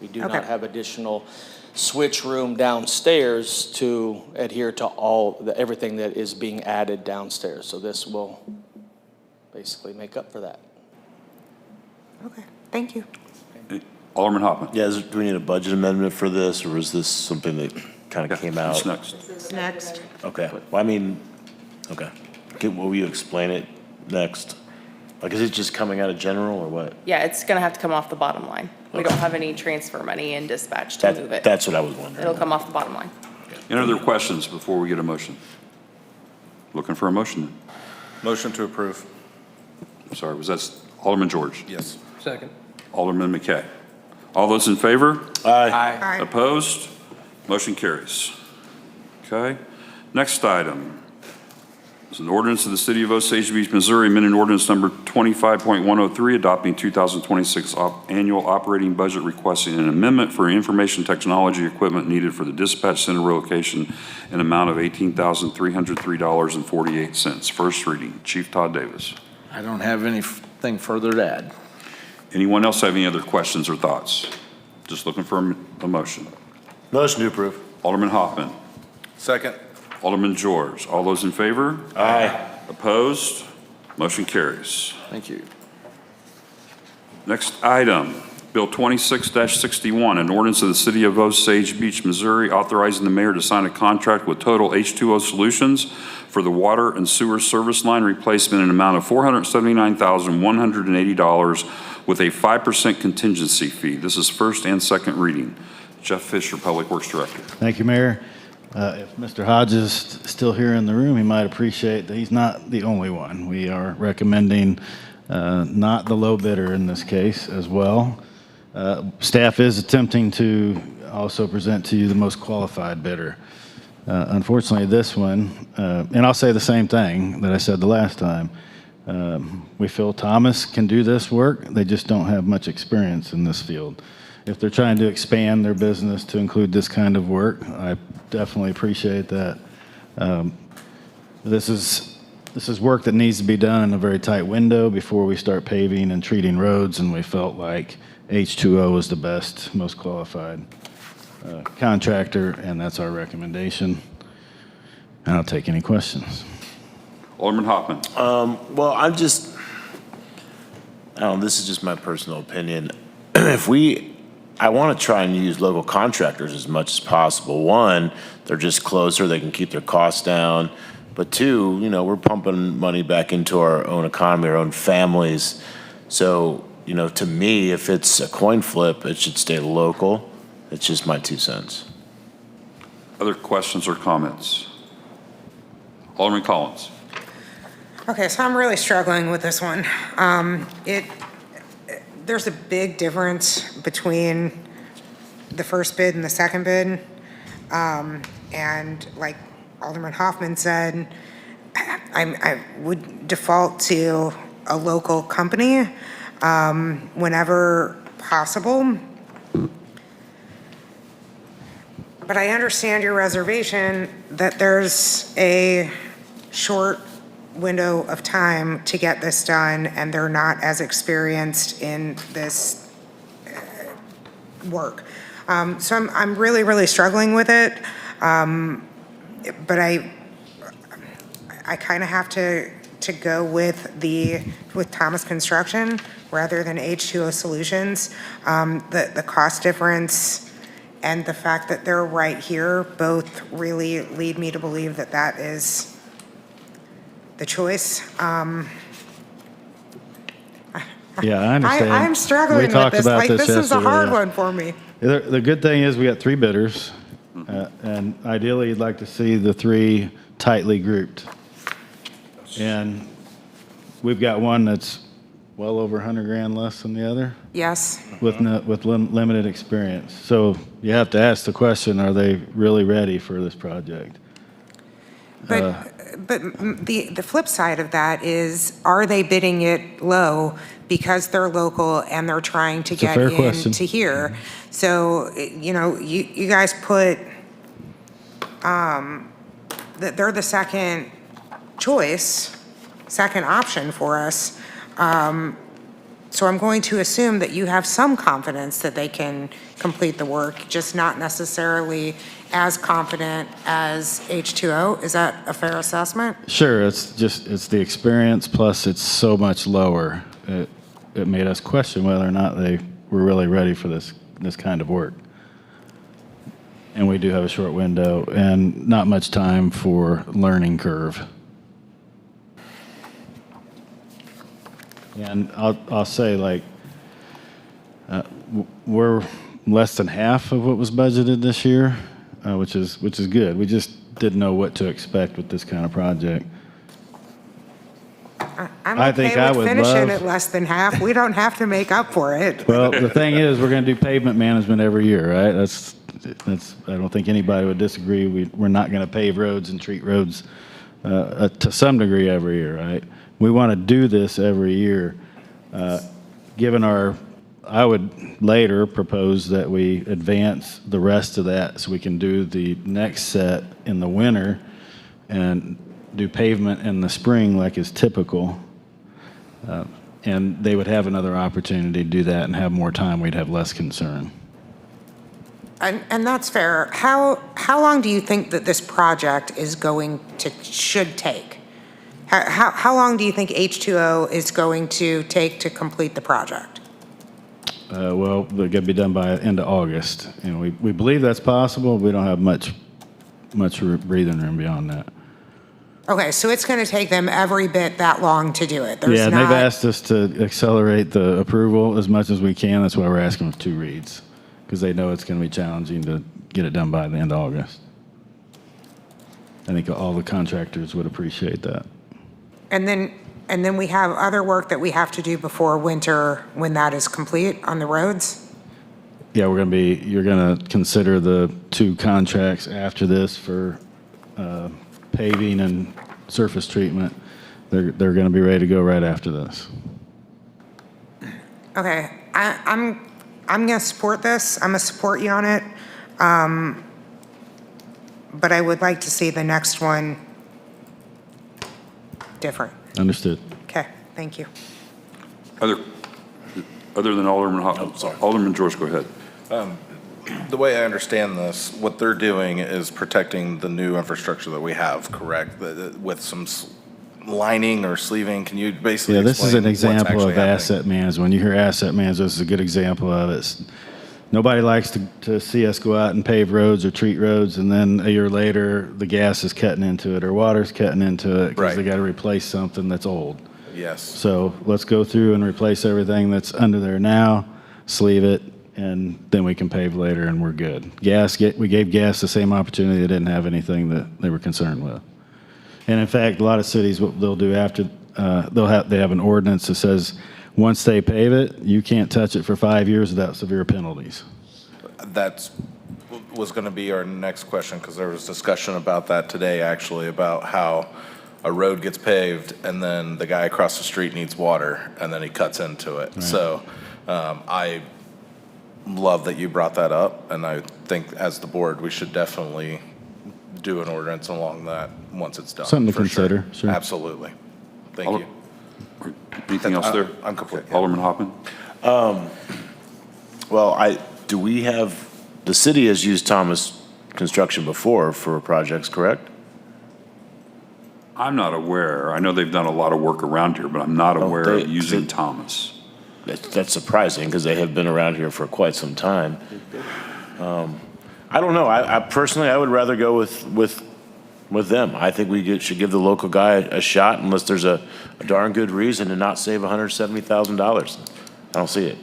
We do not have additional switch room downstairs to adhere to everything that is being added downstairs, so this will basically make up for that.
Okay, thank you.
Alderman Hoffman.
Yeah, do we need a budget amendment for this, or is this something that kind of came out?
What's next?
Next.
Okay, well, I mean, okay. Will you explain it next? Like, is it just coming out of general or what?
Yeah, it's going to have to come off the bottom line. We don't have any transfer money in dispatch to move it.
That's what I was wondering.
It'll come off the bottom line.
Any other questions before we get a motion? Looking for a motion then.
Motion to approve.
I'm sorry, was that Alderman George?
Yes.
Second.
Alderman McKay. All those in favor?
Aye.
Aye.
Opposed? Motion carries. Okay. Next item is an ordinance of the City of Osage Beach, Missouri, amending ordinance number 25.103, adopting 2026 annual operating budget, requesting an amendment for information technology equipment needed for the dispatch center relocation in amount of $18,303.48. First reading. Chief Todd Davis.
I don't have anything further to add.
Anyone else have any other questions or thoughts? Just looking for a motion.
Motion to approve.
Alderman Hoffman.
Second.
Alderman George. All those in favor?
Aye.
Opposed? Motion carries.
Thank you.
Next item, Bill 26-61, an ordinance of the City of Osage Beach, Missouri, authorizing the mayor to sign a contract with Total H2O Solutions for the water and sewer service line replacement in an amount of $479,180 with a 5% contingency fee. This is first and second reading. Jeff Fisher, Public Works Director.
Thank you, Mayor. If Mr. Hodges is still here in the room, he might appreciate that he's not the only one. We are recommending not the low bidder in this case as well. Staff is attempting to also present to you the most qualified bidder. Unfortunately, this one, and I'll say the same thing that I said the last time, We feel Thomas can do this work. They just don't have much experience in this field. If they're trying to expand their business to include this kind of work, I definitely appreciate that. This is work that needs to be done in a very tight window before we start paving and treating roads, and we felt like H2O was the best, most qualified contractor, and that's our recommendation. And I'll take any questions.
Alderman Hoffman.
Well, I don't know, this is just my personal opinion. I want to try and use local contractors as much as possible. One, they're just closer, they can keep their costs down. But two, we're pumping money back into our own economy, our own families. So, to me, if it's a coin flip, it should stay local. It's just my 2 cents.
Other questions or comments? Alderman Collins.
Okay, so I'm really struggling with this one. There's a big difference between the first bid and the second bid. And like Alderman Hoffman said, I would default to a local company whenever possible. But I understand your reservation that there's a short window of time to get this done, and they're not as experienced in this work. So I'm really, really struggling with it. But I kind of have to go with Thomas Construction rather than H2O Solutions. The cost difference and the fact that they're right here both really lead me to believe that that is the choice.
Yeah, I understand.
I'm struggling
We
with
talked
this.
about
Like, this is a
yesterday,
hard
yeah.
one for me.
The good thing is we got 3 bidders, and ideally you'd like to see the 3 tightly grouped. And we've got one that's well over 100 grand less than the other
Yes.
with limited experience. So you have to ask the question, are they really ready for this project?
But the flip side of that is, are they bidding it low because they're local and they're trying to
It's a
get
fair question.
into here? So, you guys put, that they're the second choice, second option for us. So I'm going to assume that you have some confidence that they can complete the work, just not necessarily as confident as H2O. Is that a fair assessment?
Sure, it's the experience, plus it's so much lower. It made us question whether or not they were really ready for this kind of work. And we do have a short window and not much time for learning curve. And I'll say, like, we're less than half of what was budgeted this year, which is good. We just didn't know what to expect with this kind of project.
I'm
I think I
okay with
would
finishing
love-
it less than half. We don't have to make up for it.
Well, the thing is, we're going to do pavement management every year, right? That's. I don't think anybody would disagree. We're not going to pave roads and treat roads to some degree every year, right? We want to do this every year. I would later propose that we advance the rest of that so we can do the next set in the winter and do pavement in the spring like is typical. And they would have another opportunity to do that and have more time. We'd have less concern.
And that's fair. How long do you think that this project should take? How long do you think H2O is going to take to complete the project?
Well, they're going to be done by end of August. We believe that's possible. We don't have much breathing room beyond that.
Okay, so it's going to take them every bit that long to do it.
And they've asked us to accelerate the approval as much as we can. That's why we're asking for 2 reads, because they know it's going to be challenging to get it done by the end of August. I think all the contractors would appreciate that.
And then we have other work that we have to do before winter when that is complete on the roads?
Yeah, you're going to consider the 2 contracts after this for paving and surface treatment. They're going to be ready to go right after this.
Okay, I'm going to support this. I'm going to support you on it. But I would like to see the next one different.
Understood.
Okay, thank you.
Other than Alderman Alderman George, go ahead.
The way I understand this, what they're doing is protecting the new infrastructure that we have, correct? With some lining or sleeving, can you basically
Yeah, this is an
explain what's
example
actually
of
happening?
asset management. When you hear asset management, this is a good example of it. Nobody likes to see us go out and pave roads or treat roads, and then a year later, the gas is cutting into it or water's cutting into it because they got to replace something that's old.
Yes.
So let's go through and replace everything that's under there now, sleeve it, and then we can pave later and we're good. We gave gas the same opportunity. They didn't have anything that they were concerned with. And in fact, a lot of cities, what they'll do after, they have an ordinance that says, once they pave it, you can't touch it for 5 years without severe penalties.
That was going to be our next question, because there was discussion about that today, actually, about how a road gets paved and then the guy across the street needs water and then he cuts into it.
Right.
So I love that you brought that up, and I think as the board, we should definitely do an ordinance along that once it's done.
Something to
for sure.
consider, sure.
Absolutely. Thank you.
Anything else there?
I'm complete.
Alderman Hoffman?
Well, do we have, the city has used Thomas Construction before for projects, correct?
I'm not aware. I know they've done a lot of work around here, but I'm not aware
they-
of using Thomas.
That's surprising because they have been around here for quite some time. I don't know. I personally, I would rather go with them. I think we should give the local guy a shot unless there's a darn good reason to not save $170,000. I don't see it.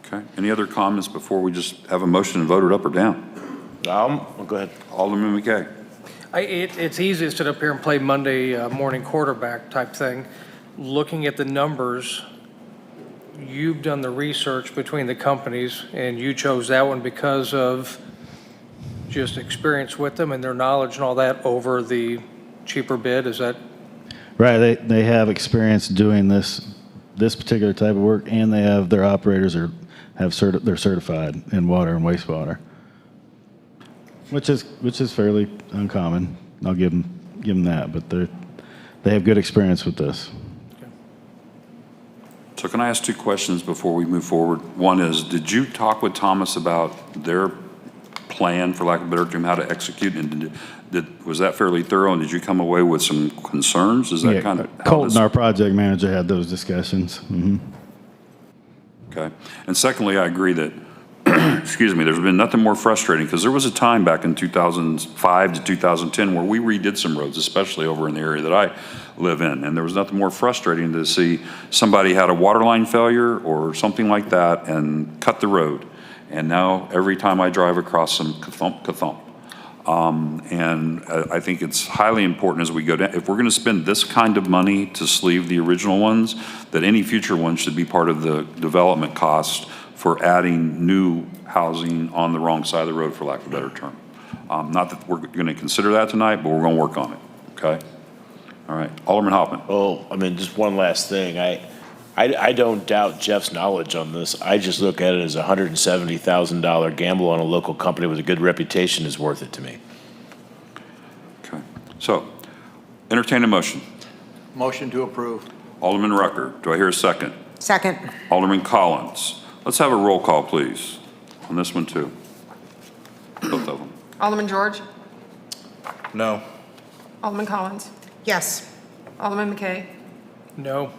Okay. Any other comments before we just have a motion and vote it up or down?
Go ahead.
Alderman McKay.
It's easy to sit up here and play Monday morning quarterback type thing. Looking at the numbers, you've done the research between the companies, and you chose that one because of just experience with them and their knowledge and all that over the cheaper bid. Is that?
Right, they have experience doing this particular type of work, and they have their operators they're certified in water and wastewater, which is fairly uncommon. I'll give them that, but they have good experience with this.
So can I ask two questions before we move forward? One is, did you talk with Thomas about their plan, for lack of a better term, how to execute? And was that fairly thorough? And did you come away with some concerns? Is that
Yeah,
kind of how
Colton,
this?
our project manager, had those discussions. Mm-hmm.
Okay. And secondly, I agree that, excuse me, there's been nothing more frustrating, because there was a time back in 2005 to 2010 where we redid some roads, especially over in the area that I live in, and there was nothing more frustrating to see somebody had a water line failure or something like that and cut the road. And now every time I drive across some ka-thump. And I think it's highly important as we go down, if we're going to spend this kind of money to sleeve the original ones, that any future ones should be part of the development cost for adding new housing on the wrong side of the road, for lack of a better term. Not that we're going to consider that tonight, but we're going to work on it, okay? All right, Alderman Hoffman.
Oh, I mean, just one last thing. I don't doubt Jeff's knowledge on this. I just look at it as a $170,000 gamble on a local company with a good reputation is worth it to me.
Okay, so entertain a motion.
Motion to approve.
Alderman Rucker, do I hear a second?
Second.
Alderman Collins. Let's have a roll call, please, on this one too. Both of them.
Alderman George?
No.
Alderman Collins?
Yes.
Alderman McKay?
No.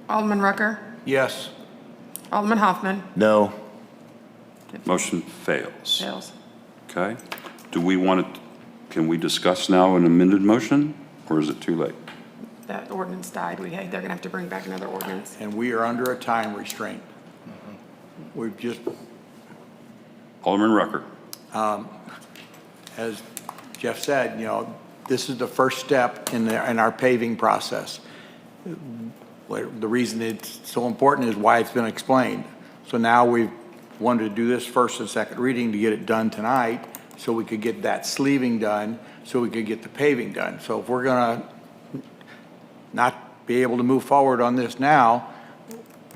Alderman Rucker?
Yes.
Alderman Hoffman?
No.
Motion fails.
Fails.
Okay. Do we want to, can we discuss now an amended motion, or is it too late?
That ordinance died. They're going to have to bring back another ordinance.
And we are under a time restraint. We've just,
Alderman Rucker.
as Jeff said, this is the first step in our paving process. The reason it's so important is why it's been explained. So now we've wanted to do this first and second reading to get it done tonight, so we could get that sleeving done, so we could get the paving done. So if we're gonna not be able to move forward on this now,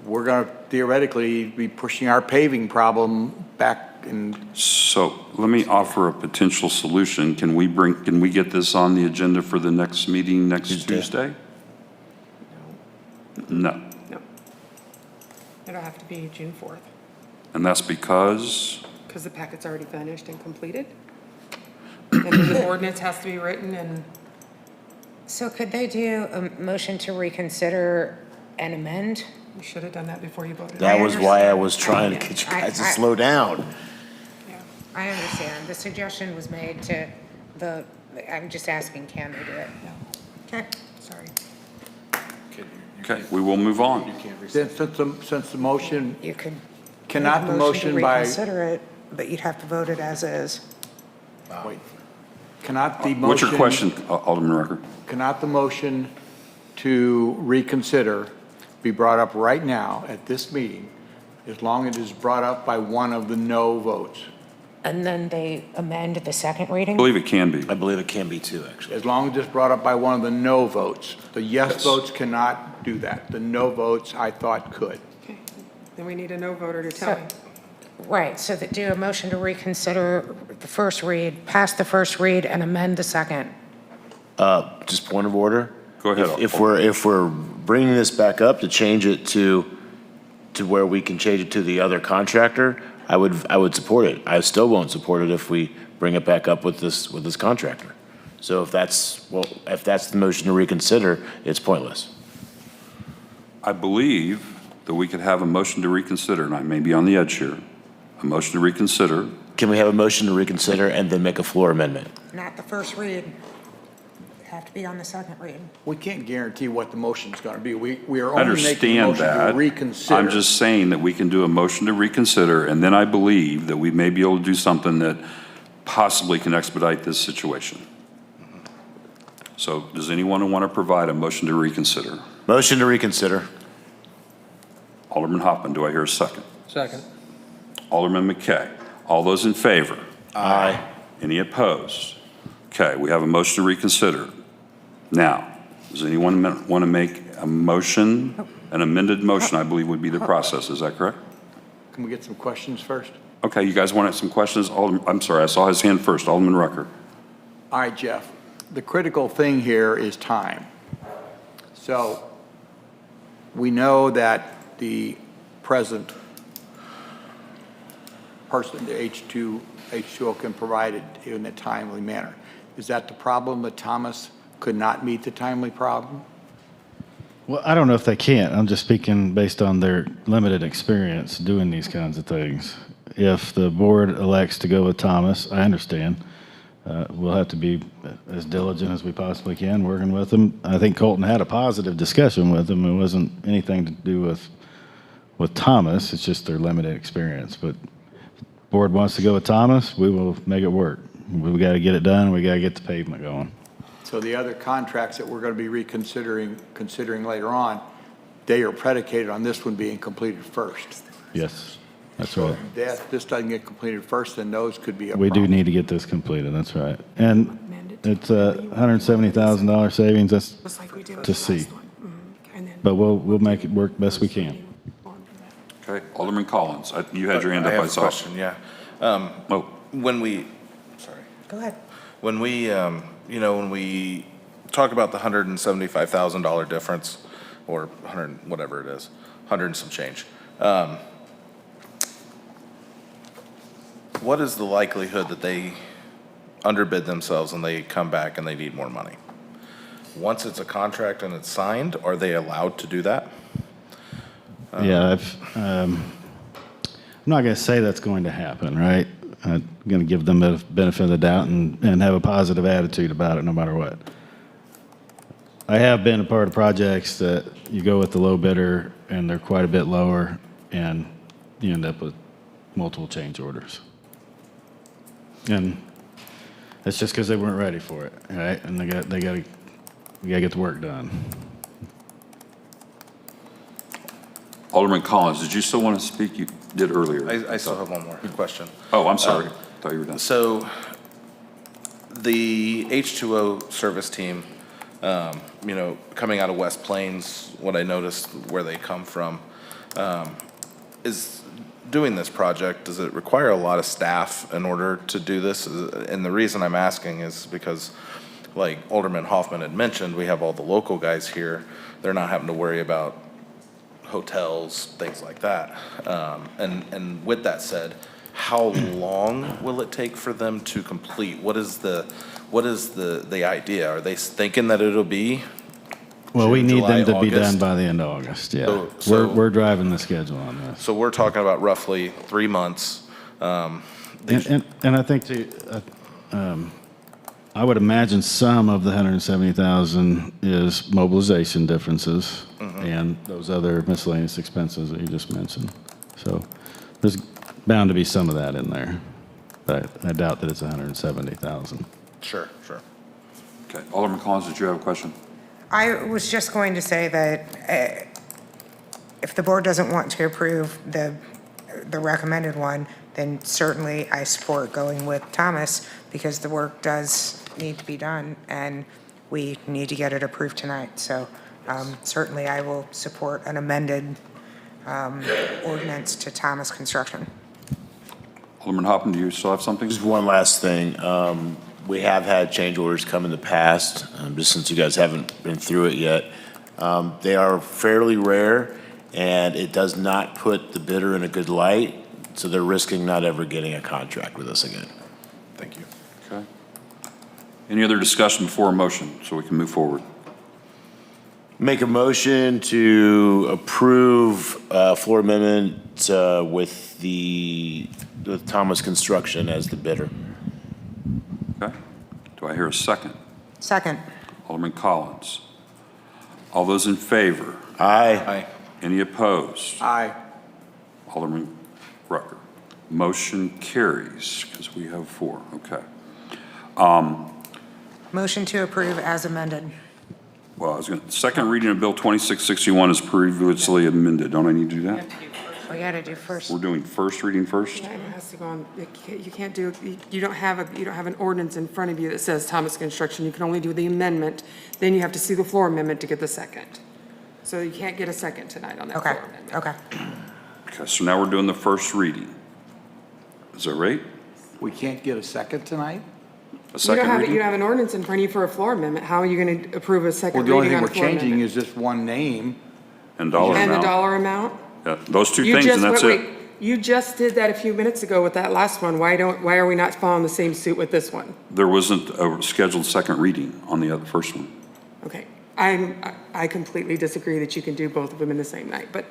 we're going to theoretically be pushing our paving problem back in.
So let me offer a potential solution. Can we get this on the agenda for the next meeting next Tuesday? No.
No. It'll have to be June 4th,
And that's because,
because the packet's already finished and completed. And then the ordinance has to be written and
So could they do a motion to reconsider and amend?
you should have done that before you voted.
That was why I was trying to get you guys to slow down.
I understand. The suggestion was made to I'm just asking, can they do it? Okay.
Sorry.
okay, we will move on.
Since the motion,
You could.
cannot
make
the
a
motion
to
by,
reconsider it, but you'd have to vote it as is.
wait, cannot the motion.
What's your question, Alderman Rucker?
Cannot the motion to reconsider be brought up right now at this meeting, as long as it is brought up by one of the no votes?
And then they amend the second reading?
I believe it can be.
I believe it can be too, actually.
As long as it's brought up by one of the no votes. The yes votes cannot do that. The no votes, I thought, could.
Okay. Then we need a no voter to tell me.
Right, so that do a motion to reconsider the first read, pass the first read and amend the second.
Just point of order.
Go ahead.
If we're bringing this back up to change it to where we can change it to the other contractor, I would support it. I still won't support it if we bring it back up with this contractor. So if that's the motion to reconsider, it's pointless.
I believe that we could have a motion to reconsider, and I may be on the edge here, a motion to reconsider.
Can we have a motion to reconsider and then make a floor amendment?
Not the first read. Have to be on the second read.
We can't guarantee what the motion's going to be. We are
I
only making a
understand
motion to
that.
reconsider.
I'm just saying that we can do a motion to reconsider, and then I believe that we may be able to do something that possibly can expedite this situation. So does anyone want to provide a motion to reconsider?
Motion to reconsider.
Alderman Hoffman, do I hear a second?
Second.
Alderman McKay. All those in favor?
Aye.
Any opposed? Okay, we have a motion to reconsider. Now, does anyone want to make a motion, an amended motion, I believe would be the process, is that correct?
Can we get some questions first?
Okay, you guys want some questions? I'm sorry, I saw his hand first, Alderman Rucker.
All right, Jeff. The critical thing here is time. So we know that the present person, the H2O can provide it in a timely manner. Is that the problem, that Thomas could not meet the timely problem?
Well, I don't know if they can't. I'm just speaking based on their limited experience doing these kinds of things. If the board elects to go with Thomas, I understand. We'll have to be as diligent as we possibly can working with him. I think Colton had a positive discussion with him. It wasn't anything to do with Thomas. It's just their limited experience. But if the board wants to go with Thomas, we will make it work. We've got to get it done. We got to get the pavement going.
So the other contracts that we're going to be considering later on, they are predicated on this one being completed first.
Yes, that's right.
If this doesn't get completed first, then those could be a
We
problem.
do need to get this completed. That's right. And it's a $170,000 savings. That's to see. But we'll make it work best we can.
Okay, Alderman Collins, you had your hand up,
I
I
have a
saw.
question, yeah. When we, sorry.
Go ahead.
When we, when we talk about the $175,000 difference, or 100, whatever it is, 100 and some change, what is the likelihood that they underbid themselves and they come back and they need more money? Once it's a contract and it's signed, are they allowed to do that?
Yeah, I'm not going to say that's going to happen, right? I'm going to give them the benefit of the doubt and have a positive attitude about it no matter what. I have been a part of projects that you go with the low bidder and they're quite a bit lower and you end up with multiple change orders. And it's just because they weren't ready for it, right? And we got to get the work done.
Alderman Collins, did you still want to speak? You did earlier.
I still have one more question.
Oh, I'm sorry. Thought you were done.
So the H2O service team, coming out of West Plains, what I noticed where they come from, is doing this project, does it require a lot of staff in order to do this? And the reason I'm asking is because, like Alderman Hoffman had mentioned, we have all the local guys here. They're not having to worry about hotels, things like that. And with that said, how long will it take for them to complete? What is the idea? Are they thinking that it'll be?
Well, we
June,
need
July,
them to be done
August?
by the end of August, yeah.
So-
We're driving the schedule on this.
So we're talking about roughly 3 months.
And I think I would imagine some of the 170,000 is mobilization differences and those other miscellaneous expenses that you just mentioned. So there's bound to be some of that in there, but I doubt that it's 170,000.
Sure.
Okay, Alderman Collins, did you have a question?
I was just going to say that if the board doesn't want to approve the recommended one, then certainly I support going with Thomas because the work does need to be done and we need to get it approved tonight. So certainly I will support an amended ordinance to Thomas Construction.
Alderman Hoffman, do you still have something?
Just one last thing. We have had change orders come in the past, just since you guys haven't been through it yet. They are fairly rare, and it does not put the bidder in a good light, so they're risking not ever getting a contract with us again. Thank you.
Okay. Any other discussion before a motion so we can move forward?
Make a motion to approve floor amendment with Thomas Construction as the bidder.
Okay. Do I hear a second?
Second.
Alderman Collins. All those in favor?
Aye.
Any opposed?
Aye.
Alderman Rucker. Motion carries because we have 4. Okay.
Motion to approve as amended.
Well, second reading of Bill 2661 is previously amended. Don't I need to do that?
We got to do first.
We're doing first reading first?
Yeah, it has to go on, you can't do, you don't have an ordinance in front of you that says Thomas Construction. You can only do the amendment. Then you have to see the floor amendment to get the second. So you can't get a second tonight on that floor amendment.
Okay.
Okay, so now we're doing the first reading. Is that right?
We can't get a second tonight?
A second
You
reading?
don't have an ordinance in front of you for a floor amendment. How are you going to approve a
Well,
second
the only
reading
thing
on a
we're
floor
changing
amendment?
is just one name.
And dollar
And the
amount?
dollar amount?
Yeah, those two
You
things
just,
and that's
wait,
it.
you just did that a few minutes ago with that last one. Why are we not following the same suit with this one?
There wasn't a scheduled second reading on the other first one.
Okay, I completely disagree that you can do both of them in the same night, but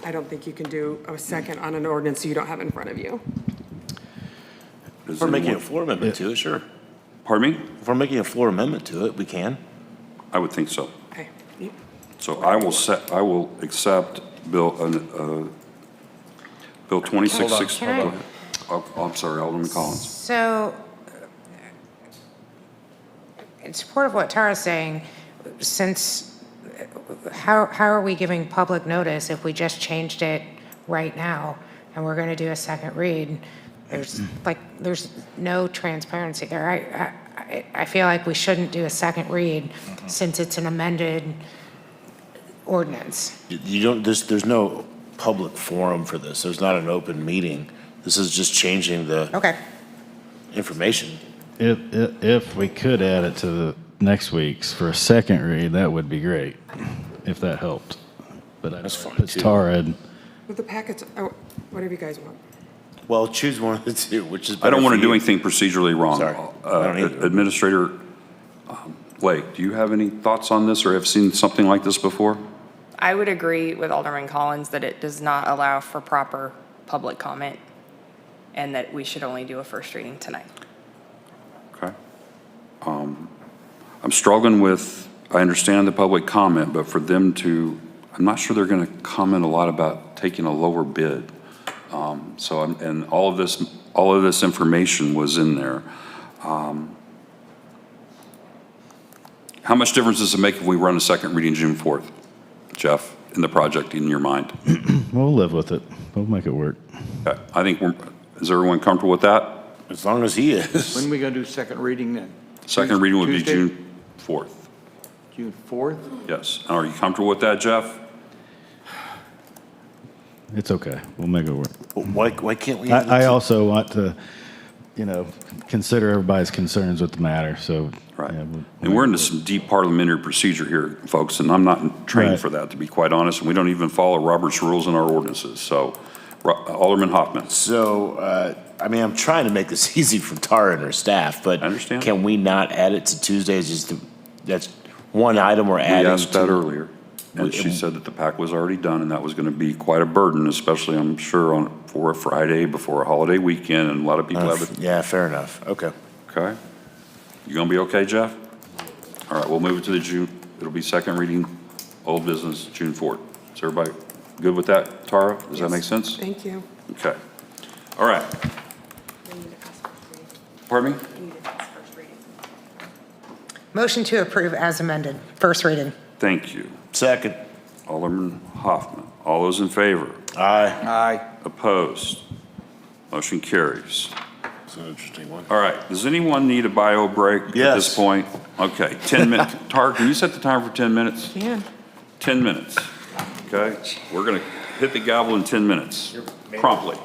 I don't think you can do a second on an ordinance you don't have in front of you.
If we're making a floor amendment to it, sure.
Pardon me?
If we're making a floor amendment to it, we can.
I would think so.
Okay.
So I will accept Bill 2660.
Hold on.
Oh, I'm sorry, Alderman Collins.
So, in support of what Tara's saying, how are we giving public notice if we just changed it right now and we're going to do a second read? There's no transparency there. I feel like we shouldn't do a second read since it's an amended ordinance.
There's no public forum for this. There's not an open meeting. This is just changing the information.
If we could add it to the next week's for a second read, that would be great, if that helped. But
That's fine,
it's
too.
Tara.
With the packets, whatever you guys want.
Well, choose one of the two, which is
I
better
don't want
for
to do
you.
anything procedurally wrong.
Sorry. I don't either.
Administrator Blake, do you have any thoughts on this or have seen something like this before?
I would agree with Alderman Collins that it does not allow for proper public comment and that we should only do a first reading tonight.
Okay. I'm struggling with, I understand the public comment, but for them to, I'm not sure they're going to comment a lot about taking a lower bid. And all of this information was in there. How much difference does it make if we run a second reading June 4th, Jeff, in the project in your mind?
We'll live with it. We'll make it work.
Okay. I think is everyone comfortable with that?
As long as he is.
When are we going to do second reading then?
Second reading would be
Tuesday?
June 4th.
June 4th?
Yes. Are you comfortable with that, Jeff?
It's okay. We'll make it work.
Why can't we?
I also want to, consider everybody's concerns with the matter, so.
Right.
yeah,
And we're into some deep parliamentary procedure here, folks, and I'm not trained
Right.
for that, to be quite honest, and we don't even follow Robert's rules in our ordinances. So, Alderman Hoffman.
So, I'm trying to make this easy for Tara and her staff, but.
I understand.
Can we not add it to Tuesdays? That's one item we're
We
adding to.
asked that earlier, and she said that the pack was already done, and that was going to be quite a burden, especially, I'm sure, for a Friday before a holiday weekend, and a lot of people have it.
Yeah, fair enough. Okay.
Okay? You going to be okay, Jeff? All right, we'll move it to the June, it'll be second reading, old business, June 4th. Is everybody good with that, Tara? Does that make sense?
Thank you.
Okay. All right. Pardon me?
Motion to approve as amended, first reading.
Thank you.
Second.
Alderman Hoffman. All those in favor?
Aye.
Aye.
Opposed? Motion carries.
It's an interesting one.
All right, does anyone need a bio break at
Yes.
this point? Okay, 10 minutes. Tara, can you set the timer for 10 minutes?
Can.
10 minutes, okay? We're going to hit the gavel in 10 minutes, promptly.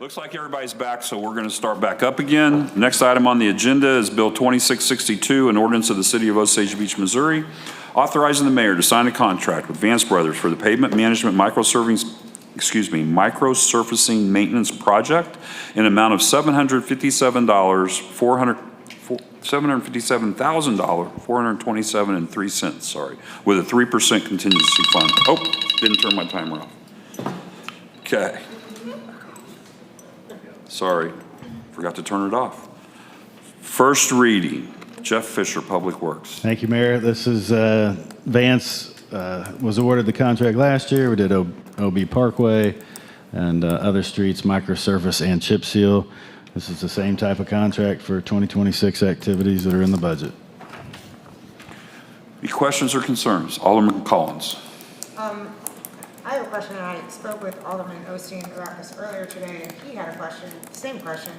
Looks like everybody's back, so we're going to start back up again. Next item on the agenda is Bill 2662, an ordinance of the City of Osage Beach, Missouri, authorizing the mayor to sign a contract with Vance Brothers for the pavement management microsurfacing maintenance project in an amount of $757,427.03, sorry, with a 3% contingency fund. Oh, didn't turn my timer off. Okay. Sorry, forgot to turn it off. First reading, Jeff Fisher, Public Works.
Thank you, Mayor. This is Vance was awarded the contract last year. We did OB Parkway and other streets, microsurface and chip seal. This is the same type of contract for 2026 activities that are in the budget.
Any questions or concerns? Alderman Collins.
I have a question, and I spoke with Alderman Osteen about this earlier today, and he had a question, same question.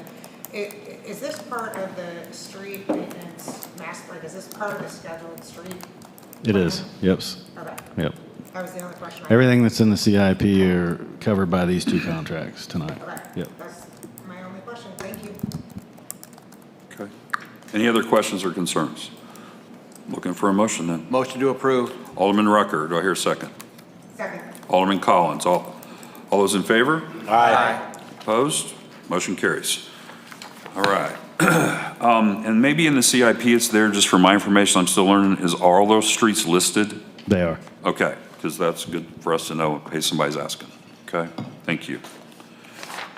Is this part of the street maintenance master, like, is this part of the scheduled street?
It is, yep.
Okay.
Yep.
That was the only question.
Everything that's in the CIP are covered by these two contracts tonight.
Okay.
Yep.
That's my only question. Thank you.
Okay. Any other questions or concerns? Looking for a motion then.
Motion to approve.
Alderman Rucker, do I hear a second?
Second.
Alderman Collins, all those in favor?
Aye.
Opposed? Motion carries. All right. And maybe in the CIP, it's there just for my information, I'm still learning, are all those streets listed?
They are.
Okay, because that's good for us to know in case somebody's asking. Okay, thank you.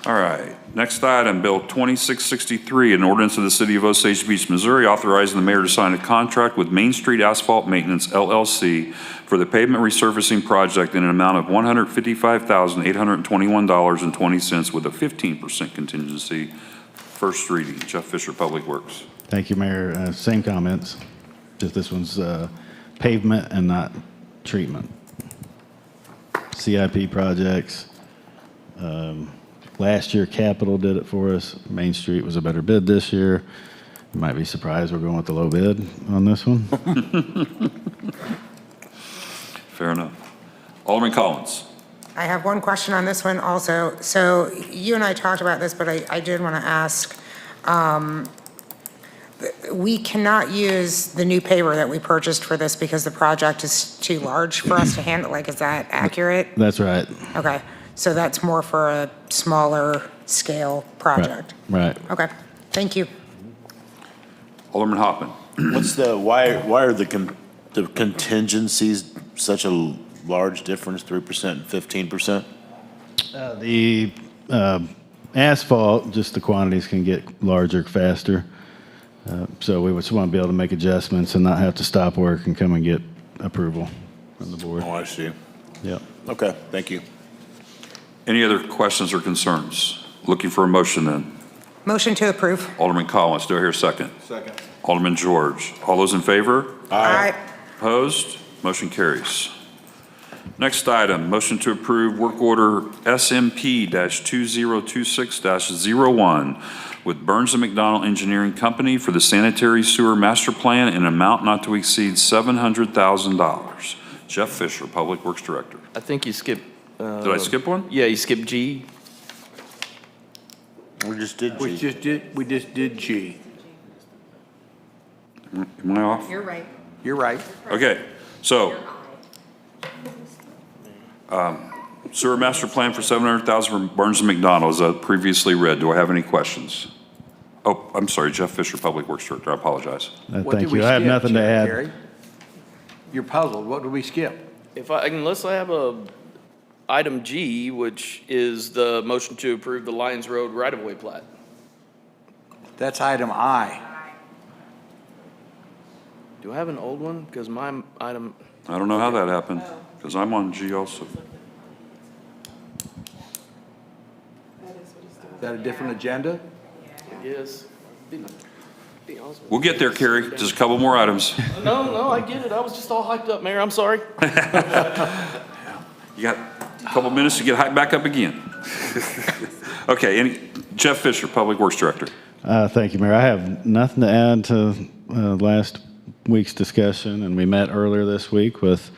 All right, next item, Bill 2663, an ordinance of the City of Osage Beach, Missouri, authorizing the mayor to sign a contract with Main Street Asphalt Maintenance, LLC, for the pavement resurfacing project in an amount of $155,821.20 with a 15% contingency. First reading, Jeff Fisher, Public Works.
Thank you, Mayor. Same comments. Just this one's pavement and not treatment. CIP projects. Last year, Capital did it for us. Main Street was a better bid this year. You might be surprised we're going with the low bid on this one.
Fair enough. Alderman Collins.
I have one question on this one also. So you and I talked about this, but I did want to ask, we cannot use the new paver that we purchased for this because the project is too large for us to handle. Like, is that accurate?
That's right.
Okay, so that's more for a smaller scale project?
Right.
Okay, thank you.
Alderman Hoffman.
Why are the contingencies such a large difference, 3% and 15%?
The asphalt, just the quantities can get larger faster. So we just want to be able to make adjustments and not have to stop work and come and get approval from the board.
Oh, I see.
Yep.
Okay, thank you.
Any other questions or concerns? Looking for a motion then.
Motion to approve.
Alderman Collins, do I hear a second?
Second.
Alderman George. All those in favor?
Aye.
Opposed? Motion carries. Next item, motion to approve work order SMP-2026-01 with Burns and McDonnell Engineering Company for the sanitary sewer master plan in an amount not to exceed $700,000. Jeff Fisher, Public Works Director.
I think you skipped.
Did I skip one?
Yeah, you skipped G.
We just did
We
G.
just did G.
Am I off?
You're right.
You're right.
Okay, so sewer master plan for $700,000 from Burns and McDonnell, as I previously read. Do I have any questions? Oh, I'm sorry, Jeff Fisher, Public Works Director. I apologize.
What
Thank
did we
you. I have
skip,
nothing to add.
Gary? You're puzzled. What did we skip?
Unless I have item G, which is the motion to approve the Lions Road right-of-way plat.
That's item I.
Do I have an old one? Because my item,
I don't know how that happened, because I'm on G also.
Is that a different agenda?
yes.
We'll get there, Kerry. Just a couple more items.
No, I get it. I was just all hyped up, Mayor. I'm sorry.
You got a couple minutes to get hyped back up again. Okay, Jeff Fisher, Public Works Director.
Thank you, Mayor. I have nothing to add to last week's discussion, and we met earlier this week with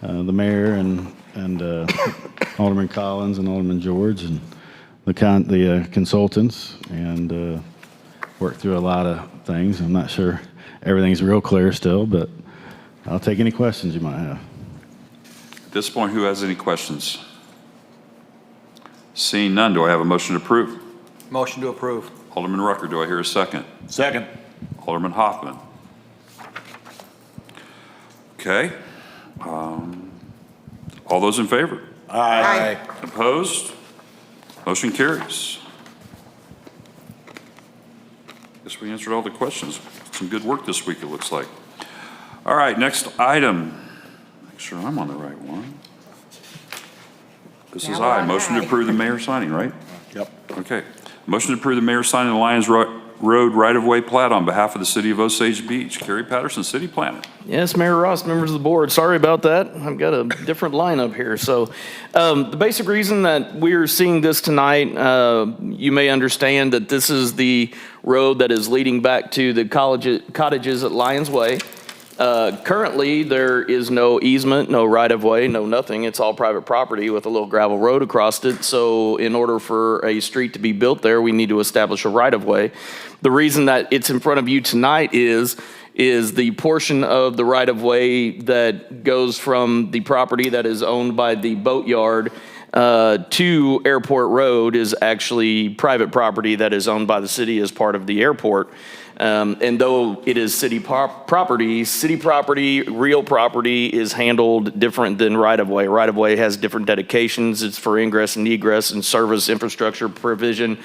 the mayor and Alderman Collins and Alderman George, and the consultants and worked through a lot of things. I'm not sure everything's real clear still, but I'll take any questions you might have.
At this point, who has any questions? Seeing none, do I have a motion to approve?
Motion to approve.
Alderman Rucker, do I hear a second?
Second.
Alderman Hoffman. Okay. All those in favor?
Aye.
Opposed? Motion carries. Guess we answered all the questions. Some good work this week, it looks like. All right, next item. Make sure I'm on the right one. This is
Now we're
I.
on
Motion to
I.
approve the mayor signing, right?
Yep.
Okay. Motion to approve the mayor signing the Lions Road right-of-way plat on behalf of the city of Osage Beach. Kerry Patterson, city planner.
Yes, Mayor Ross, members of the board, sorry about that. I've got a different lineup here. So the basic reason that we're seeing this tonight, you may understand that this is the road that is leading back to the cottages at Lions Way. Currently, there is no easement, no right-of-way, no nothing. It's all private property with a little gravel road across it. So in order for a street to be built there, we need to establish a right-of-way. The reason that it's in front of you tonight is the portion of the right-of-way that goes from the property that is owned by the boatyard to Airport Road is actually private property that is owned by the city as part of the airport. And though it is city property, real property is handled different than right-of-way. Right-of-way has different dedications. It's for ingress and egress and service infrastructure provision.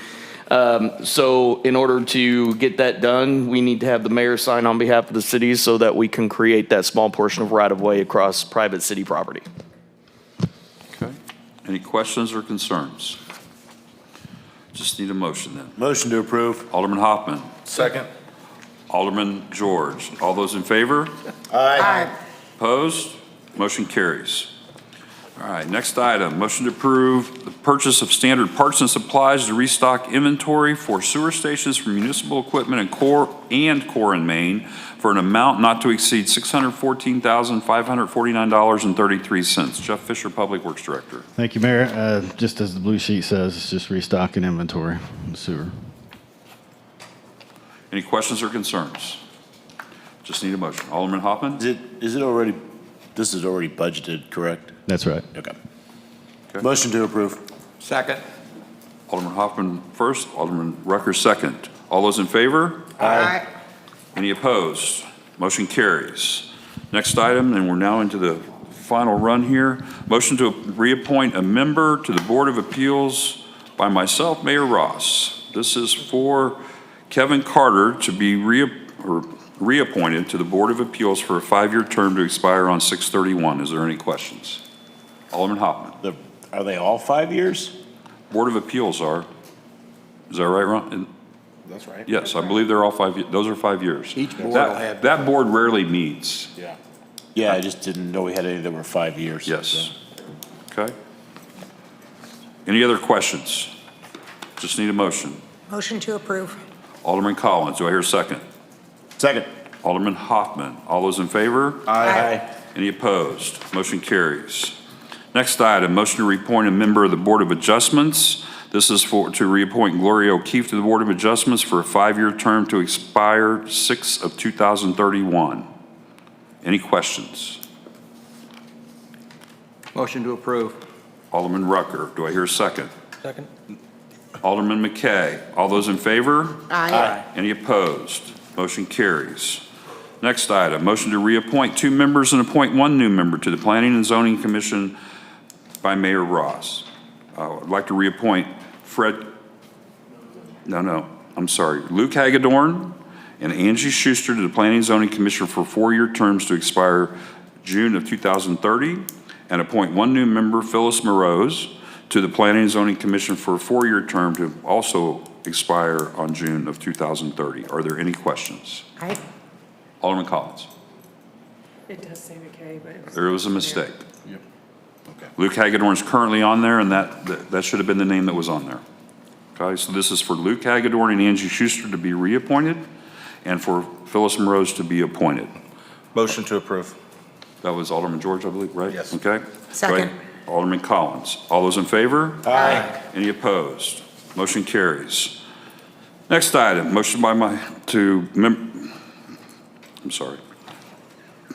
So in order to get that done, we need to have the mayor sign on behalf of the city so that we can create that small portion of right-of-way across private city property.
Okay. Any questions or concerns? Just need a motion then.
Motion to approve.
Alderman Hoffman.
Second.
Alderman George. All those in favor?
Aye.
Opposed? Motion carries. All right, next item, motion to approve the purchase of standard parts and supplies to restock inventory for sewer stations for municipal equipment and core and main for an amount not to exceed $614,549.33. Jeff Fisher, Public Works Director.
Thank you, Mayor. Just as the blue sheet says, it's just restocking inventory in sewer.
Any questions or concerns? Just need a motion. Alderman Hoffman?
This is already budgeted, correct?
That's right.
Okay. Motion to approve.
Second.
Alderman Hoffman first, Alderman Rucker second. All those in favor?
Aye.
Any opposed? Motion carries. Next item, and we're now into the final run here. Motion to reappoint a member to the Board of Appeals by myself, Mayor Ross. This is for Kevin Carter to be reappointed to the Board of Appeals for a 5-year term to expire on 6/31. Is there any questions? Alderman Hoffman.
Are they all 5 years?
Board of Appeals are. Is that right, Ron?
That's right.
Yes, I believe they're all 5 years. Those are 5 years.
Each board will
That
have-
that board rarely meets.
Yeah.
Yeah, I just didn't know we had any that were 5 years.
Yes. Okay. Any other questions? Just need a motion.
Motion to approve.
Alderman Collins, do I hear a second?
Second.
Alderman Hoffman, all those in favor?
Aye.
Any opposed? Motion carries. Next item, motion to reappoint a member of the Board of Adjustments. This is to reappoint Gloria O'Keefe to the Board of Adjustments for a 5-year term to expire 6/2031. Any questions?
Motion to approve.
Alderman Rucker, do I hear a second?
Second.
Alderman McKay, all those in favor?
Aye.
Any opposed? Motion carries. Next item, motion to reappoint 2 members and appoint 1 new member to the Planning and Zoning Commission by Mayor Ross. I'd like to reappoint Luke Hagedorn and Angie Schuster to the Planning and Zoning Commission for 4-year terms to expire June of 2030, and appoint 1 new member, Phyllis Morose, to the Planning and Zoning Commission for a 4-year term to also expire on June of 2030. Are there any questions?
Aye.
Alderman Collins.
It does say McKay, but it was.
There was a mistake.
Yep. Okay.
Luke Hagedorn is currently on there, and that should have been the name that was on there. Okay, so this is for Luke Hagedorn and Angie Schuster to be reappointed, and for Phyllis Morose to be appointed.
Motion to approve.
That was Alderman George, I believe, right?
Yes.
Okay.
Second.
Alderman Collins. All those in favor?
Aye.
Any opposed? Motion carries. Next item, motion by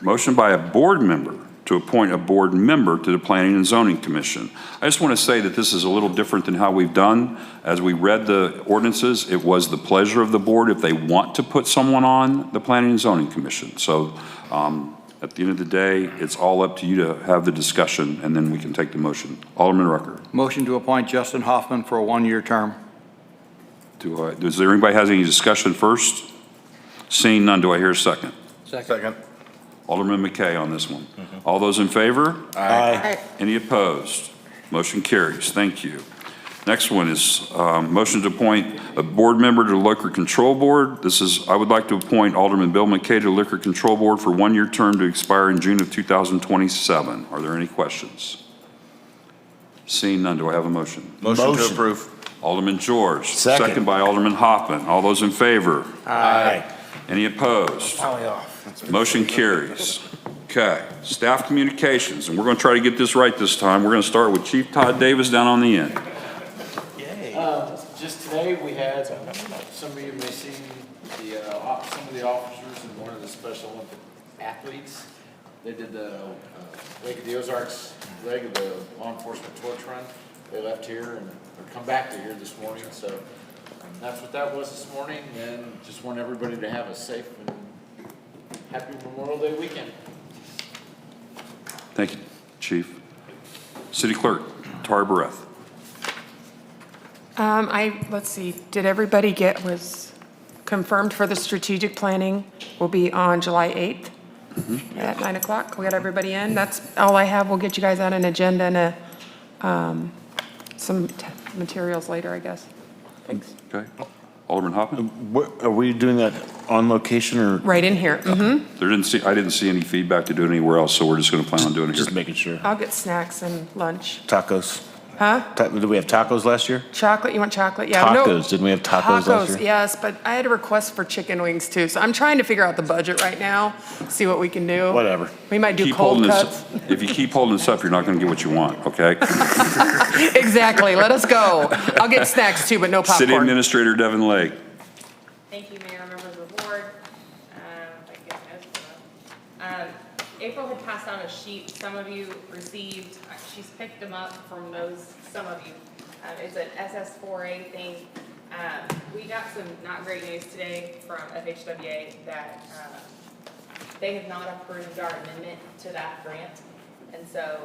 motion by a board member to appoint a board member to the Planning and Zoning Commission. I just want to say that this is a little different than how we've done. As we read the ordinances, it was the pleasure of the board if they want to put someone on the Planning and Zoning Commission. So at the end of the day, it's all up to you to have the discussion, and then we can take the motion. Alderman Rucker.
Motion to appoint Justin Hoffman for a one-year term.
Does there anybody has any discussion first? Seeing none, do I hear a second?
Second.
Alderman McKay on this one. All those in favor?
Aye.
Any opposed? Motion carries. Thank you. Next one is motion to appoint a board member to the Liquor Control Board. I would like to appoint Alderman Bill McKay to the Liquor Control Board for one-year term to expire in June of 2027. Are there any questions? Seeing none, do I have a motion?
Motion to approve.
Alderman George.
Second.
By Alderman Hoffman. All those in favor?
Aye.
Any opposed? Motion carries. Okay, staff communications, and we're going to try to get this right this time. We're going to start with Chief Todd Davis down on the end.
Just today, we had, some of you may see some of the officers and one of the Special Olympic athletes. They did the Lake of the Ozarks leg of the law enforcement torch run. They left here and come back to here this morning, so that's what that was this morning, and just want everybody to have a safe and happy Memorial Day weekend.
Thank you, Chief. City Clerk, Tara Barrett.
Let's see, did everybody was confirmed for the strategic planning will be on July 8th at 9 o'clock? We got everybody in? That's all I have. We'll get you guys on an agenda and some materials later, I guess. Thanks.
Okay. Alderman Hoffman?
Are we doing that on location or?
Right in here. Mm-hmm.
I didn't see any feedback to do it anywhere else, so we're just going to plan on doing it here.
Just making sure.
I'll get snacks and lunch.
Tacos.
Huh?
Did we have tacos last year?
Chocolate? You want chocolate? Yeah. No.
Tacos. Didn't we have tacos last year?
Yes, but I had a request for chicken wings too. So I'm trying to figure out the budget right now, see what we can do.
Whatever.
We might do
Keep
cold
holding
cuts.
If you keep holding this up, you're not going to get what you want, okay?
Exactly. Let us go. I'll get snacks too, but no popcorn.
City Administrator Devin Lake.
Thank you, Mayor, members of the board. April had passed on a sheet some of you received. She's picked them up from some of you. It's an SS4A thing. We got some not great news today from FHWA that they have not approved our amendment to that grant. And so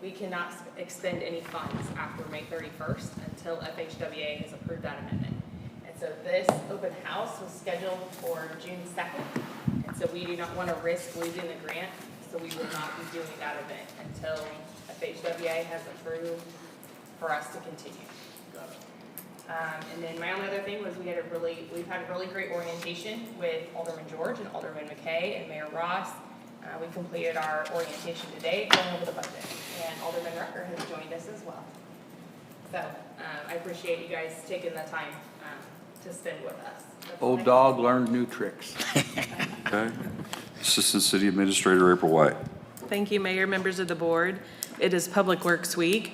we cannot expend any funds after May 31st until FHWA has approved that amendment. And so this open house was scheduled for June 2nd. And so we do not want to risk losing the grant. So we will not be doing that event until FHWA has approved for us to continue. And then my only other thing was we've had a really great orientation with Alderman George and Alderman McKay and Mayor Ross. We completed our orientation today going over the budget, and Alderman Rucker has joined us as well. So I appreciate you guys taking the time to spend with us.
Old dog learned new tricks.
Okay. Assistant City Administrator April White.
Thank you, Mayor, members of the board. It is Public Works Week,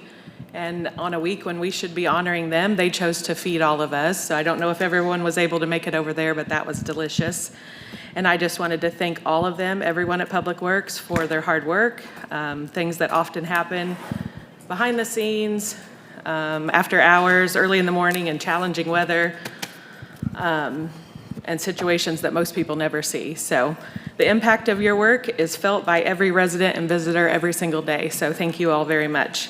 and on a week when we should be honoring them, they chose to feed all of us. So I don't know if everyone was able to make it over there, but that was delicious. And I just wanted to thank all of them, everyone at Public Works, for their hard work, things that often happen behind the scenes, after hours, early in the morning, and challenging weather, and situations that most people never see. So the impact of your work is felt by every resident and visitor every single day. So thank you all very much.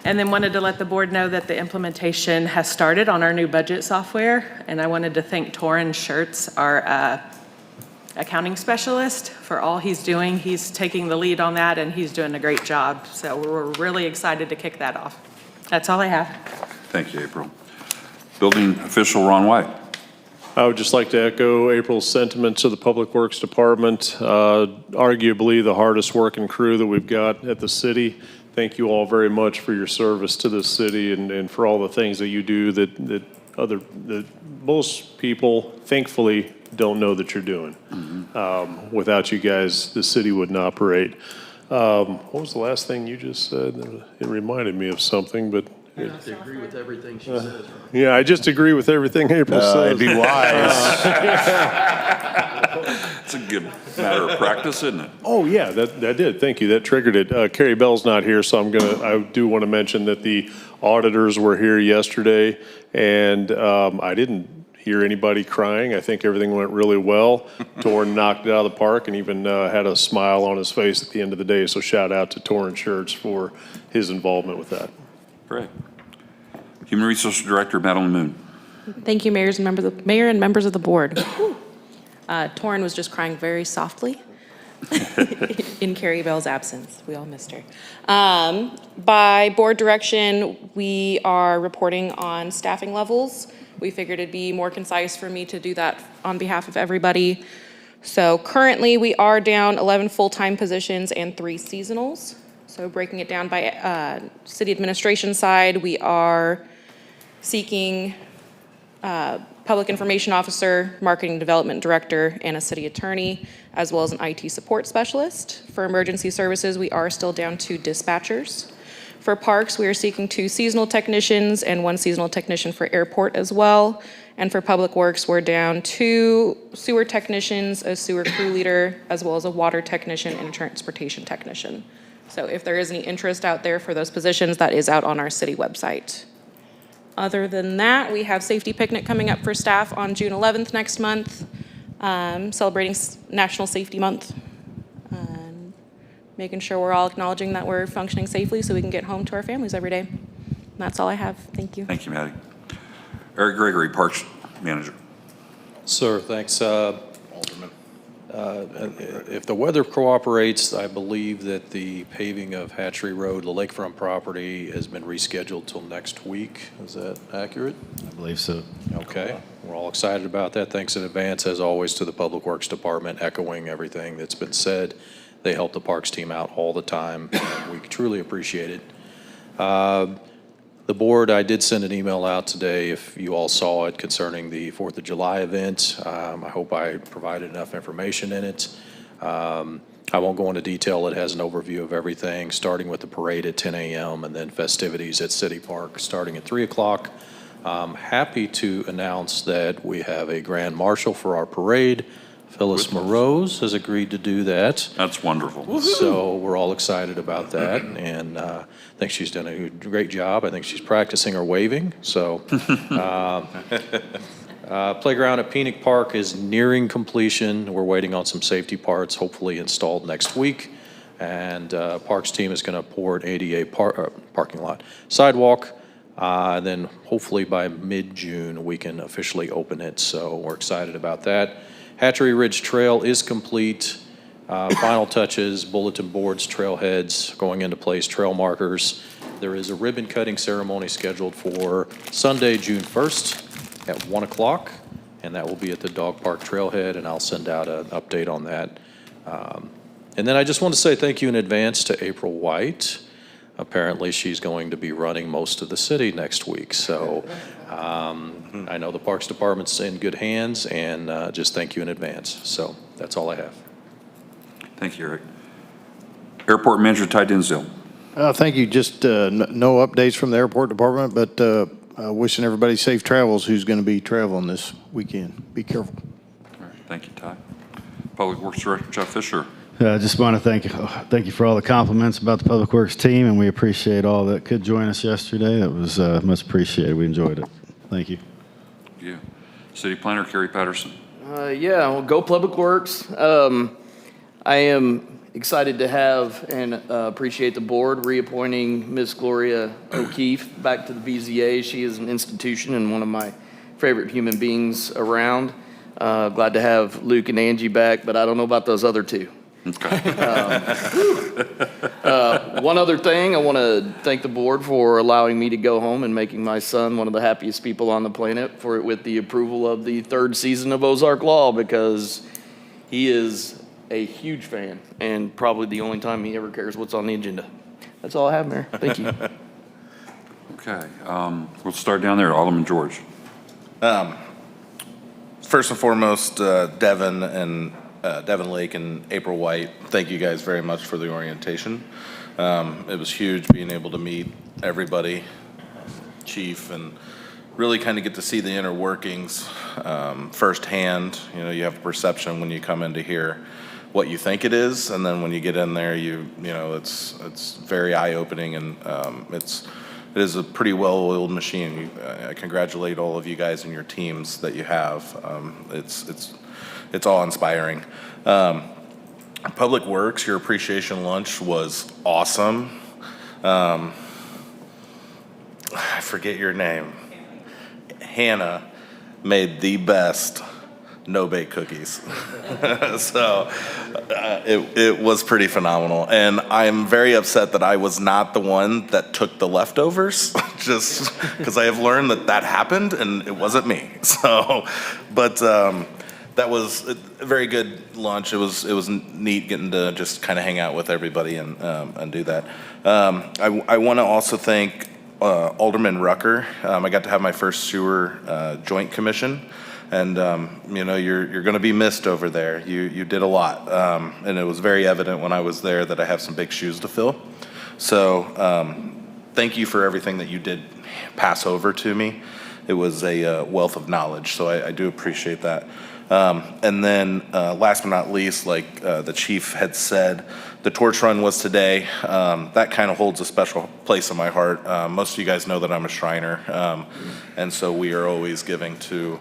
And then wanted to let the board know that the implementation has started on our new budget software. And I wanted to thank Torrin Schertz, our accounting specialist, for all he's doing. He's taking the lead on that, and he's doing a great job. So we're really excited to kick that off. That's all I have.
Thank you, April. Building Official Ron White.
I would just like to echo April's sentiments to the Public Works Department, arguably the hardest working crew that we've got at the city. Thank you all very much for your service to this city and for all the things that you do that most people, thankfully, don't know that you're doing. Without you guys, the city wouldn't operate. What was the last thing you just said? It reminded me of something, but
agree with everything she says.
Yeah, I just agree with everything April says.
It'd be wise.
It's a good matter of practice, isn't it?
Oh, yeah, that did. Thank you. That triggered it. Carrie Bell's not here, so I do want to mention that the auditors were here yesterday, and I didn't hear anybody crying. I think everything went really well. Torrin knocked it out of the park and even had a smile on his face at the end of the day. So shout out to Torrin Church for his involvement with that.
Great. Human Resource Director, Madeline Moon.
Thank you, mayor and members of the board. Torrin was just crying very softly in Carrie Bell's absence. We all missed her. By board direction, we are reporting on staffing levels. We figured it'd be more concise for me to do that on behalf of everybody. So currently, we are down 11 full-time positions and 3 seasonals. So breaking it down by city administration side, we are seeking public information officer, marketing development director, and a city attorney, as well as an IT support specialist. For emergency services, we are still down 2 dispatchers. For parks, we are seeking 2 seasonal technicians and 1 seasonal technician for airport as well. And for public works, we're down 2 sewer technicians, a sewer crew leader, as well as a water technician and a transportation technician. So if there is any interest out there for those positions, that is out on our city website. Other than that, we have safety picnic coming up for staff on June 11th next month, celebrating National Safety Month. Making sure we're all acknowledging that we're functioning safely so we can get home to our families every day. And that's all I have. Thank you.
Thank you, Maddie. Eric Gregory, Parks Manager.
Sir, thanks. Alderman. If the weather cooperates, I believe that the paving of Hatchery Road, the lakefront property, has been rescheduled till next week. Is that accurate?
I believe so.
Okay. We're all excited about that. Thanks in advance, as always, to the Public Works Department, echoing everything that's been said. They help the Parks team out all the time. And we truly appreciate it. The board, I did send an email out today, if you all saw it, concerning the 4th of July event. I hope I provided enough information in it. I won't go into detail. It has an overview of everything, starting with the parade at 10 a.m. and then festivities at City Park starting at 3 o'clock. I'm happy to announce that we have a grand marshal for our parade. Phyllis Morose has agreed to do that.
That's wonderful.
So we're all excited about that, and I think she's done a great job. I think she's practicing her waving. So playground at Phoenix Park is nearing completion. We're waiting on some safety parts, hopefully installed next week. And Parks team is going to pour an ADA parking lot sidewalk. Then hopefully by mid-June, we can officially open it. So we're excited about that. Hatchery Ridge Trail is complete. Final touches, bulletin boards, trailheads going into place, trail markers. There is a ribbon cutting ceremony scheduled for Sunday, June 1st at 1 o'clock, and that will be at the Dog Park Trailhead, and I'll send out an update on that. And then I just want to say thank you in advance to April White. Apparently, she's going to be running most of the city next week. So I know the Parks Department's in good hands, and just thank you in advance. So that's all I have.
Thank you, Eric. Airport Manager Ty Denzel.
Thank you. Just no updates from the airport department, but wishing everybody safe travels who's going to be traveling this weekend. Be careful.
All right, thank you, Ty. Public Works Director Jeff Fisher.
I just want to thank you for all the compliments about the Public Works team, and we appreciate all that could join us yesterday. It was much appreciated. We enjoyed it. Thank you.
Thank you. City Planner Kerry Patterson.
Yeah, well, go Public Works. I am excited to have and appreciate the board reappointing Miss Gloria O'Keefe back to the BZA. She is an institution and one of my favorite human beings around. Glad to have Luke and Angie back, but I don't know about those other two.
Okay.
One other thing, I want to thank the board for allowing me to go home and making my son one of the happiest people on the planet with the approval of the 3rd season of Ozark Law, because he is a huge fan and probably the only time he ever cares what's on the agenda. That's all I have, Mayor. Thank you.
Okay. We'll start down there. Alderman George.
First and foremost, Devin Lake and April White, thank you guys very much for the orientation. It was huge being able to meet everybody chief and really kind of get to see the inner workings firsthand. You know, you have a perception when you come in to hear what you think it is, and then when you get in there, you know, it's very eye-opening, and it is a pretty well-oiled machine. I congratulate all of you guys and your teams that you have. It's awe-inspiring. Public Works, your appreciation lunch was awesome. I forget your name. Hannah made the best no-bake cookies. So it was pretty phenomenal. And I'm very upset that I was not the one that took the leftovers, just because I have learned that happened and it wasn't me. So, but that was a very good lunch. It was neat getting to just kind of hang out with everybody and do that. I want to also thank Alderman Rucker. I got to have my first sewer joint commission, and you know, you're going to be missed over there. You did a lot, and it was very evident when I was there that I have some big shoes to fill. So thank you for everything that you did pass over to me. It was a wealth of knowledge, so I do appreciate that. And then last but not least, like the chief had said, the torch run was today. That kind of holds a special place in my heart. Most of you guys know that I'm a Shriner, and so we are always giving to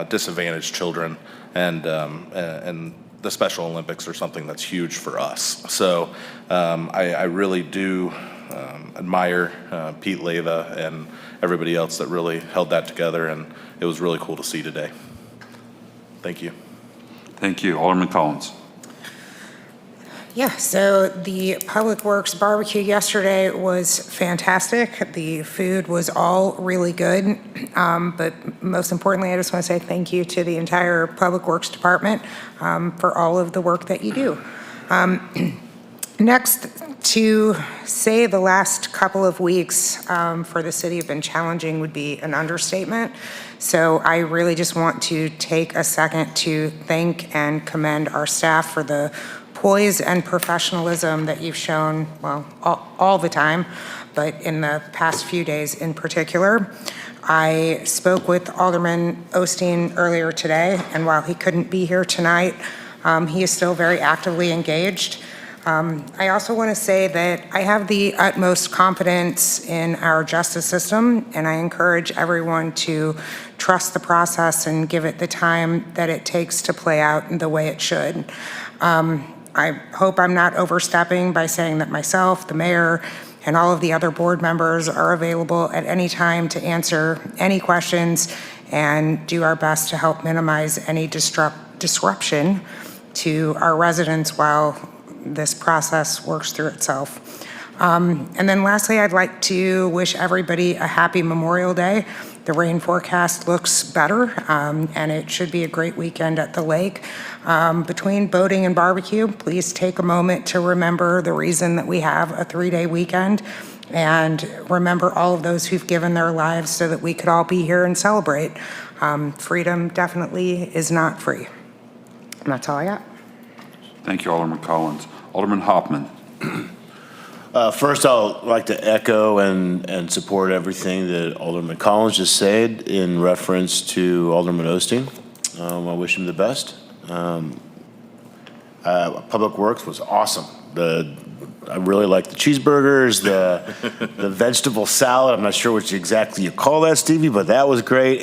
disadvantaged children, and the Special Olympics are something that's huge for us. So I really do admire Pete Leyva and everybody else that really held that together, and it was really cool to see today. Thank you.
Thank you. Alderman Collins.
Yeah, so the Public Works barbecue yesterday was fantastic. The food was all really good. But most importantly, I just want to say thank you to the entire Public Works Department for all of the work that you do. Next, to say the last couple of weeks for the city have been challenging would be an understatement. So I really just want to take a second to thank and commend our staff for the poise and professionalism that you've shown, well, all the time, but in the past few days in particular. I spoke with Alderman Osteen earlier today, and while he couldn't be here tonight, he is still very actively engaged. I also want to say that I have the utmost confidence in our justice system, and I encourage everyone to trust the process and give it the time that it takes to play out in the way it should. I hope I'm not overstepping by saying that myself, the mayor, and all of the other board members are available at any time to answer any questions and do our best to help minimize any disruption to our residents while this process works through itself. And then lastly, I'd like to wish everybody a happy Memorial Day. The rain forecast looks better, and it should be a great weekend at the lake. Between boating and barbecue, please take a moment to remember the reason that we have a 3-day weekend, and remember all of those who've given their lives so that we could all be here and celebrate. Freedom definitely is not free. And that's all I got.
Thank you, Alderman Collins. Alderman Hoffman.
First, I'd like to echo and support everything that Alderman Collins just said in reference to Alderman Osteen. I wish him the best. Public Works was awesome. I really like the cheeseburgers, the vegetable salad. I'm not sure what exactly you call that, Stevie, but that was great.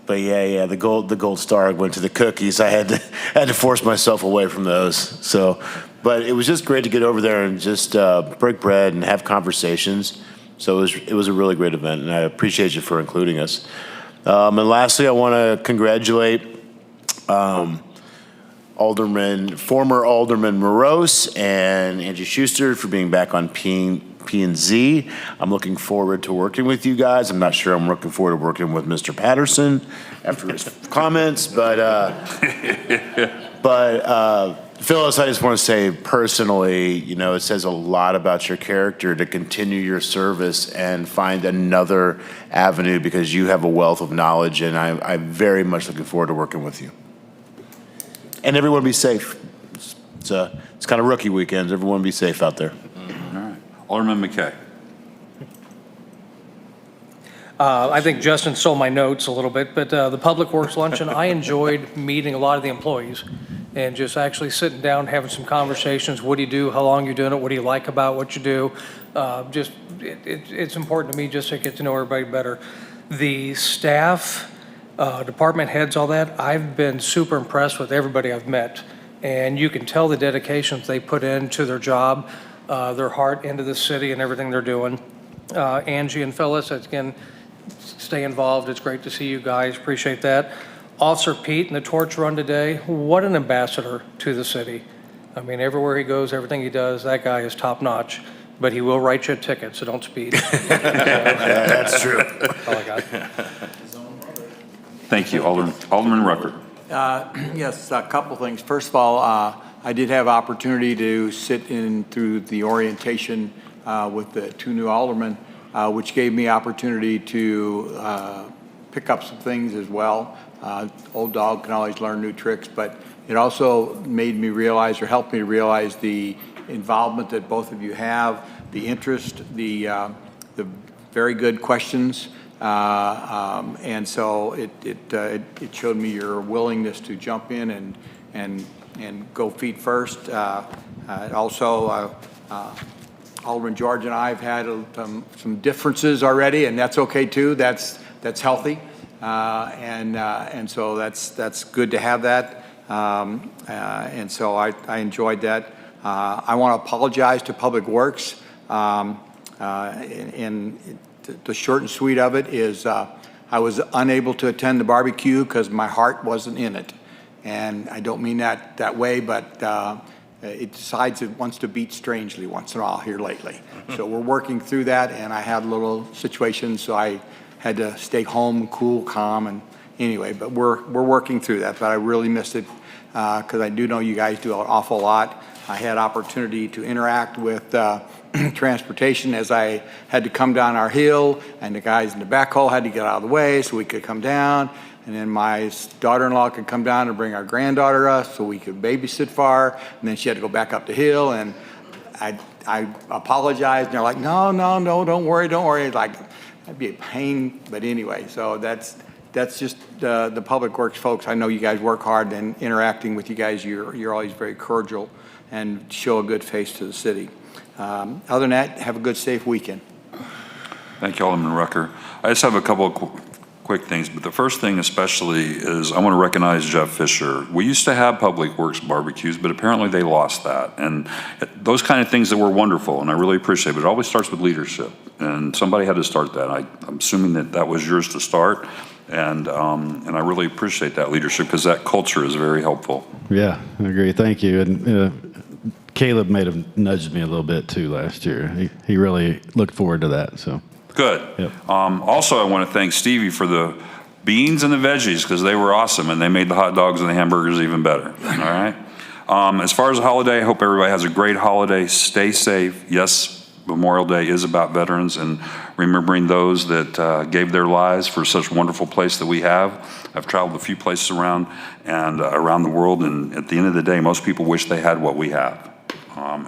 But yeah, the gold star went to the cookies. I had to force myself away from those. So, but it was just great to get over there and just break bread and have conversations. So it was a really great event, and I appreciate you for including us. And lastly, I want to congratulate former Alderman Morose and Angie Schuster for being back on P&Z. I'm looking forward to working with you guys. I'm not sure I'm looking forward to working with Mr. Patterson after his comments, but Phyllis, I just want to say personally, you know, it says a lot about your character to continue your service and find another avenue because you have a wealth of knowledge, and I'm very much looking forward to working with you. And everyone be safe. It's kind of rookie weekends. Everyone be safe out there.
All right. Alderman McKay.
I think Justin stole my notes a little bit, but the Public Works Luncheon, I enjoyed meeting a lot of the employees and just actually sitting down, having some conversations. What do you do? How long you doing it? What do you like about what you do? It's important to me just to get to know everybody better. The staff, department heads, all that, I've been super impressed with everybody I've met. And you can tell the dedications they put into their job, their heart into the city and everything they're doing. Angie and Phyllis, again, stay involved. It's great to see you guys. Appreciate that. Officer Pete and the torch run today, what an ambassador to the city. I mean, everywhere he goes, everything he does, that guy is top notch. But he will write you a ticket, so don't speed.
That's true.
That's all I got.
Thank you, Alderman Rucker.
Yes, a couple things. First of all, I did have opportunity to sit in through the orientation with the two new aldermen, which gave me opportunity to pick up some things as well. Old dog can always learn new tricks, but it also made me realize, or helped me realize, the involvement that both of you have, the interest, the very good questions, and so it showed me your willingness to jump in and go feet first. Also, Alderman George and I have had some differences already, and that's okay too. That's healthy, and so that's good to have that. And so I enjoyed that. I want to apologize to Public Works. And the short and sweet of it is I was unable to attend the barbecue because my heart wasn't in it. And I don't mean that way, but it decides it wants to beat strangely once in a while here lately. So we're working through that, and I had a little situation, so I had to stay home, cool, calm, and anyway, but we're working through that. But I really missed it because I do know you guys do an awful lot. I had opportunity to interact with transportation as I had to come down our hill, and the guys in the backhoe had to get out of the way so we could come down. And then my daughter-in-law could come down and bring our granddaughter us so we could babysit for her. And then she had to go back up the hill, and I apologized, and they're like, no, don't worry. Like, that'd be a pain, but anyway, so that's just the Public Works folks. I know you guys work hard, and interacting with you guys, you're always very cordial and show a good face to the city. Other than that, have a good, safe weekend.
Thank you, Alderman Rucker. I just have a couple of quick things, but the first thing especially is I want to recognize Jeff Fisher. We used to have Public Works barbecues, but apparently they lost that. And those kind of things that were wonderful, and I really appreciate it, but it always starts with leadership. And somebody had to start that. I'm assuming that was yours to start. And I really appreciate that leadership because that culture is very helpful.
Yeah, I agree. Thank you. And Caleb may have nudged me a little bit too last year. He really looked forward to that. So
good.
Yep.
Also, I want to thank Stevie for the beans and the veggies because they were awesome and they made the hot dogs and the hamburgers even better. All right. As far as the holiday, I hope everybody has a great holiday. Stay safe. Yes, Memorial Day is about veterans and remembering those that gave their lives for such a wonderful place that we have. I've traveled a few places around the world, and at the end of the day, most people wish they had what we have.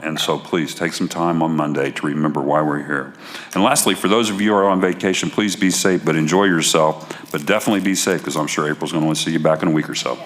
And so please take some time on Monday to remember why we're here. And lastly, for those of you who are on vacation, please be safe, but enjoy yourself. But definitely be safe because I'm sure April's going to want to see you back in a week or so.